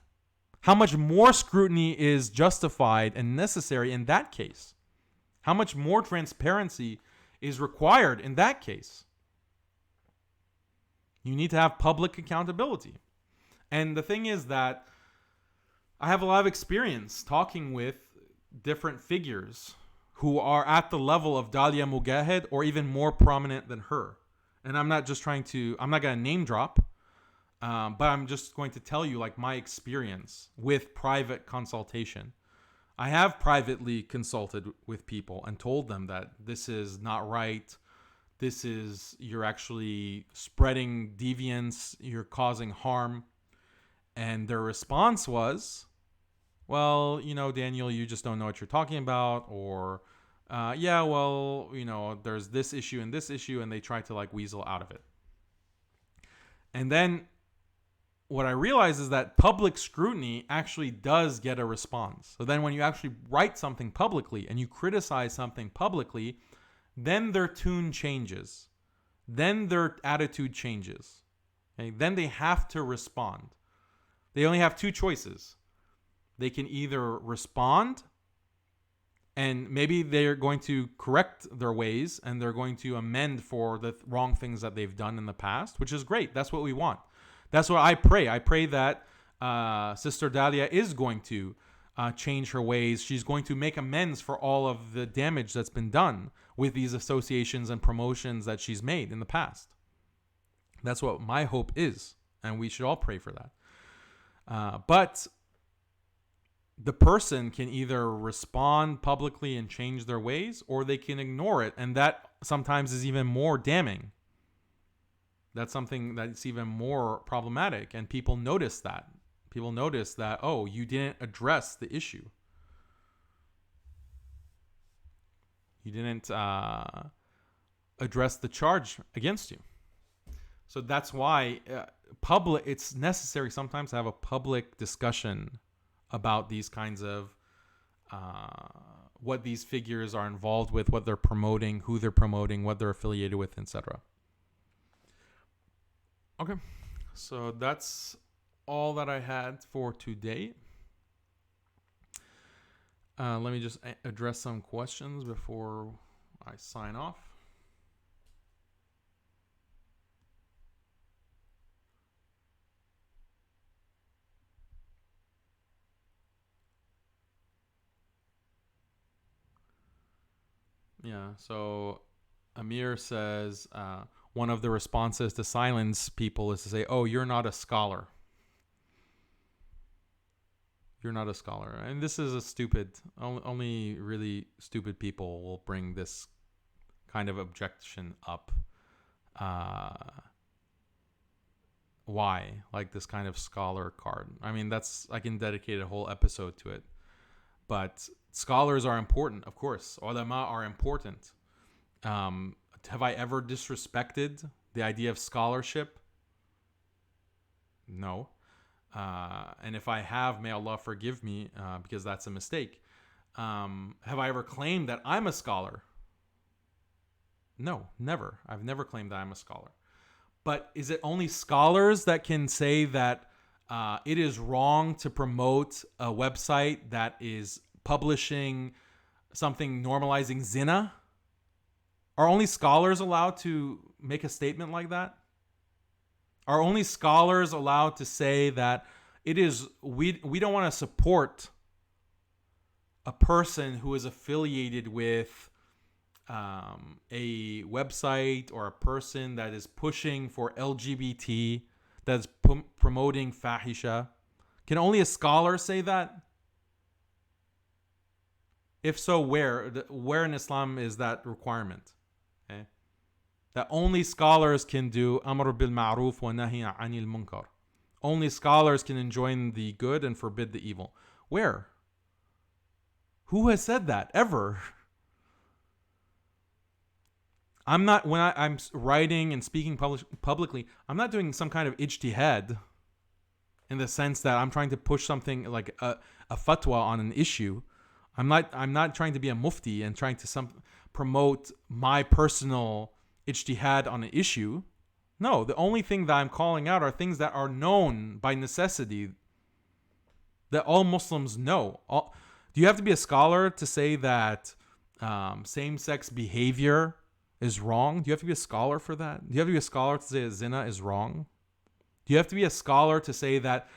How much more scrutiny is justified and necessary in that case? How much more transparency is required in that case? You need to have public accountability. And the thing is that I have a lot of experience talking with different figures who are at the level of Dalia Mogahed or even more prominent than her. And I'm not going to name drop, but I'm just going to tell you like my experience with private consultation. I have privately consulted with people and told them that this is not right. You're actually spreading deviance. You're causing harm. And their response was, well, Daniel, you just don't know what you're talking about. Or, there's this issue and this issue. And they try to like weasel out of it. And then what I realize is that public scrutiny actually does get a response. So then when you actually write something publicly and you criticize something publicly, then their tune changes. Then their attitude changes. Okay? Then they have to respond. They only have two choices. They can either respond, and maybe they're going to correct their ways and they're going to amend for the wrong things that they've done in the past, which is great. That's what we want. That's what I pray. I pray that Sister Dalia is going to change her ways. She's going to make amends for all of the damage that's been done with these associations and promotions that she's made in the past. That's what my hope is, and we should all pray for that. But the person can either respond publicly and change their ways, or they can ignore it. And that sometimes is even more damning. That's something that's even more problematic. And people notice that. People notice that, oh, you didn't address the issue. You didn't address the charge against you. So that's why it's necessary sometimes to have a public discussion about these kinds of what these figures are involved with, what they're promoting, who they're promoting, what they're affiliated with, etc. Okay, so that's all that I had for today. Let me just address some questions before I sign off. Yeah, so Amir says one of the responses to silence people is to say, oh, you're not a scholar. You're not a scholar. And this is a stupid, only really stupid people will bring this kind of objection up. Why? Like this kind of scholar card. I mean, I can dedicate a whole episode to it. But scholars are important, of course. Ulama are important. Have I ever disrespected the idea of scholarship? No. And if I have, may Allah forgive me, because that's a mistake. Have I ever claimed that I'm a scholar? No, never. I've never claimed that I'm a scholar. But is it only scholars that can say that it is wrong to promote a website that is publishing something normalizing zina? Are only scholars allowed to make a statement like that? Are only scholars allowed to say that it is we don't want to support a person who is affiliated with a website or a person that is pushing for LGBT, that is promoting fahisha? Can only a scholar say that? If so, where in Islam is that requirement? Okay? That only scholars can do amr bil ma'ruf wa nahi anil munkar. Only scholars can enjoin the good and forbid the evil. Where? Who has said that ever? I'm not, when I'm writing and speaking publicly, I'm not doing some kind of ijtihad in the sense that I'm trying to push something like a fatwa on an issue. I'm not trying to be a mufti and trying to promote my personal ijtihad on an issue. No, the only thing that I'm calling out are things that are known by necessity, that all Muslims know. Do you have to be a scholar to say that same-sex behavior is wrong? Do you have to be a scholar for that? Do you have to be a scholar to say that zina is wrong? Do you have to be a scholar to say that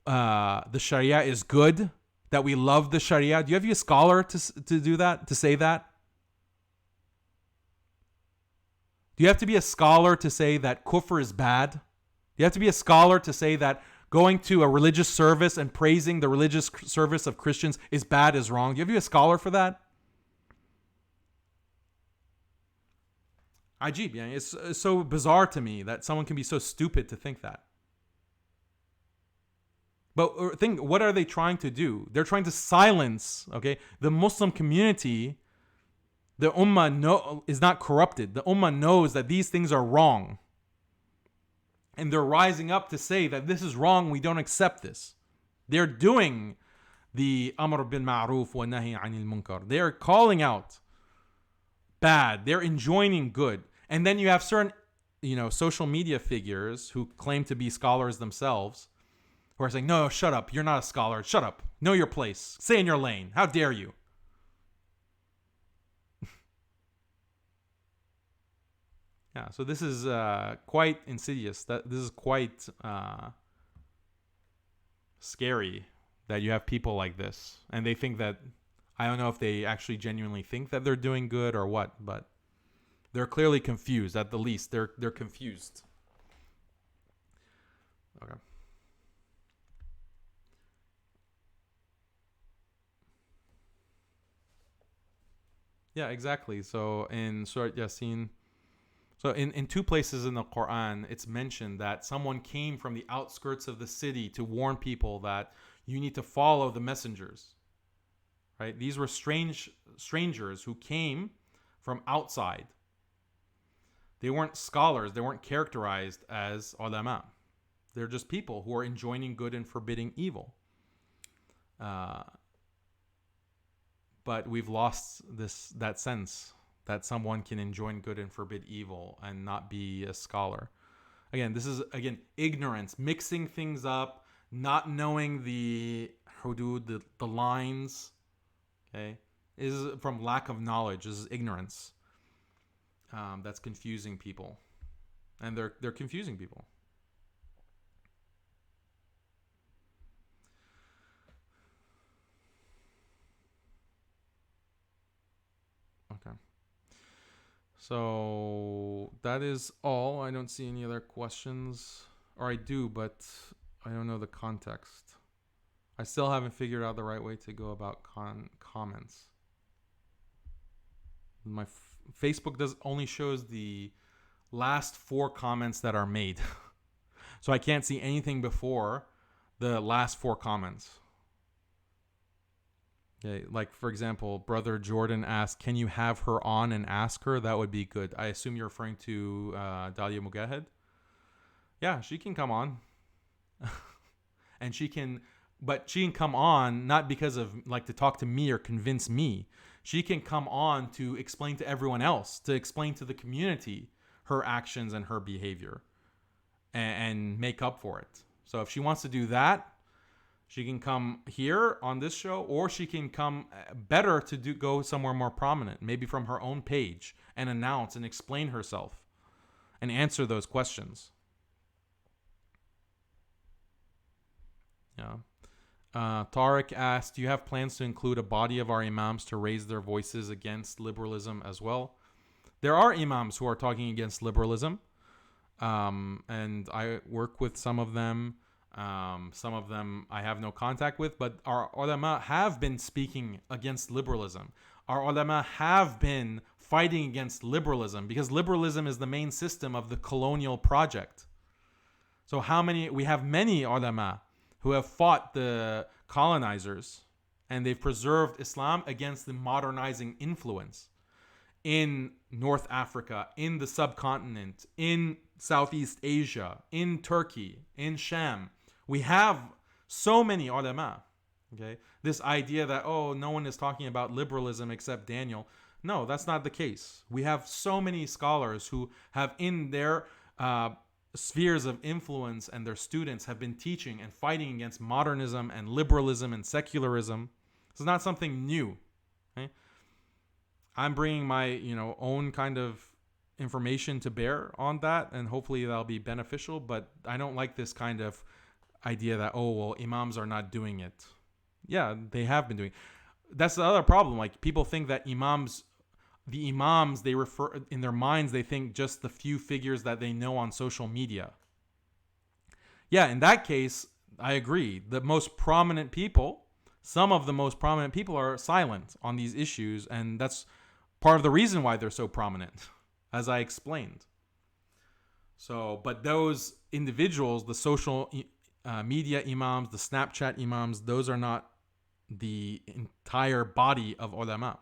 the Sharia is good, that we love the Sharia? Do you have to be a scholar to do that, to say that? Do you have to be a scholar to say that kufr is bad? Do you have to be a scholar to say that going to a religious service and praising the religious service of Christians is bad, is wrong? Do you have to be a scholar for that? Ajib, yeah. It's so bizarre to me that someone can be so stupid to think that. But think, what are they trying to do? They're trying to silence, okay, the Muslim community. The ummah is not corrupted. The ummah knows that these things are wrong. And they're rising up to say that this is wrong, we don't accept this. They're doing the amr bil ma'ruf wa nahi anil munkar. They're calling out bad. They're enjoining good. And then you have certain, social media figures who claim to be scholars themselves, who are saying, no, shut up. You're not a scholar. Shut up. Know your place. Stay in your lane. How dare you? Yeah, so this is quite insidious. This is quite scary that you have people like this. And they think that, I don't know if they actually genuinely think that they're doing good or what, but they're clearly confused. At the least, they're confused. Okay. Yeah, exactly. So in Surah Yasin, so in two places in the Quran, it's mentioned that someone came from the outskirts of the city to warn people that you need to follow the messengers. Right? These were strangers who came from outside. They weren't scholars. They weren't characterized as ulama. They're just people who are enjoining good and forbidding evil. But we've lost that sense that someone can enjoin good and forbid evil and not be a scholar. Again, this is ignorance, mixing things up, not knowing the hudud, the lines. Okay, is from lack of knowledge. This is ignorance. That's confusing people, and they're confusing people. Okay. So that is all. I don't see any other questions. Or I do, but I don't know the context. I still haven't figured out the right way to go about comments. My Facebook only shows the last 4 comments that are made. So I can't see anything before the last 4 comments. Okay, like for example, Brother Jordan asked, "Can you have her on and ask her? That would be good." I assume you're referring to Dalia Mogahed. Yeah, she can come on, and she can come on not because of like to talk to me or convince me. She can come on to explain to everyone else, to explain to the community her actions and her behavior, and make up for it. So if she wants to do that, she can come here on this show, or she can come better to go somewhere more prominent, maybe from her own page, and announce and explain herself and answer those questions. Yeah. Tariq asked, "Do you have plans to include a body of our imams to raise their voices against liberalism as well?" There are imams who are talking against liberalism, and I work with some of them. Some of them I have no contact with, but our ulama have been speaking against liberalism. Our ulama have been fighting against liberalism because liberalism is the main system of the colonial project. So we have many ulama who have fought the colonizers, and they've preserved Islam against the modernizing influence in North Africa, in the subcontinent, in Southeast Asia, in Turkey, in Sham. We have so many ulama. Okay, this idea that no one is talking about liberalism except Daniel. No, that's not the case. We have so many scholars who have in their spheres of influence, and their students have been teaching and fighting against modernism and liberalism and secularism. This is not something new. Okay? I'm bringing my own kind of information to bear on that, and hopefully that'll be beneficial. But I don't like this kind of idea that imams are not doing it. Yeah, they have been doing it. That's the other problem. Like, people think that the imams, they refer in their minds, they think just the few figures that they know on social media. Yeah, in that case, I agree. The most prominent people, some of the most prominent people, are silent on these issues, and that's part of the reason why they're so prominent, as I explained. So, but those individuals, the social media imams, the Snapchat imams, those are not the entire body of ulama.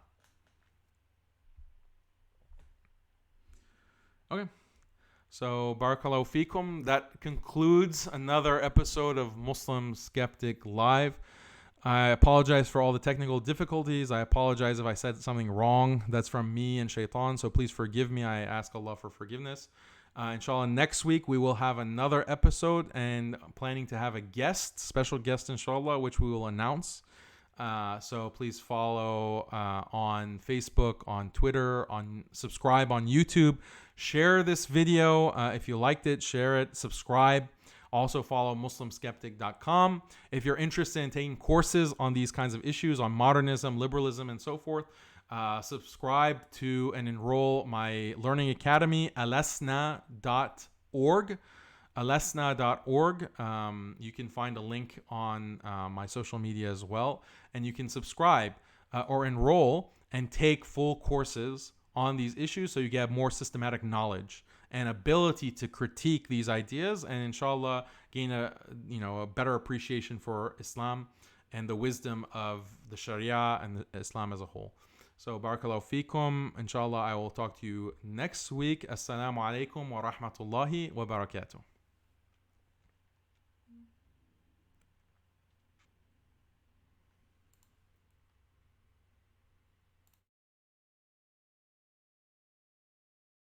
Okay. So, barakallahu fikum. That concludes another episode of Muslim Skeptic Live. I apologize for all the technical difficulties. I apologize if I said something wrong. That's from me and Shaitan, so please forgive me. I ask Allah for forgiveness. Inshallah, next week we will have another episode, and I'm planning to have a special guest, inshallah, which we will announce. So please follow on Facebook, on Twitter, subscribe on YouTube. Share this video if you liked it. Share it. Subscribe. Also follow MuslimSkeptic.com. If you're interested in taking courses on these kinds of issues, on modernism, liberalism, and so forth, subscribe to and enroll my learning academy, alesna.org. alesna.org. You can find a link on my social media as well, and you can subscribe or enroll and take full courses on these issues so you get more systematic knowledge and ability to critique these ideas, and inshallah gain a better appreciation for Islam and the wisdom of the Sharia and Islam as a whole. So barakallahu feekum. Inshallah I will talk to you next week. Assalamu alaikum wa rahmatullahi wa barakatuh.